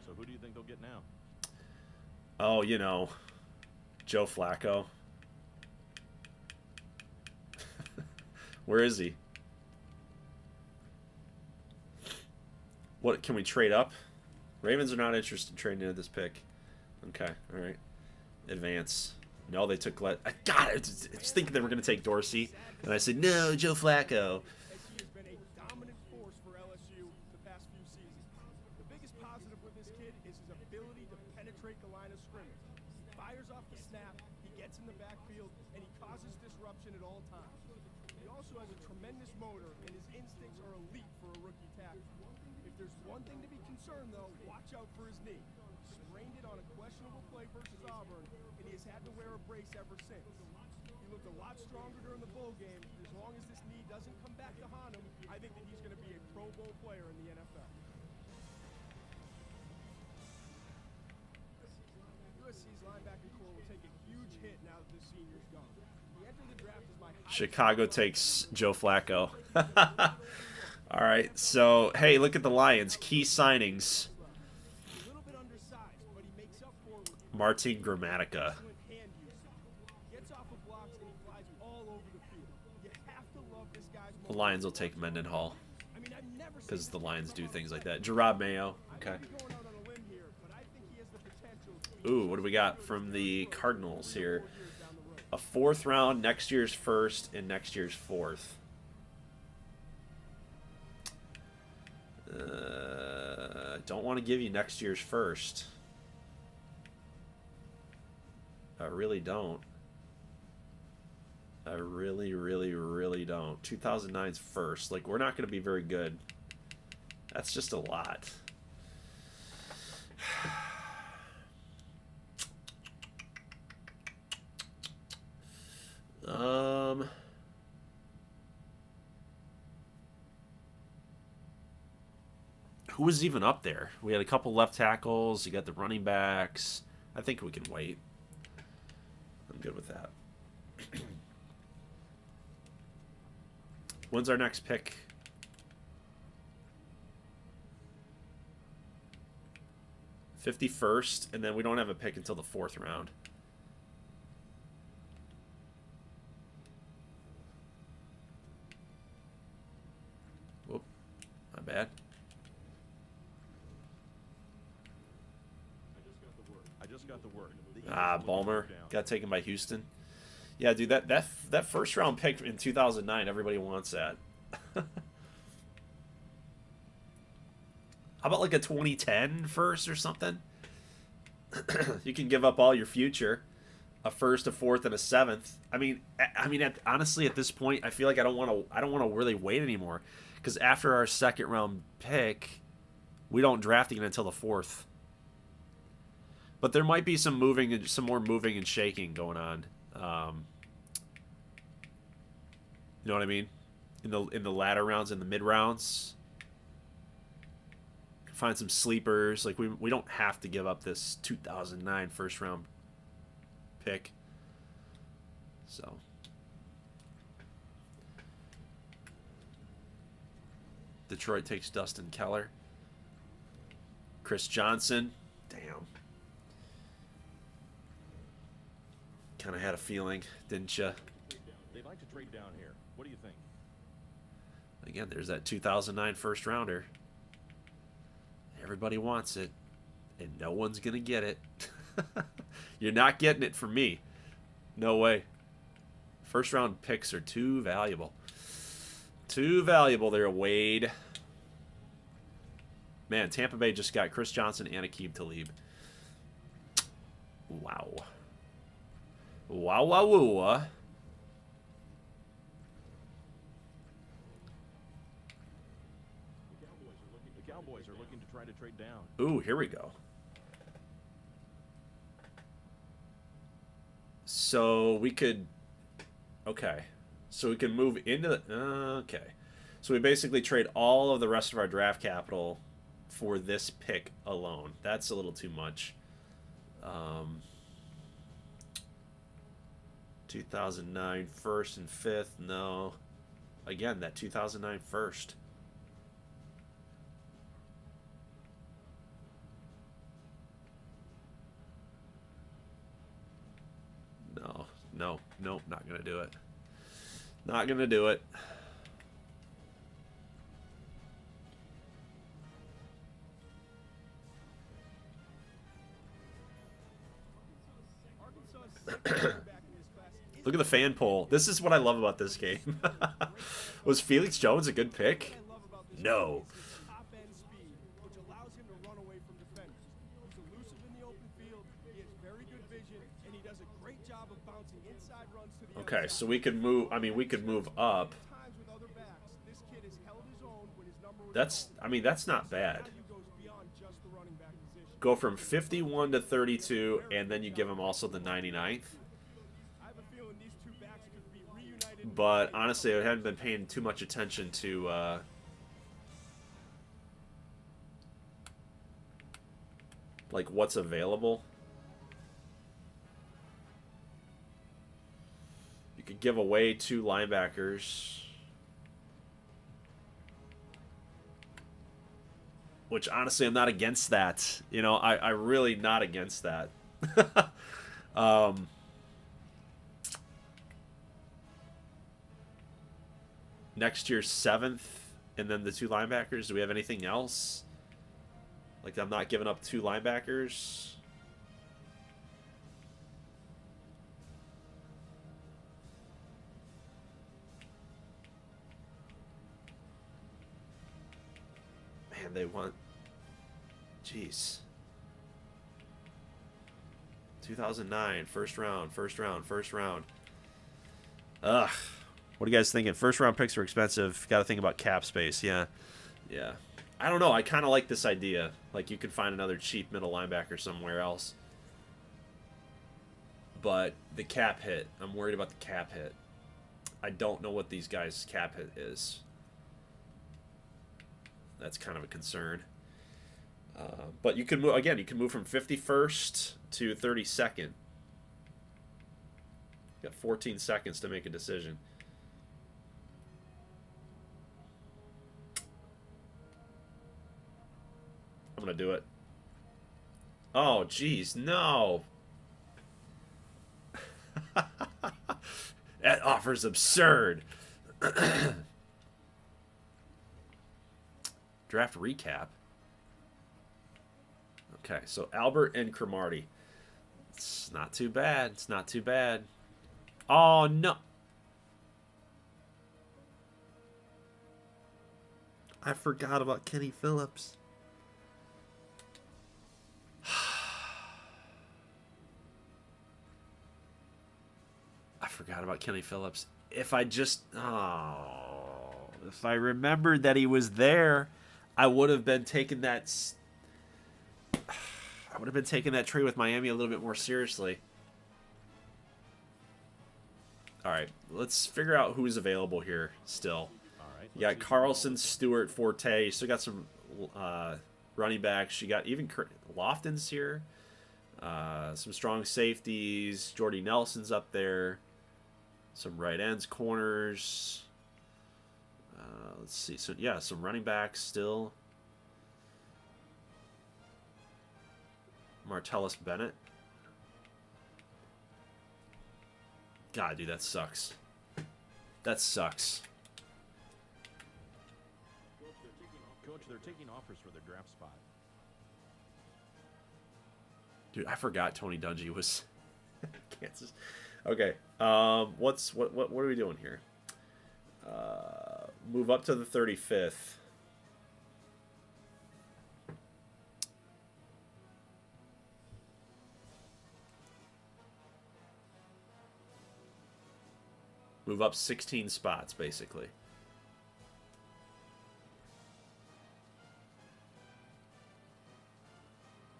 So who do you think they'll get now? Oh, you know, Joe Flacco. Where is he? What, can we trade up? Ravens are not interested in trading into this pick. Okay, all right. Advance. No, they took I was thinking they were going to take Dorsey, and I said, no, Joe Flacco. SC has been a dominant force for LSU the past few seasons. The biggest positive with this kid is his ability to penetrate the line of scrimmage. He fires off the snap, he gets in the backfield, and he causes disruption at all times. He also has a tremendous motor, and his instincts are elite for a rookie tackle. If there's one thing to be concerned, though, watch out for his knee. Sprained it on a questionable play versus Auburn, and he has had to wear a brace ever since. He looked a lot stronger during the bowl game. As long as this knee doesn't come back to haunt him, I think that he's going to be a Pro Bowl player in the NFL. USC's linebacking core will take a huge hit now that this senior's gone. He entered the draft as my Chicago takes Joe Flacco. All right, so, hey, look at the Lions. Key signings. a little bit undersized, but he makes up for it with Martin Gramatica. excellent hand usage. Gets off of blocks and he flies all over the field. You have to love this guy's The Lions will take Mendenhall I mean, I've never because seen the Lions do things like that. Gerard Mayo. Okay. him going out on a limb here, but I think he has the potential to be Ooh, what do we got from the Cardinals here? 4 years down the road. A fourth round, next year's first, and next year's fourth. don't want to give you next year's first. I really don't. I really, really, really don't. 2009's first. Like, we're not going to be very good. That's just a lot. Who was even up there? We had a couple left tackles. You got the running backs. I think we can wait. I'm good with that. When's our next pick? 51st, and then we don't have a pick until the 4th round. Whoop, my bad. I just got the word. Ballmer got taken by Houston. Yeah, dude, that first round pick in 2009, everybody wants that. How about like a 2010 first or something? You can give up all your future, a first, a fourth, and a seventh. I mean, honestly, at this point, I feel like I don't want to really wait anymore, because after our second round pick, we don't draft again until the 4th. But there might be some more moving and shaking going on. You know what I mean? In the latter rounds, in the mid rounds, find some sleepers. Like we don't have to give up this 2009 first round pick. So Detroit takes Dustin Keller. Chris Johnson. Damn. Kind of had a feeling, didn't you? They'd like to trade down here. What do you think? Again, there's that 2009 first rounder. Everybody wants it, and no one's going to get it. You're not getting it from me. No way. First round picks are too valuable. Too valuable there, Wade. Man, Tampa Bay just got Chris Johnson and Aqib Talib. Wow. Wow, wow, wow. The Cowboys are looking to try to trade down. Ooh, here we go. So we could... Okay. So we can move into the... Okay. So we basically trade all of the rest of our draft capital for this pick alone. That's a little too much. 2009 first and fifth. No. Again, that 2009 first. No, not going to do it. Not going to do it. Look at the fan poll. This is what I love about this game. Was Felix Jones a good pick? No. Okay, so we could move. I mean, we could move up. That's not bad. Go from 51 to 32, and then you give him also the 99th. But honestly, I hadn't been paying too much attention to like what's available. You could give away 2 linebackers, which honestly I'm not against that. You know, I really not against that. Next year's 7th, and then the 2 linebackers. Do we have anything else? Like, I'm not giving up 2 linebackers. Man, they want... Jeez. 2009, first round. Ugh. What are you guys thinking? First round picks are expensive. Got to think about cap space. Yeah. I don't know. I kind of like this idea. Like, you could find another cheap middle linebacker somewhere else. But the cap hit. I'm worried about the cap hit. I don't know what these guys' cap hit is. That's kind of a concern. But you can move, again, you can move from 51st to 32nd. You got 14 seconds to make a decision. I'm going to do it. Oh, geez, no. That offer's absurd. Draft recap. Okay, so Albert and Cromartie. It's not too bad. It's not too bad. Oh, no. I forgot about Kenny Phillips. I forgot about Kenny Phillips. If I just... Oh. If I remembered that he was there, I would have been taking that... I would have been taking that trade with Miami a little bit more seriously. All right, let's figure out who's available here still. All right. You got Carlson, Stewart, Forte. You still got some running backs. You got even Lofton's here. Some strong safeties. Jordy Nelson's up there. Some right ends, corners. Let's see. So, yeah, some running backs still. Martellus Bennett. God, dude, that sucks. That sucks. Coach, they're taking offers for their draft spot. Dude, I forgot Tony Dungy was Kansas. Okay. What are we doing here? Move up to the 35th. Move up 16 spots, basically.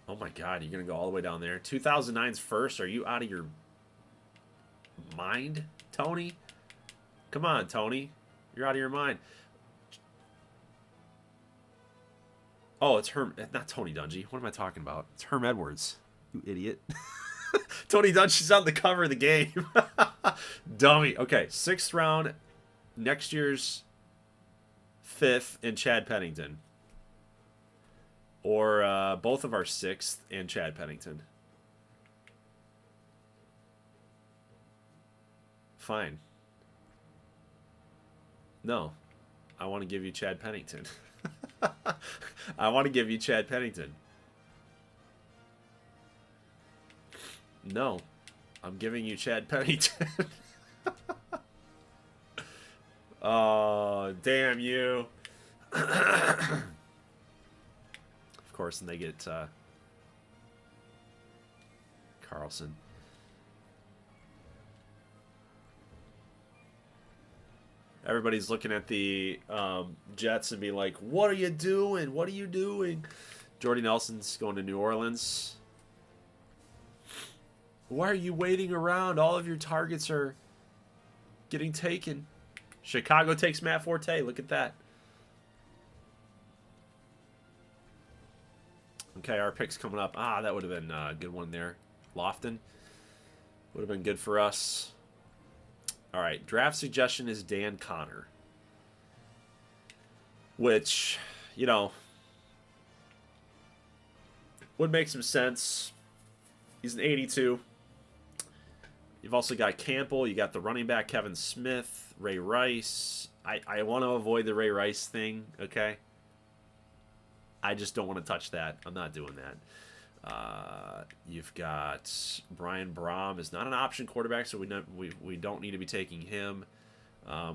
Oh my God, you're going to go all the way down there? 2009's first? Are you out of your mind, Tony? Come on, Tony. You're out of your mind. Oh, it's Herm... Not Tony Dungy. What am I talking about? It's Herm Edwards. You idiot. Tony Dungy's on the cover of the game. Dummy. Okay, 6th round. Next year's 5th and Chad Pennington. Or both of our 6th and Chad Pennington. Fine. No. I want to give you Chad Pennington. I want to give you Chad Pennington. No. I'm giving you Chad Pennington. Oh, damn you. Of course, and they get Carlson. Everybody's looking at the Jets and be like, what are you doing? What are you doing? Jordy Nelson's going to New Orleans. Why are you waiting around? All of your targets are getting taken. Chicago takes Matt Forte. Look at that. Okay, our pick's coming up. Ah, that would have been a good one there. Lofton. Would have been good for us. All right, draft suggestion is Dan Connor. Which, you know, would make some sense. He's an 82. You've also got Campbell. You got the running back Kevin Smith, Ray Rice. I want to avoid the Ray Rice thing, okay? I just don't want to touch that. I'm not doing that. You've got Brian Brom is not an option quarterback, so we don't need to be taking him.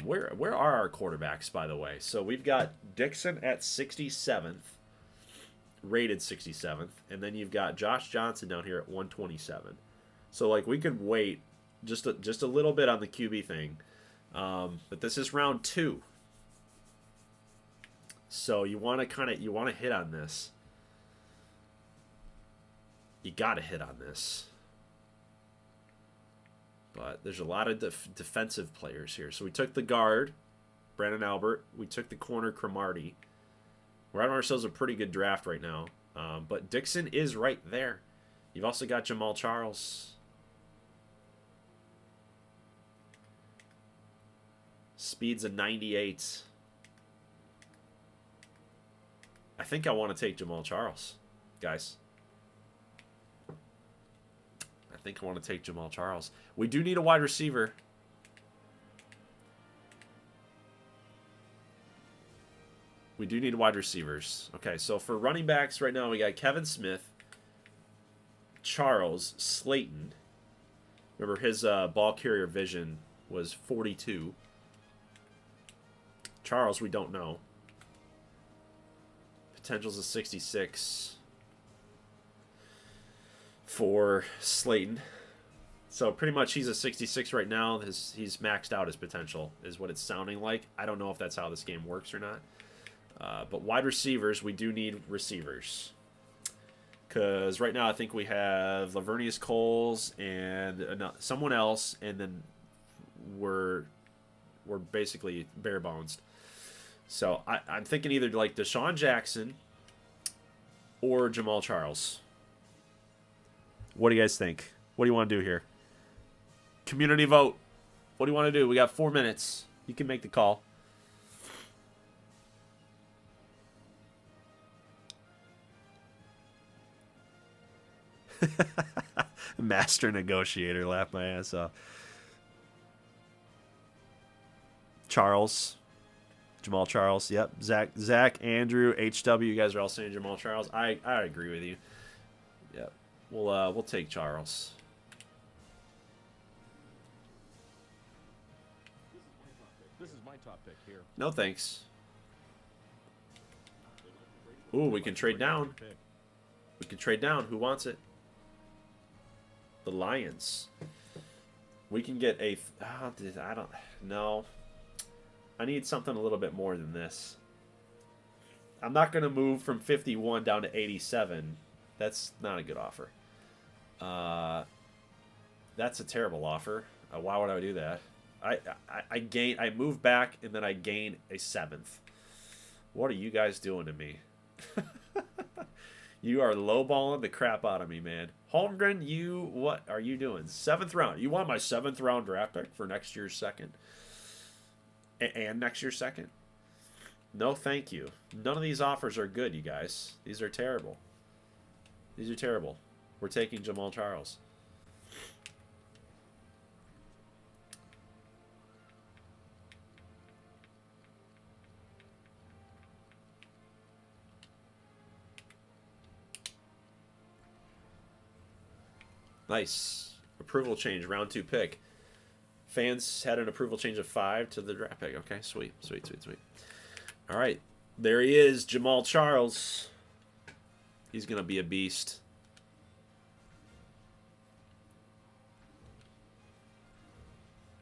Where are our quarterbacks, by the way? So we've got Dixon at 67th, rated 67th, and then you've got Josh Johnson down here at 127. So like we could wait just a little bit on the QB thing, but this is round 2, so you want to hit on this. You got to hit on this. But there's a lot of defensive players here. So we took the guard, Brandon Albert. We took the corner, Cromartie. We're having ourselves a pretty good draft right now. But Dixon is right there. You've also got Jamal Charles. Speed's a 98. I think I want to take Jamal Charles, guys. I think I want to take Jamal Charles. We do need a wide receiver. We do need wide receivers. Okay, so for running backs right now, we got Kevin Smith, Charles, Slayton. Remember, his ball carrier vision was 42. Charles, we don't know. Potential's a 66 for Slayton. So pretty much he's a 66 right now. He's maxed out his potential, is what it's sounding like. I don't know if that's how this game works or not. But wide receivers, we do need receivers. Because right now I think we have Lavernius Coles and someone else, and then we're basically bare bones. So I'm thinking either like Deshaun Jackson or Jamal Charles. What do you guys think? What do you want to do here? Community vote. What do you want to do? We got 4 minutes. You can make the call. Master negotiator, laughed my ass off. Charles. Jamal Charles, yep. Zach, Andrew, HW, you guys are all saying Jamal Charles. I agree with you. Yep. We'll take Charles. This is my top pick here. No thanks. Ooh, we can trade down. We can trade down. Who wants it? The Lions. We can get a... I don't... No. I need something a little bit more than this. I'm not going to move from 51 down to 87. That's not a good offer. That's a terrible offer. Why would I do that? I move back and then I gain a 7th. What are you guys doing to me? You are lowballing the crap out of me, man. Holmgren, what are you doing? 7th round. You want my 7th round draft pick for next year's second? And next year's second? No, thank you. None of these offers are good, you guys. These are terrible. These are terrible. We're taking Jamal Charles. Nice. Approval change, round 2 pick. Fans had an approval change of 5 to the draft pick. Okay, sweet. All right. There he is, Jamal Charles. He's going to be a beast.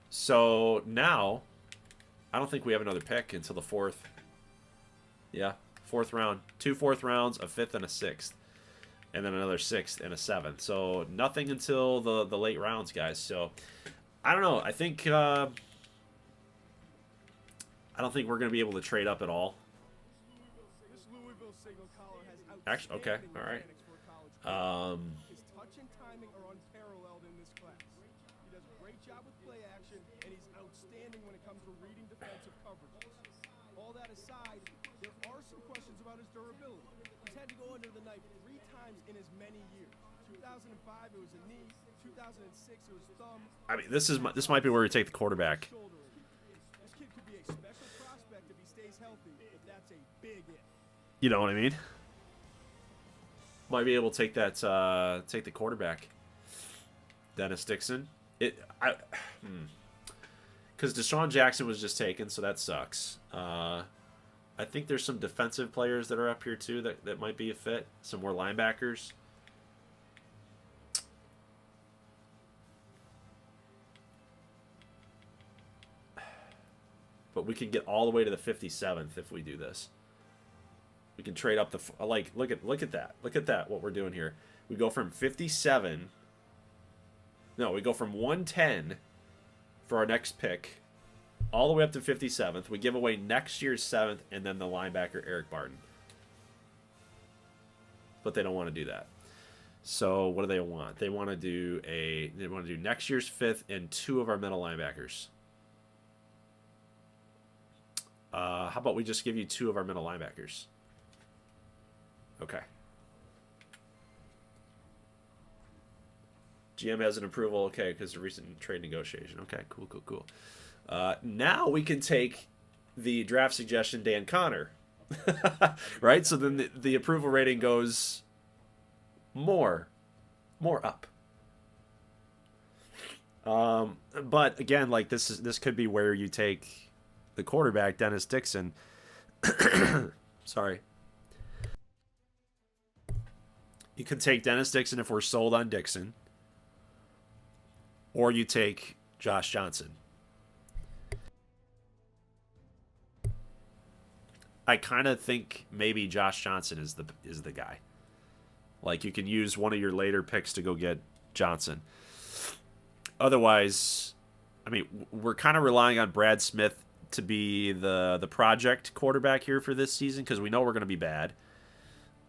So now, I don't think we have another pick until the 4th. Yeah, 4th round. 2 4th rounds, a 5th and a 6th. And then another 6th and a 7th. So nothing until the late rounds, guys. So I don't know. I think I don't think we're going to be able to trade up at all. Actually, okay, all right. His touch and timing are unparalleled in this class. He does a great job with play action, and he's outstanding when it comes to reading defensive coverages. All that aside, there are some questions about his durability. He's had to go under the knife 3 times in as many years. 2005, it was a knee. 2006, it was thumb. I mean, this might be where we take the quarterback. This kid could be a special prospect if he stays healthy, but that's a big if. You know what I mean? Might be able to take that, take the quarterback. Dennis Dixon. Because Deshaun Jackson was just taken, so that sucks. I think there's some defensive players that are up here too that might be a fit. Some more linebackers. But we can get all the way to the 57th if we do this. We can trade up the like. Look at that. Look at that. What we're doing here. We go from 57. No, we go from 110 for our next pick, all the way up to 57th. We give away next year's 7th, and then the linebacker Eric Barton. But they don't want to do that. So what do they want? They want to do next year's 5th and 2 of our middle linebackers. How about we just give you 2 of our middle linebackers? Okay. GM has an approval, okay, because of recent trade negotiation. Okay, cool. Now we can take the draft suggestion Dan Connor, right? So then the approval rating goes more up. But again, like this could be where you take the quarterback Dennis Dixon. Sorry. You could take Dennis Dixon if we're sold on Dixon. Or you take Josh Johnson. I kind of think maybe Josh Johnson is the guy. Like, you can use one of your later picks to go get Johnson. Otherwise, I mean, we're kind of relying on Brad Smith to be the project quarterback here for this season because we know we're going to be bad.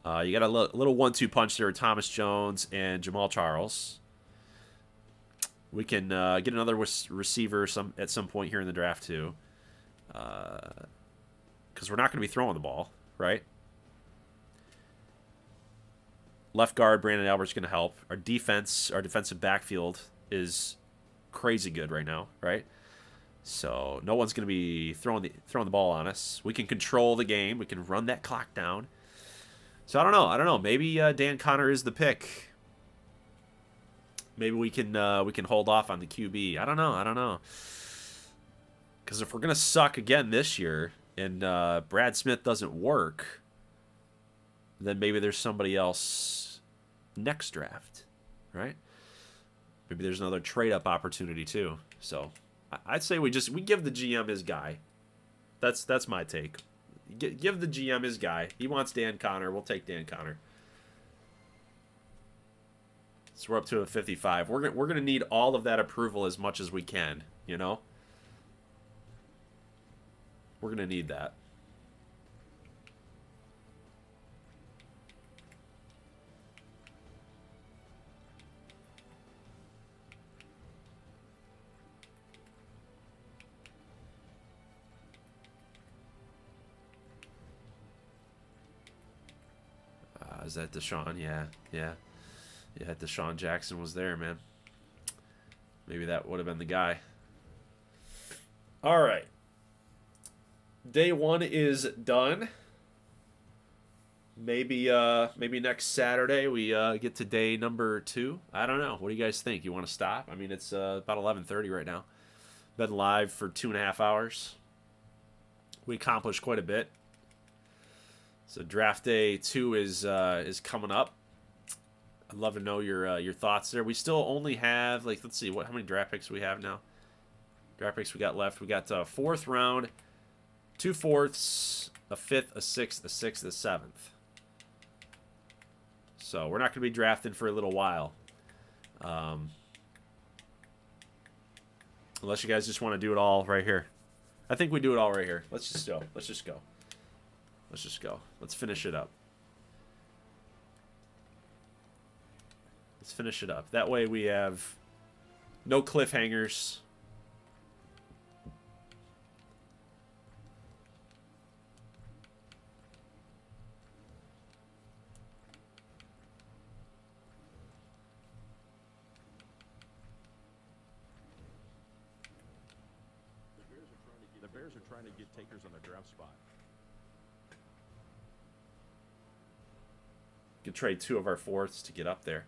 You got a little 1-2 punch there with Thomas Jones and Jamal Charles. We can get another receiver at some point here in the draft too, because we're not going to be throwing the ball, right? Left guard Brandon Albert's going to help. Our defensive backfield is crazy good right now, right? So no one's going to be throwing the ball on us. We can control the game. We can run that clock down. So I don't know. Maybe Dan Connor is the pick. Maybe we can hold off on the QB. I don't know. Because if we're gonna suck again this year and Brad Smith doesn't work, then maybe there's somebody else next draft, right? Maybe there's another trade up opportunity too. So I'd say we give the GM his guy. That's my take. Give the GM his guy. He wants Dan Connor. We'll take Dan Connor. So we're up to a 55. We're gonna need all of that approval as much as we can. You know. We're gonna need that. Is that Deshaun? Yeah. Deshaun Jackson was there, man. Maybe that would have been the guy. All right. Day 1 is done. Maybe next Saturday we get to day number 2. I don't know. What do you guys think? You want to stop? I mean, it's about 11:30 right now. Been live for 2.5 hours. We accomplished quite a bit. So draft day 2 is coming up. I'd love to know your thoughts there. We still only have, like, let's see, how many draft picks we have now? Draft picks we got left. We got 4th round, 2 4ths, a 5th, a 6th, a 6th, a 7th. So we're not going to be drafting for a little while. Unless you guys just want to do it all right here. I think we do it all right here. Let's just go. Let's finish it up. That way we have no cliffhangers. The Bears are trying to get takers on the draft spot. Could trade 2 of our 4ths to get up there.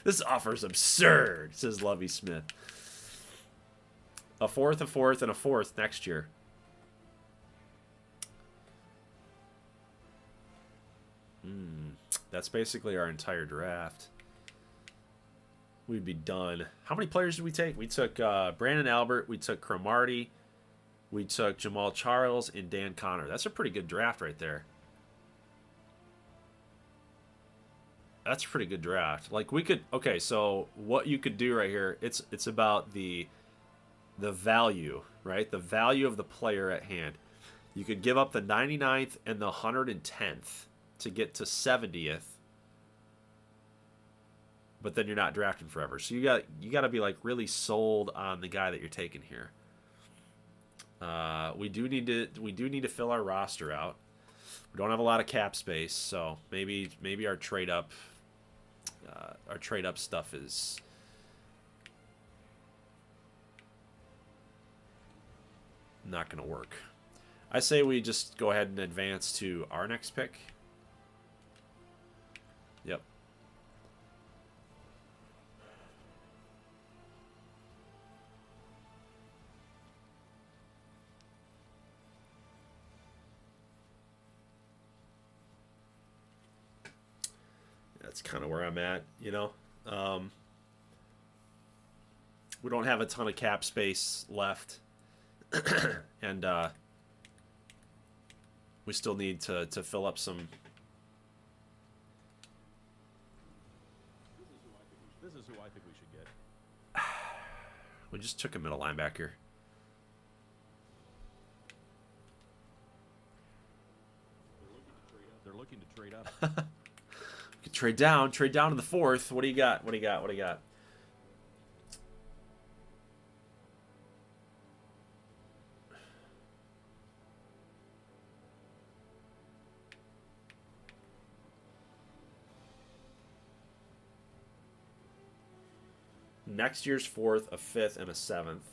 This offer is absurd, says Lovey Smith. A fourth, a fourth, and a fourth next year. That's basically our entire draft. We'd be done. How many players did we take? We took Brandon Albert. We took Cromartie. We took Jamal Charles and Dan Connor. That's a pretty good draft right there. That's a pretty good draft. Like we could, okay, so what you could do right here, it's about the value, right? The value of the player at hand. You could give up the 99th and the 110th to get to 70th. But then you're not drafting forever. So you got to be like really sold on the guy that you're taking here. We do need to fill our roster out. We don't have a lot of cap space, so maybe our trade up stuff is not going to work. I say we just go ahead and advance to our next pick. Yep. That's kind of where I'm at, you know. We don't have a ton of cap space left, and we still need to fill up some. This is who I think we should get. We just took a middle linebacker. They're looking to trade up. We could trade down to the fourth. What do you got? What do you got? What do you got? Next year's fourth, a fifth, and a seventh.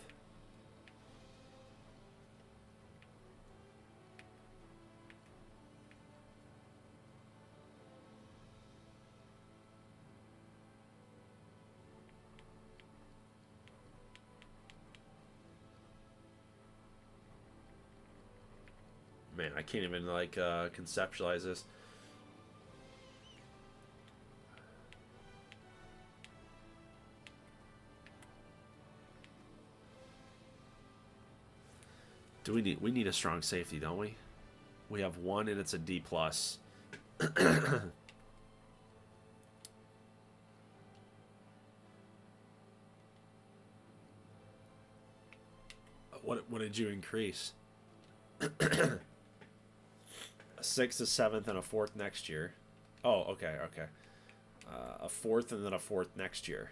Man, I can't even like conceptualize this. We need a strong safety, don't we? We have one and it's a D+. What did you increase? A sixth, a seventh, and a fourth next year. Oh, okay. A fourth and then a fourth next year.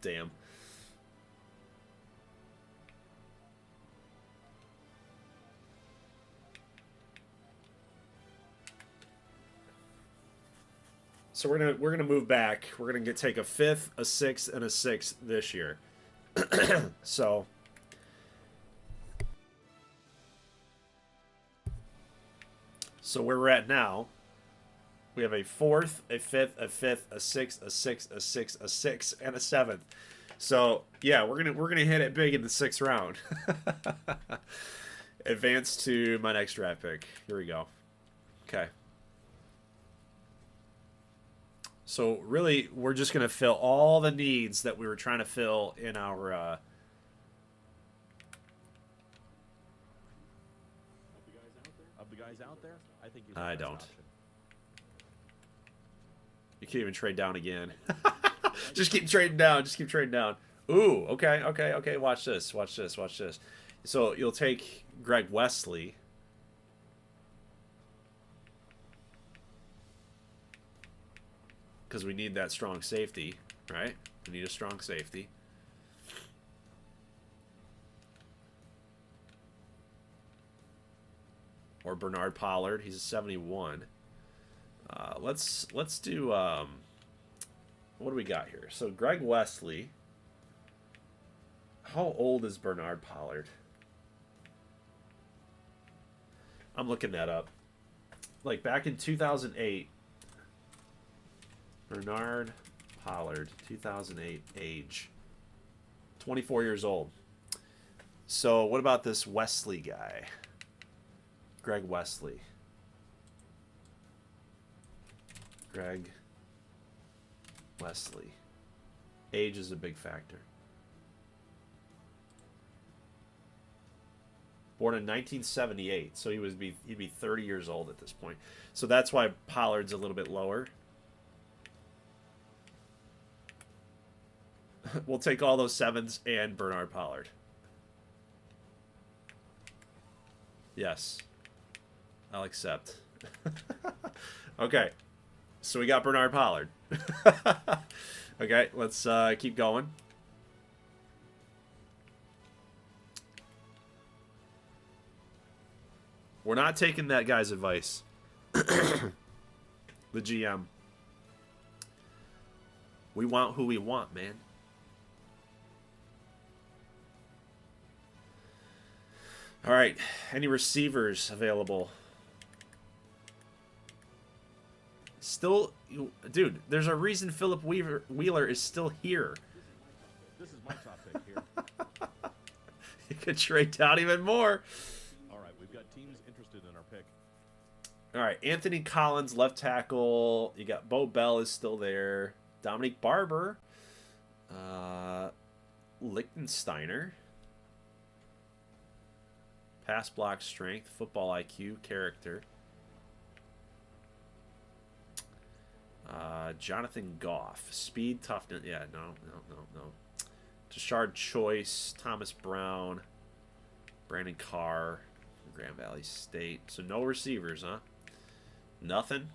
Damn. So we're gonna move back. We're gonna take a fifth, a sixth, and a sixth this year. So where we're at now, we have a fourth, a fifth, a fifth, a sixth, a sixth, a sixth, a sixth, and a seventh. So yeah, we're gonna hit it big in the sixth round. Advance to my next draft pick. Here we go. Okay. So really, we're just gonna fill all the needs that we were trying to fill in our. Of the guys out there, I think he's the I best don't. option. You can't even trade down again. Just keep trading down. Just keep trading down. Ooh, okay. Watch this. So you'll take Greg Wesley. Because we need that strong safety, right? We need a strong safety. or Bernard Pollard. He's a 71. Let's do what do we got here? So Greg Wesley. How old is Bernard Pollard? I'm looking that up. Like back in 2008, Bernard Pollard, 2008 age, 24 years old. So what about this Wesley guy? Greg Wesley. Greg Wesley. Age is a big factor. Born in 1978, so he'd be 30 years old at this point. So that's why Pollard's a little bit lower. We'll take all those 7s and Bernard Pollard. Yes. I'll accept. Okay. So we got Bernard Pollard. Okay, let's keep going. We're not taking that guy's advice. The GM. We want who we want, man. All right. Any receivers available? Still, dude, there's a reason Philip Wheeler is still here. This is my top pick here. You could trade down even more. All right, we've got teams interested in our pick. All right, Anthony Collins, left tackle. You got Bo Bell is still there. Dominique Barber. Lichtensteiner. Pass block strength, football IQ, character. Jonathan Goff. Speed, toughness. Yeah, no. Tashard Choice, Thomas Brown, Brandon Carr, Grand Valley State. So no receivers, huh? Nothing?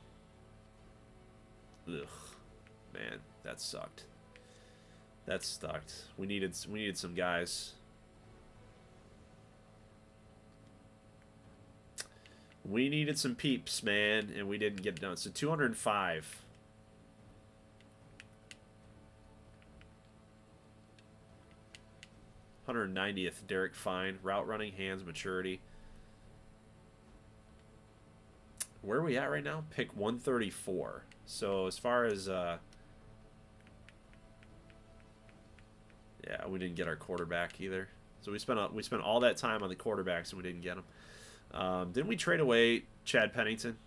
Ugh. Man, that sucked. That sucked. We needed some guys. We needed some peeps, man, and we didn't get it done. So 205. $190th, Derek Fine. Route running, hands, maturity. Where are we at right now? Pick 134. So as far as yeah, we didn't get our quarterback either. So we spent all that time on the quarterbacks and we didn't get them. Didn't we trade away Chad Pennington?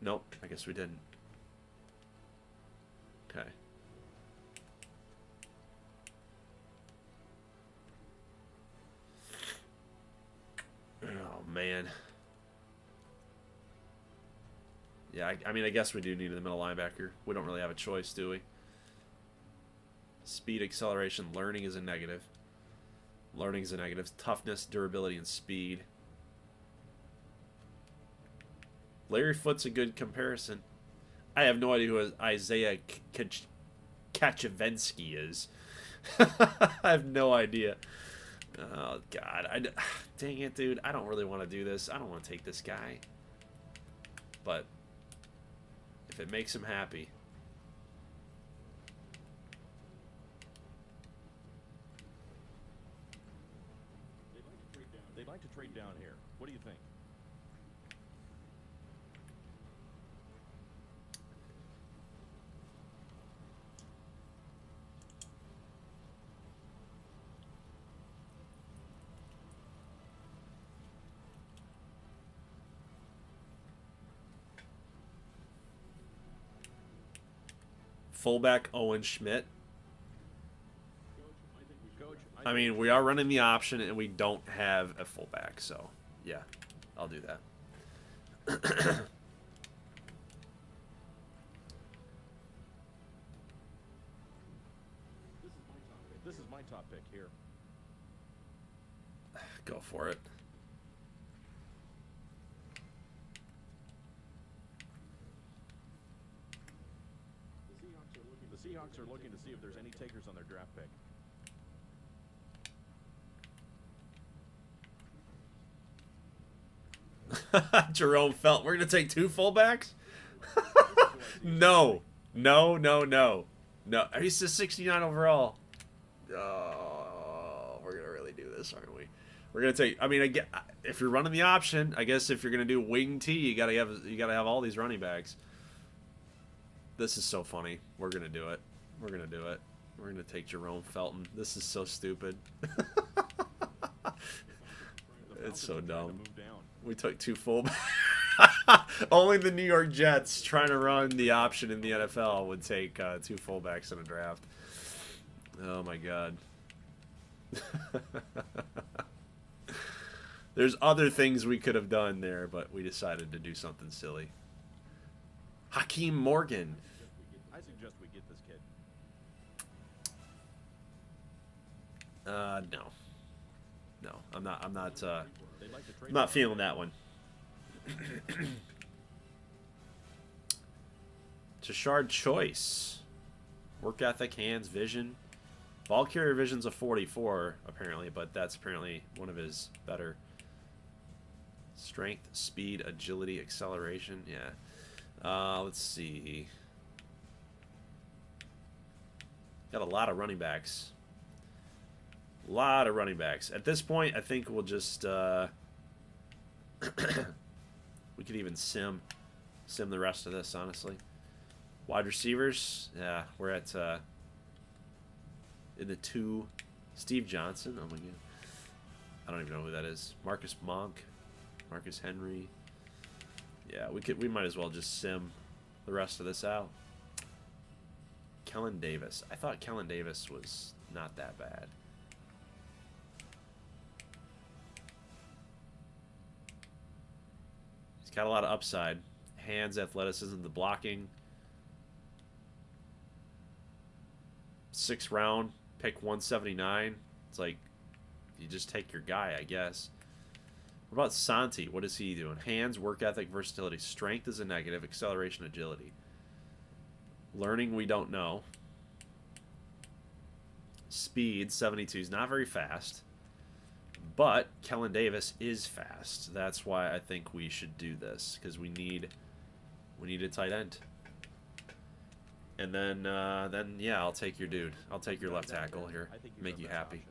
Nope, I guess we didn't. Okay. Oh, man. Yeah, I mean, I guess we do need a middle linebacker. We don't really have a choice, do we? Speed, acceleration, learning is a negative. Learning is a negative. Toughness, durability, and speed. Larry Foote's a good comparison. I have no idea who Isaiah Kachevensky is. I have no idea. Oh, God. Dang it, dude. I don't really want to do this. I don't want to take this guy. But if it makes him happy. They'd like to trade down here. What do you think? Fullback Owen Schmidt. Coach, I mean, we are running the option and we don't have a fullback, so yeah, I'll do that. This is my top pick here. Go for it. The Seahawks are looking to see if there's any takers on their draft pick. Jerome Felt. We're going to take 2 fullbacks? No. No, no, no. No. He's just 69 overall. Oh, we're going to really do this, aren't we? We're going to take, I mean, if you're running the option, I guess if you're going to do wing T, you got to have all these running backs. This is so funny. We're going to do it. We're going to do it. We're going to take Jerome Felton. This is so stupid. It's so dumb. We took 2 fullbacks. Only the New York Jets trying to run the option in the NFL would take 2 fullbacks in a draft. Oh my God. There's other things we could have done there, but we decided to do something silly. Hakeem Morgan. I suggest we get this kid. No. No, I'm not. I'm not feeling that one. Tashard Choice. Work ethic, hands, vision. Ball carrier vision's a 44, apparently, but that's apparently one of his better. Strength, speed, agility, acceleration. Yeah. Let's see. Got a lot of running backs. A lot of running backs. At this point, I think we'll just... we could even sim the rest of this, honestly. Wide receivers, yeah, we're at in the 2. Steve Johnson, oh my God, I don't even know who that is. Marcus Monk, Marcus Henry. Yeah, we might as well just sim the rest of this out. Kellen Davis. I thought Kellen Davis was not that bad. He's got a lot of upside. Hands, athleticism, the blocking. 6th round, pick 179. It's like, you just take your guy, I guess. What about Santi? What is he doing? Hands, work ethic, versatility. Strength is a negative. Acceleration, agility. Learning, we don't know. Speed, 72. Is not very fast. But Kellen Davis is fast. That's why I think we should do this, because we need a tight end. And then yeah, I'll take your dude. I'll take your left tackle here. Make you happy.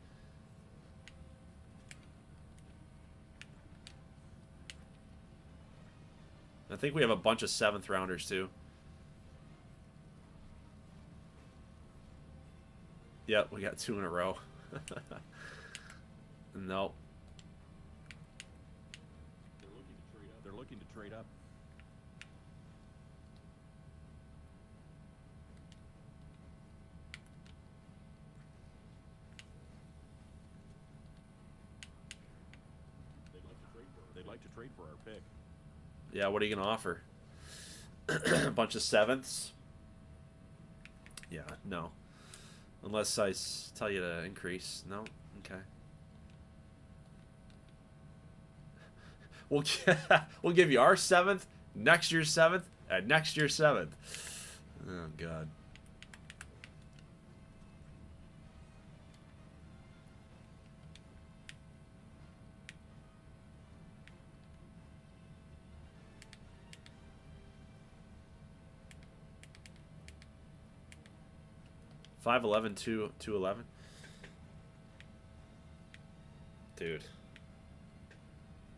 I think we have a bunch of 7th rounders too. Yep, we got 2 in a row. Nope. They're looking to trade up. They'd like to trade for our pick. Yeah, what are you going to offer? A bunch of 7ths? Yeah, no. Unless I tell you to increase. No? Okay. We'll give you our 7th, next year's 7th, and next year's 7th. Oh, God. $5'11", $2'11". Dude.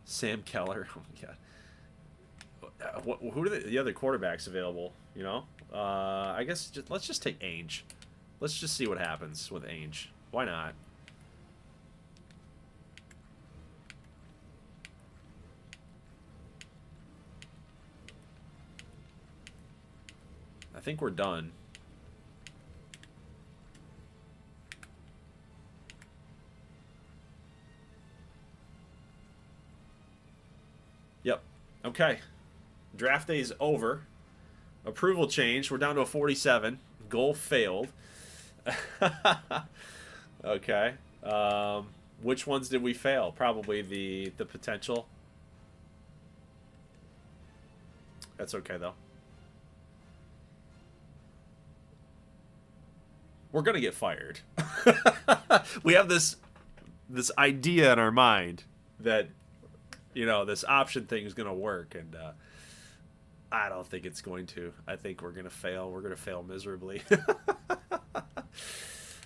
Sam Keller. Oh my God. Who are the other quarterbacks available? You know, I guess let's just take Ainge. Let's just see what happens with Ainge. Why not? I think we're done. Yep. Okay. Draft day is over. Approval changed. We're down to a 47. Goal failed. Okay. Which ones did we fail? Probably the potential. That's okay though. We're gonna get fired. We have this idea in our mind that, you know, this option thing is gonna work, and I don't think it's going to. I think we're gonna fail. We're gonna fail miserably.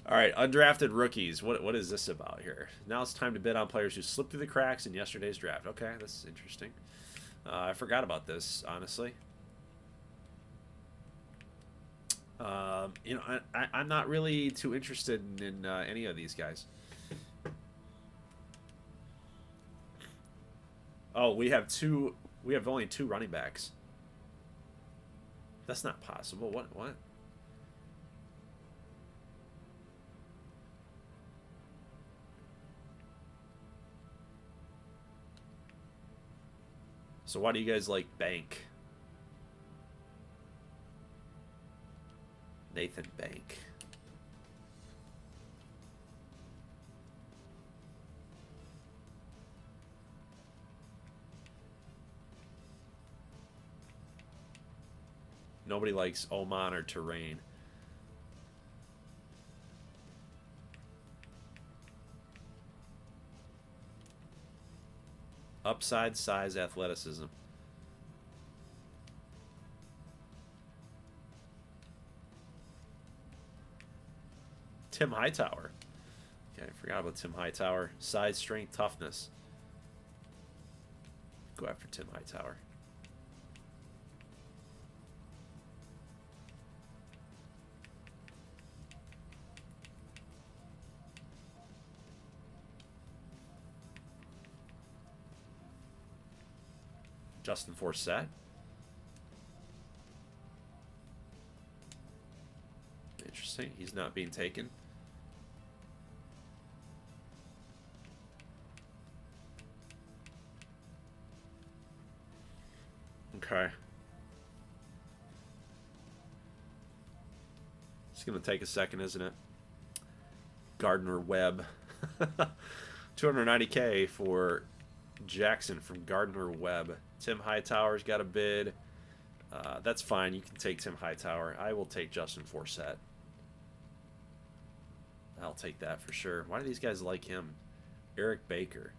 All right, undrafted rookies. What is this about here? Now it's time to bid on players who slipped through the cracks in yesterday's draft. Okay, this is interesting. I forgot about this, honestly. You know, I'm not really too interested in any of these guys. Oh, we have two. We have only 2 running backs. That's not possible. What? So why do you guys like Bank? Nathan Bank. Nobody likes Oman or Terrain. Upside, size, athleticism. Tim Hightower. Okay, I forgot about Tim Hightower. Size, strength, toughness. Go after Tim Hightower. Justin Forsett. Interesting. He's not being taken. Okay. It's going to take a second, isn't it? Gardner Webb. 290K for Jackson from Gardner Webb. Tim Hightower's got a bid. That's fine. You can take Tim Hightower. I will take Justin Forsett. I'll take that for sure. Why do these guys like him? Eric Baker.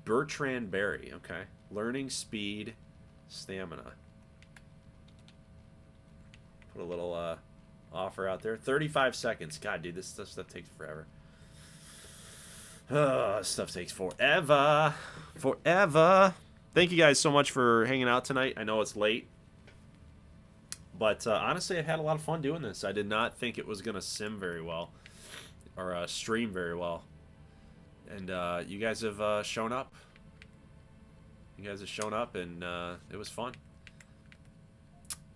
Bertrand Berry. Okay. Learning, speed, stamina. Put a little offer out there. 35 seconds. God, dude, this stuff takes forever. This stuff takes forever. Forever. Thank you guys so much for hanging out tonight. I know it's late. But honestly, I had a lot of fun doing this. I did not think it was going to sim very well. Or stream very well. And you guys have shown up. You guys have shown up, and it was fun.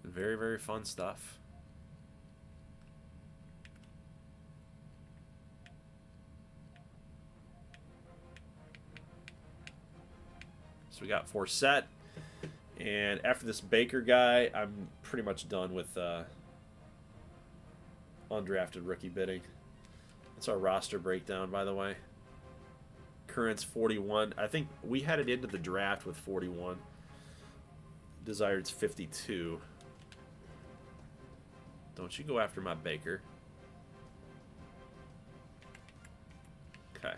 Very, very fun stuff. So we got Forsett. And after this Baker guy, I'm pretty much done with undrafted rookie bidding. That's our roster breakdown, by the way. Current's 41. I think we had it into the draft with 41. Desired's 52. Don't you go after my Baker. Okay.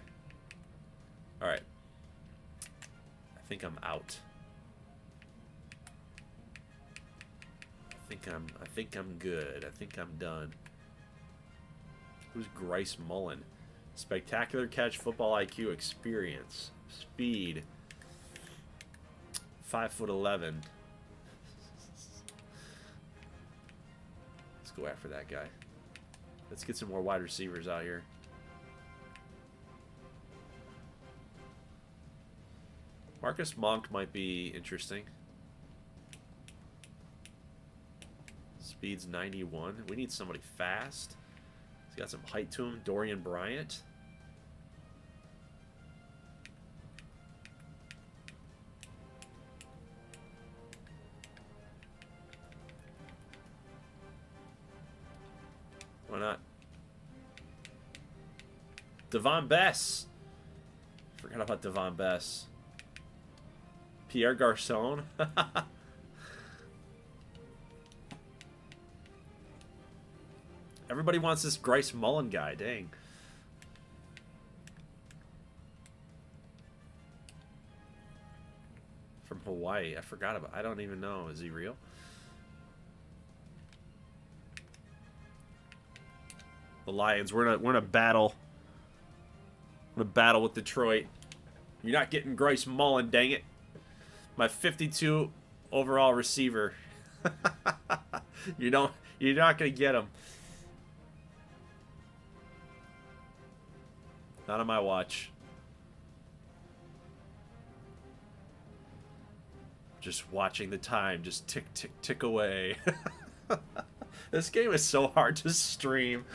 All right. I think I'm out. I think I'm good. I think I'm done. Who's Grice Mullen? Spectacular catch, football IQ, experience, speed. 5'11". Let's go after that guy. Let's get some more wide receivers out here. Marcus Monk might be interesting. Speed's 91. We need somebody fast. He's got some height to him. Dorian Bryant. Why not? Devon Bess. Forgot about Devon Bess. Pierre Garçon. Everybody wants this Grice Mullen guy. Dang. From Hawaii. I forgot about. I don't even know. Is he real? The Lions. We're in a battle. We're in a battle with Detroit. You're not getting Grice Mullen, dang it. My 52 overall receiver. You're not gonna get him. Not on my watch. Just watching the time just tick, tick, tick away. This game is so hard to stream.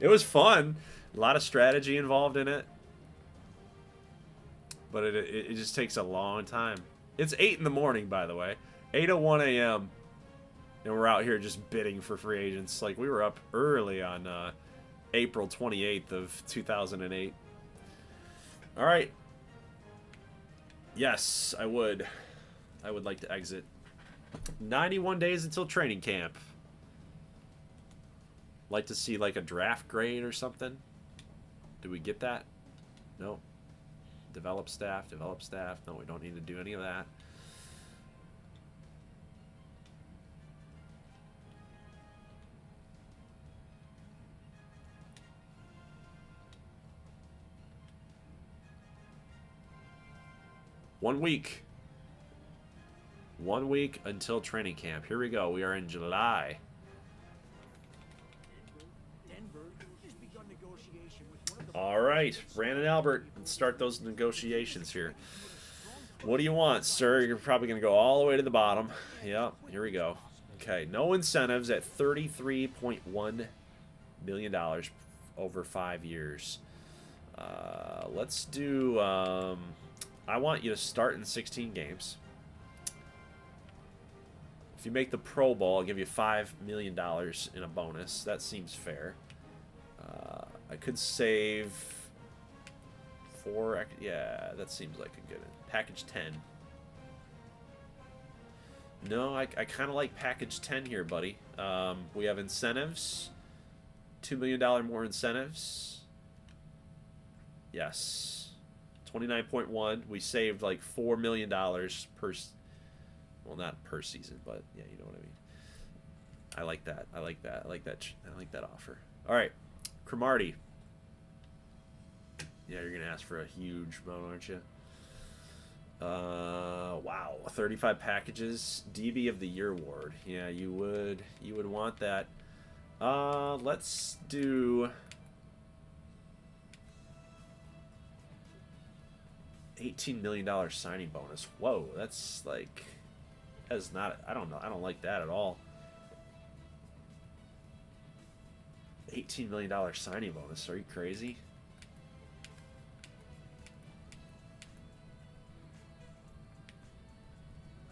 It was fun. A lot of strategy involved in it. But it just takes a long time. It's 8 in the morning, by the way. 8:01 a.m. And we're out here just bidding for free agents. Like, we were up early on April 28th of 2008. All right. Yes, I would. I would like to exit. 91 days until training camp. Like to see like a draft grade or something. Do we get that? No. Develop staff, develop staff. No, we don't need to do any of that. One week. 1 week until training camp. Here we go. We are in July. All right, Brandon Albert, let's start those negotiations here. What do you want, sir? You're probably going to go all the way to the bottom. Yep, here we go. Okay, no incentives at $33.1 million over 5 years. Let's do... I want you to start in 16 games. If you make the Pro Bowl, I'll give you $5 million in a bonus. That seems fair. I could save 4. Yeah, that seems like a good one. Package 10. No, I kind of like package 10 here, buddy. We have incentives. $2 million more incentives. Yes. 29.1. We saved like $4 million per... Well, not per season, but yeah, you know what I mean. I like that. I like that. I like that. I like that offer. All right. Cromartie. Yeah, you're going to ask for a huge amount, aren't you? Wow. 35 packages. DB of the Year award. Yeah, you would want that. Let's do $18 million signing bonus. Whoa, that's like... That's not... I don't know. I don't like that at all. $18 million signing bonus. Are you crazy?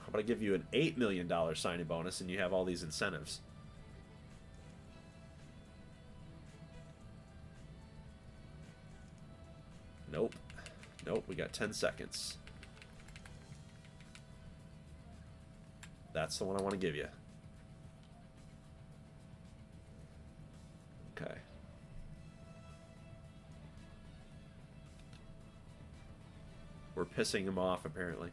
How about I give you an $8 million signing bonus and you have all these incentives? Nope. Nope, we got 10 seconds. That's the one I want to give you. Okay. We're pissing him off, apparently.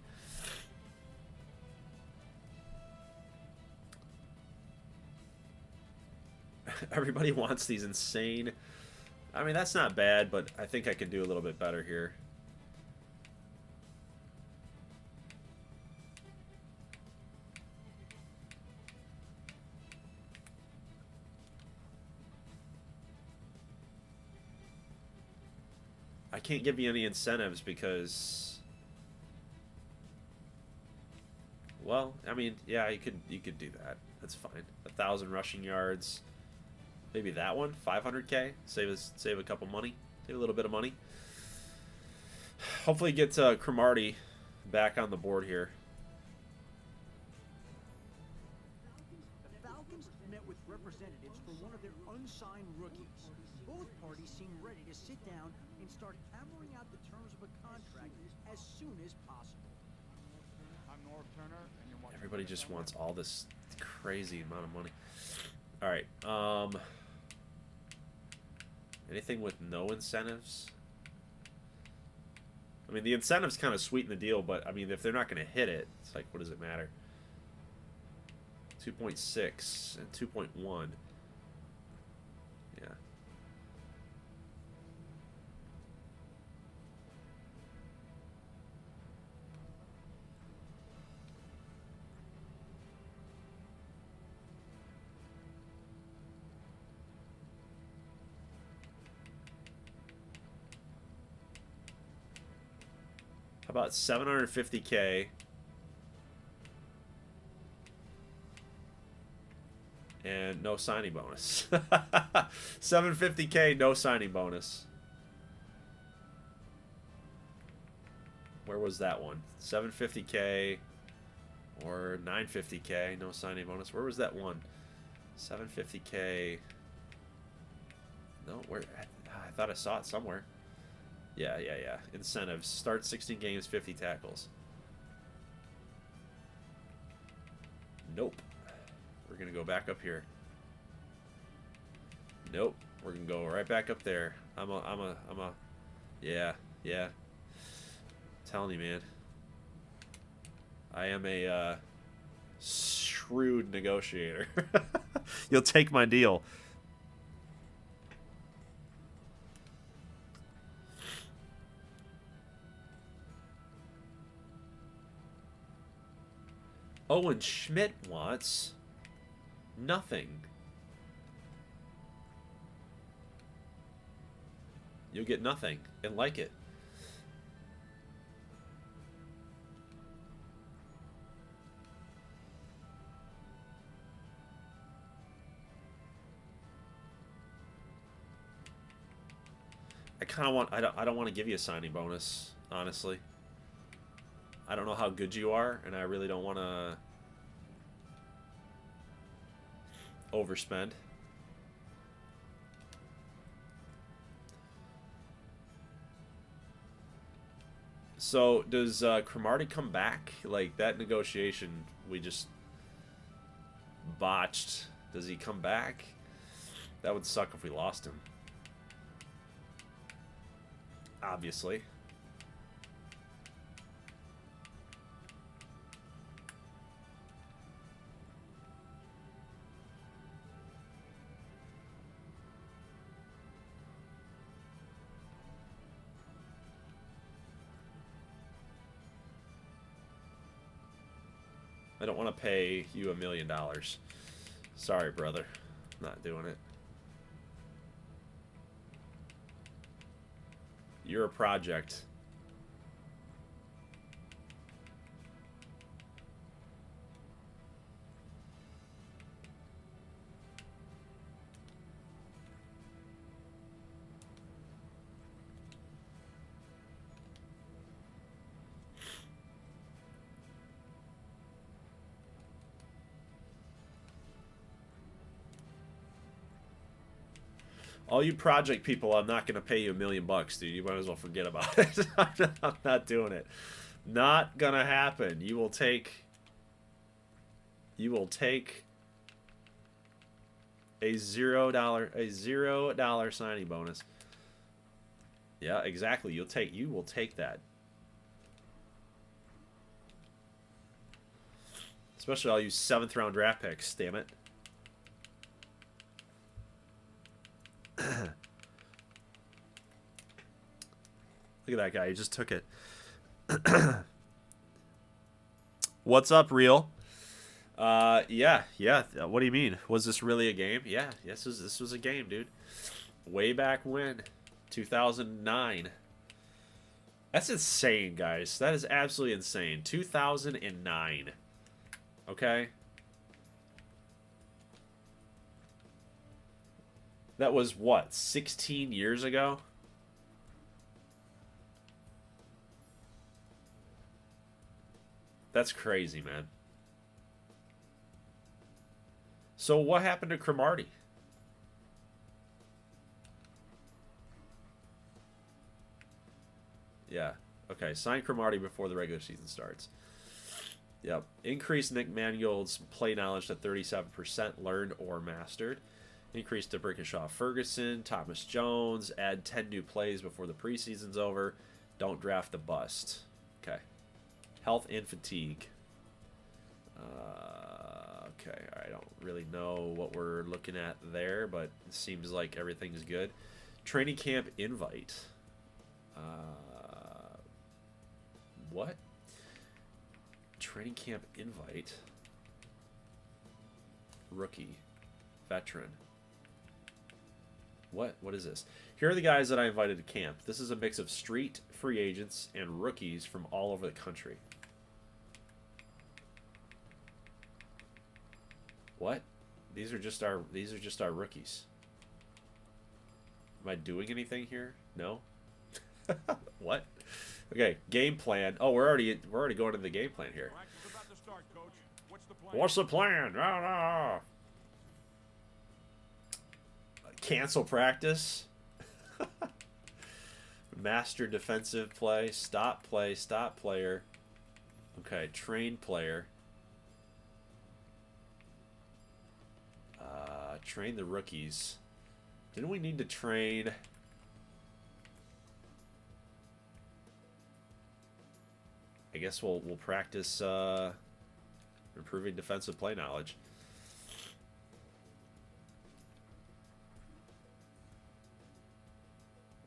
Everybody wants these insane... I mean, that's not bad, but I think I could do a little bit better here. I can't give you any incentives because... Well, I mean, yeah, you could do that. That's fine. 1,000 rushing yards. Maybe that one, 500K. Save a couple money. Save a little bit of money. Hopefully get Cromartie back on the board here. The Falcons met with representatives for one of their unsigned rookies. Both parties seem ready to sit down and start hammering out the terms of a contract as soon as possible. I'm Norv Turner, and you're watching. Everybody just wants all this crazy amount of money. All right. Anything with no incentives? I mean, the incentives kind of sweeten the deal, but I mean, if they're not going to hit it, it's like, what does it matter? 2.6 and 2.1. Yeah. How about 750K and no signing bonus? 750K, no signing bonus. Where was that one? 750K or 950K, no signing bonus. Where was that one? 750K. No, where? I thought I saw it somewhere. Yeah. Incentives. Start 16 games, 50 tackles. Nope. We're going to go back up here. Nope. We're going to go right back up there. Yeah. I'm telling you, man. I am a shrewd negotiator. You'll take my deal. Owen Schmidt wants nothing. You'll get nothing and like it. I kind of want. I don't want to give you a signing bonus, honestly. I don't know how good you are, and I really don't want to overspend. So does Cromartie come back? Like, that negotiation we just botched. Does he come back? That would suck if we lost him. Obviously. I don't want to pay you $1 million. Sorry, brother. Not doing it. You're a project. All you project people, I'm not going to pay you $1 million, dude. You might as well forget about it. I'm not doing it. Not going to happen. You will take a $0 signing bonus. Yeah, exactly. You will take that. Especially all you 7th round draft picks, damn it. Look at that guy. He just took it. What's up, Real? Yeah. What do you mean? Was this really a game? Yeah. Yes, this was a game, dude. Way back when. 2009. That's insane, guys. That is absolutely insane. 2009. Okay? That was, what, 16 years ago? That's crazy, man. So what happened to Cromartie? Yeah. Okay, sign Cromartie before the regular season starts. Yep. Increase Nick Mangold's play knowledge to 37%, learned or mastered. Increase DeBrickashaw Ferguson, Thomas Jones. Add 10 new plays before the preseason's over. Don't draft the bust. Okay. Health and fatigue. Okay, I don't really know what we're looking at there, but it seems like everything's good. Training camp invite. What? Training camp invite. Rookie. Veteran. What? What is this? Here are the guys that I invited to camp. This is a mix of street, free agents, and rookies from all over the country. What? These are just our rookies. Am I doing anything here? No. What? Okay, game plan. Oh, we're already going to the game plan here. Practice about to start, Coach. What's the plan? What's the plan? Ah, ah. Cancel practice. Master defensive play. Stop play. Stop player. Okay, train player. Train the rookies. Didn't we need to train? I guess we'll practice improving defensive play knowledge.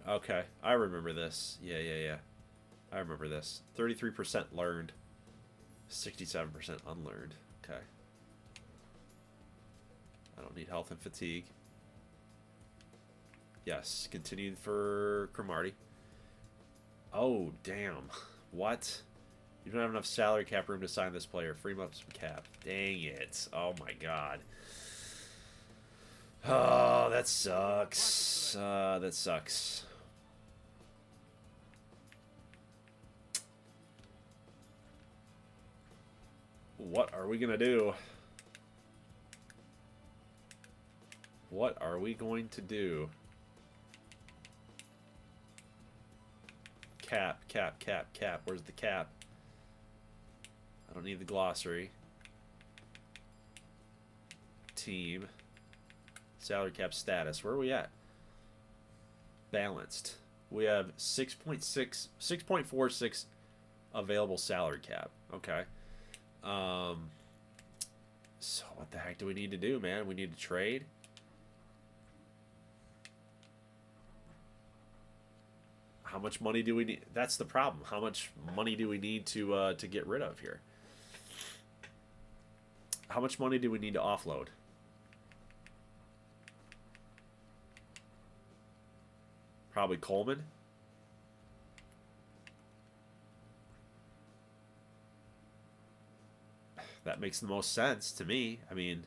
Okay, I remember this. Yeah. I remember this. 33% learned, 67% unlearned. Okay. I don't need health and fatigue. Yes, continued for Cromartie. Oh, damn. What? You don't have enough salary cap room to sign this player. Free up some cap. Dang it. Oh, my God. Oh, that sucks. That sucks. What are we going to do? What are we going to do? Cap. Where's the cap? I don't need the glossary. Team. Salary cap status. Where are we at? Balanced. We have 6.46 available salary cap. Okay. So what the heck do we need to do, man? We need to trade. How much money do we need? That's the problem. How much money do we need to get rid of here? How much money do we need to offload? Probably Coleman. That makes the most sense to me. I mean,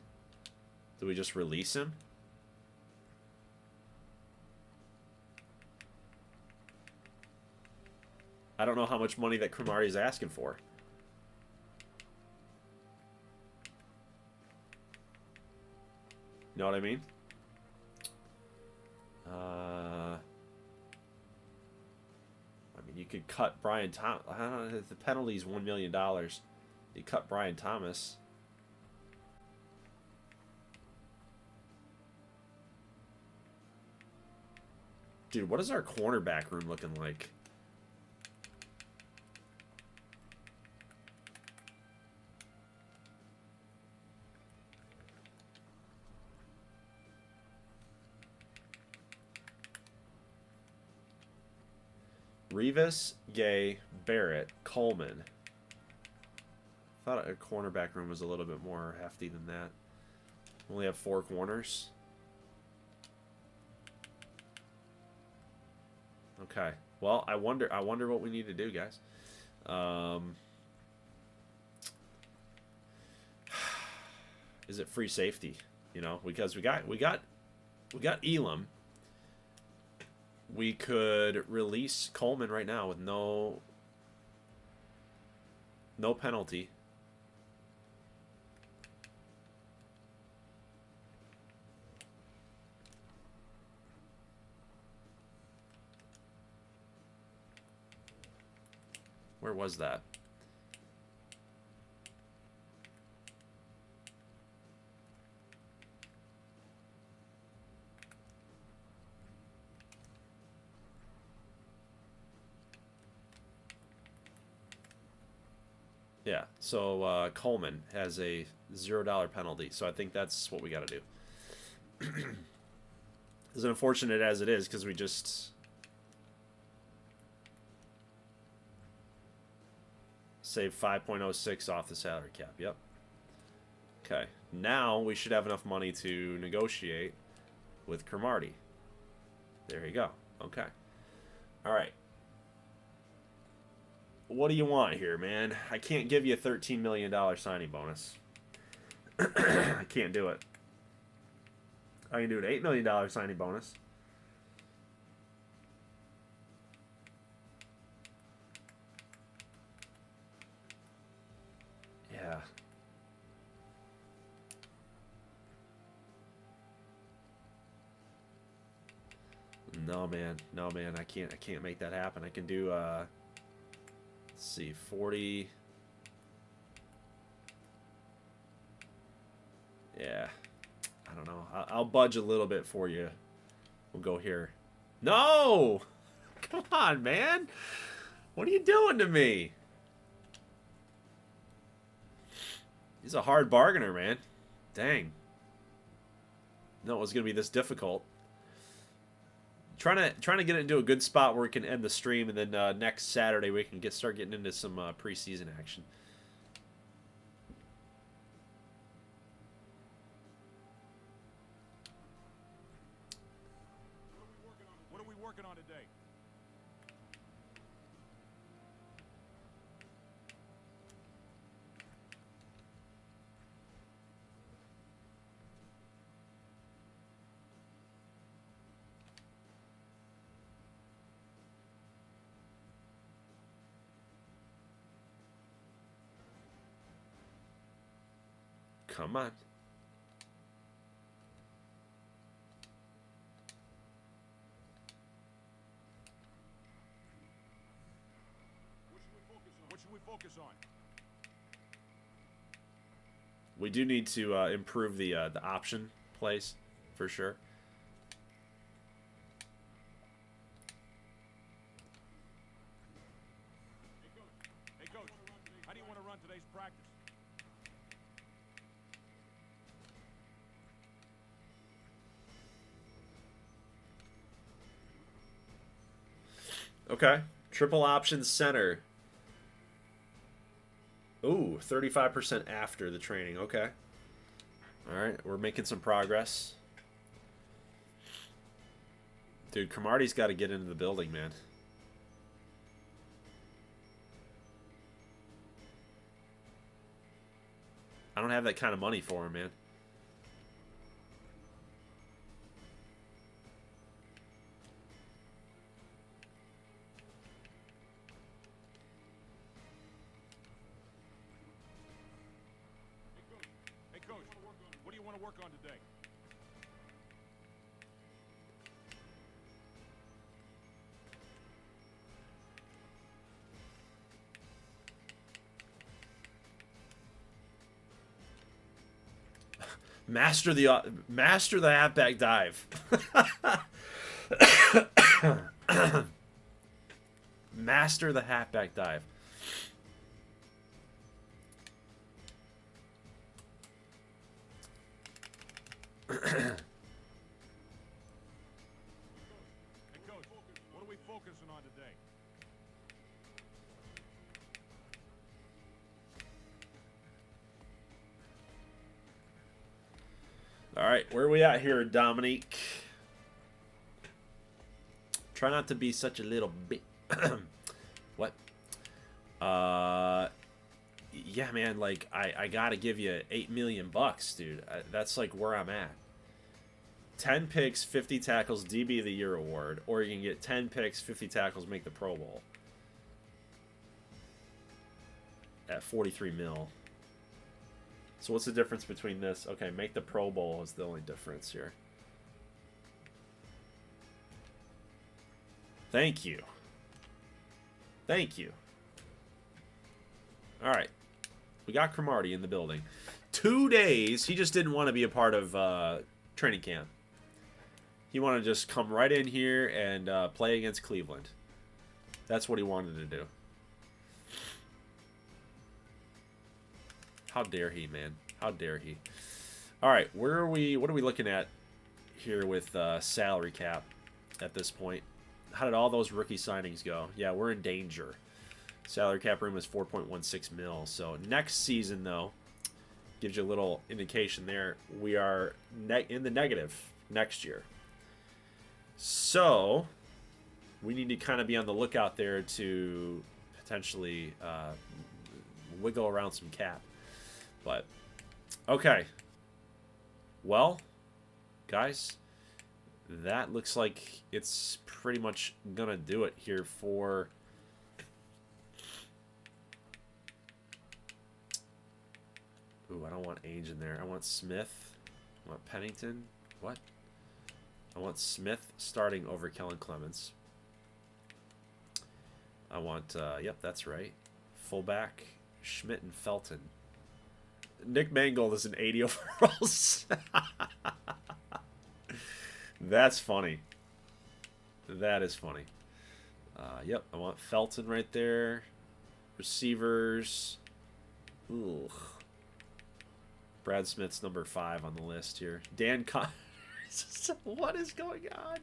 do we just release him? I don't know how much money that Cromartie is asking for. You know what I mean? I mean, you could cut Brian Thomas. I don't know, the penalty's $1 million. You cut Brian Thomas. Dude, what is our cornerback room looking like? Revis, Gay, Barrett, Coleman. Thought a cornerback room was a little bit more hefty than that. Only have 4 corners. Okay. Well, I wonder what we need to do, guys. Is it free safety? You know, because we got Elam. We could release Coleman right now with no penalty. Where was that? Yeah, so Coleman has a $0 penalty, so I think that's what we got to do. As unfortunate as it is, because we just saved 5.06 off the salary cap. Yep. Okay, now we should have enough money to negotiate with Cromartie. There you go. Okay. All right. What do you want here, man? I can't give you a $13 million signing bonus. I can't do it. I can do an $8 million signing bonus. Yeah. No, man. No, man. I can't make that happen. I can do let's see, 40. Yeah. I don't know. I'll budge a little bit for you. We'll go here. No! Come on, man. What are you doing to me? He's a hard bargainer, man. Dang. No, it was going to be this difficult. Trying to get it into a good spot where we can end the stream, and then next Saturday we can start getting into some preseason action. What are we working on today? Come on. What should we focus on? We do need to improve the option plays for sure. Hey, Coach, how do you want to run today's practice? Okay. Triple option center. Ooh, 35% after the training. Okay. All right, we're making some progress. Dude, Cromartie's got to get into the building, man. I don't have that kind of money for him, man. Hey, Coach, what do you want to work on today? Master the halfback dive. Master the halfback dive. Hey, Coach, what are we focusing on today? All right, where are we at here, Dominique? Try not to be such a little bit. What? Yeah, man. Like I gotta give you $8 million, dude. That's like where I'm at. 10 picks, 50 tackles, DB of the Year award, or you can get 10 picks, 50 tackles, make the Pro Bowl at 43 mil. So what's the difference between this? Okay, make the Pro Bowl is the only difference here. Thank you. Thank you. All right. We got Cromartie in the building. 2 days. He just didn't want to be a part of training camp. He wanted to just come right in here and play against Cleveland. That's what he wanted to do. How dare he, man? How dare he? All right, where are we? What are we looking at here with salary cap at this point? How did all those rookie signings go? Yeah, we're in danger. Salary cap room is 4.16 mil. So next season, though, gives you a little indication there. We are in the negative next year. So we need to kind of be on the lookout there to potentially wiggle around some cap. But, okay. Well, guys, that looks like it's pretty much going to do it here for... Ooh, I don't want Ainge in there. I want Smith. I want Pennington. What? I want Smith starting over Kellen Clemens. I want, yep, that's right. Fullback, Schmidt and Felton. Nick Mangold is an 80 overalls. That's funny. That is funny. Yep, I want Felton right there. Receivers. Ooh. Brad Smith's number 5 on the list here. Dan Connors. What is going on?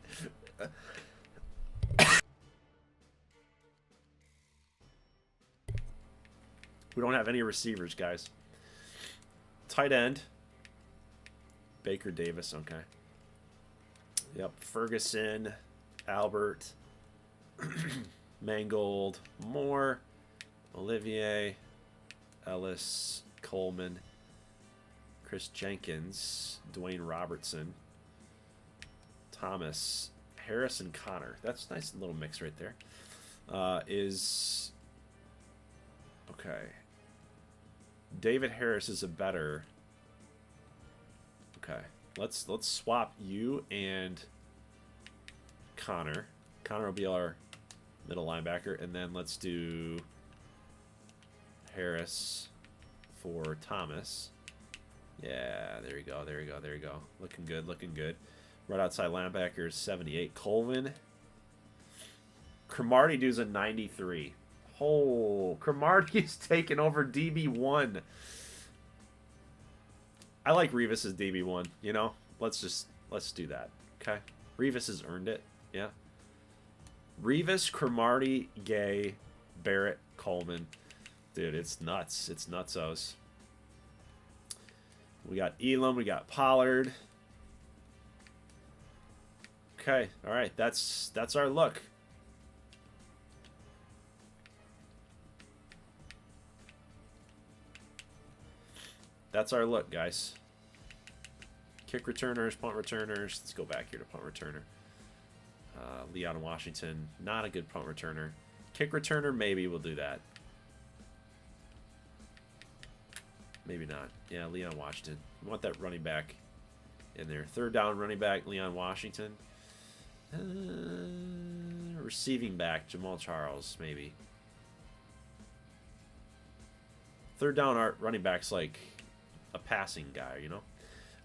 We don't have any receivers, guys. Tight end. Baker Davis, okay. Yep, Ferguson, Albert, Mangold, Moore, Olivier, Ellis, Coleman, Chris Jenkins, Dwayne Robertson, Thomas, Harris, and Connor. That's a nice little mix right there. Okay. David Harris is a better. Okay. Let's swap you and Connor. Connor will be our middle linebacker, and then let's do Harris for Thomas. Yeah, there you go, there you go, there you go. Looking good, looking good. Right outside linebacker is 78. Colvin. Cromartie does a 93. Oh, Cromartie's taking over DB1. I like Revis as DB1, you know? Let's do that, okay? Revis has earned it, yeah? Revis, Cromartie, Gay, Barrett, Coleman. Dude, it's nuts. It's nutsos. We got Elam, we got Pollard. Okay, all right, that's our look. That's our look, guys. Kick returners, punt returners. Let's go back here to punt returner. Leon Washington, not a good punt returner. Kick returner, maybe we'll do that. Maybe not. Yeah, Leon Washington. We want that running back in there. Third down running back, Leon Washington. Receiving back, Jamal Charles, maybe. Third down running back's like a passing guy, you know?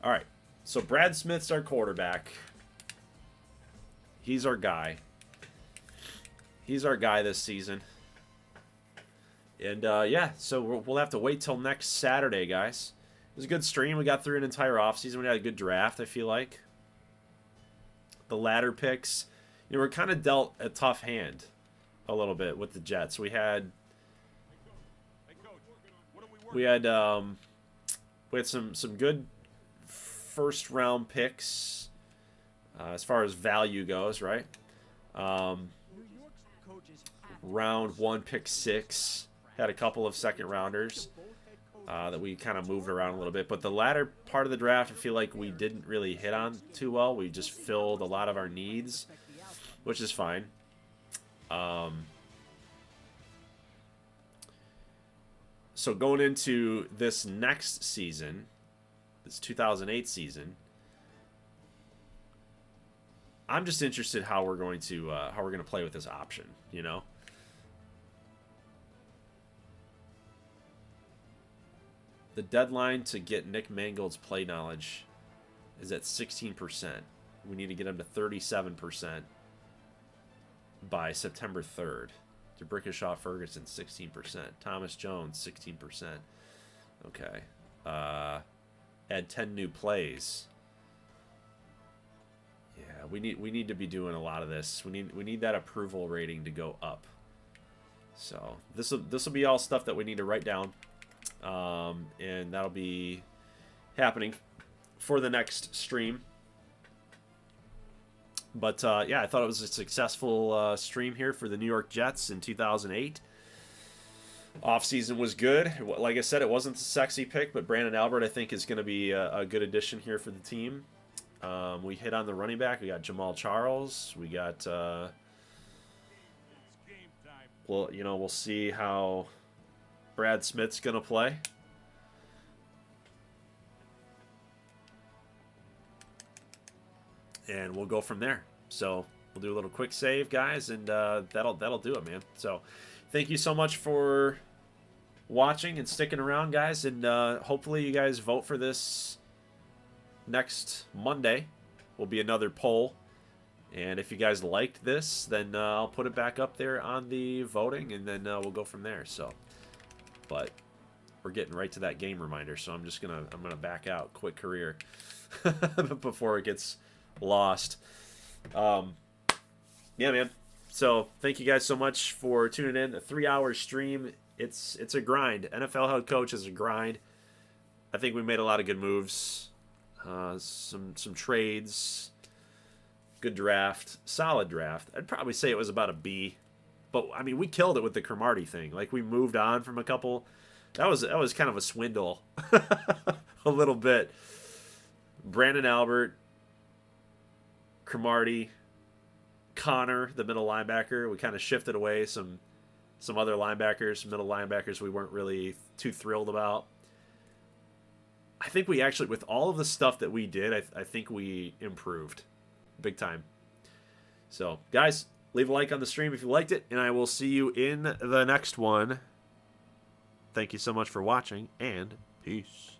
All right. So Brad Smith's our quarterback. He's our guy. He's our guy this season. And, yeah, so we'll have to wait till next Saturday, guys. It was a good stream. We got through an entire offseason. We had a good draft, I feel like. The ladder picks. You know, we're kind of dealt a tough hand a little bit with the Jets. We had some good first round picks as far as value goes, right? Round 1, pick 6. Had a couple of second rounders that we kind of moved around a little bit. But the latter part of the draft, I feel like we didn't really hit on too well. We just filled a lot of our needs, which is fine. So going into this next season, this 2008 season, I'm just interested how we're going to play with this option, you know. The deadline to get Nick Mangold's play knowledge is at 16%. We need to get him to 37% by September 3rd. DeBrickashaw Ferguson, 16%. Thomas Jones, 16%. Okay. Add 10 new plays. Yeah, we need to be doing a lot of this. We need that approval rating to go up. So this will be all stuff that we need to write down, and that'll be happening for the next stream. But yeah, I thought it was a successful stream here for the New York Jets in 2008. Offseason was good. Like I said, it wasn't the sexy pick, but Brandon Albert I think is going to be a good addition here for the team. We hit on the running back. We got Jamal Charles. We got well, you know, we'll see how Brad Smith's going to play. And we'll go from there. So we'll do a little quick save, guys, and that'll do it, man. So thank you so much for watching and sticking around, guys, and hopefully you guys vote for this next Monday. Will be another poll. And if you guys liked this, then I'll put it back up there on the voting, and then we'll go from there. So, but we're getting right to that game reminder, so I'm gonna back out. Quick career before it gets lost. Yeah, man. So thank you guys so much for tuning in. A 3-hour stream. It's a grind. NFL head coach is a grind. I think we made a lot of good moves. Some trades. Good draft, solid draft. I'd probably say it was about a B, but I mean we killed it with the Cromartie thing. Like we moved on from a couple. That was kind of a swindle, a little bit. Brandon Albert, Cromartie, Connor, the middle linebacker. We kind of shifted away some other linebackers, middle linebackers we weren't really too thrilled about. I think we actually, with all of the stuff that we did, I think we improved. Big time. So, guys, leave a like on the stream if you liked it, and I will see you in the next one. Thank you so much for watching, and peace.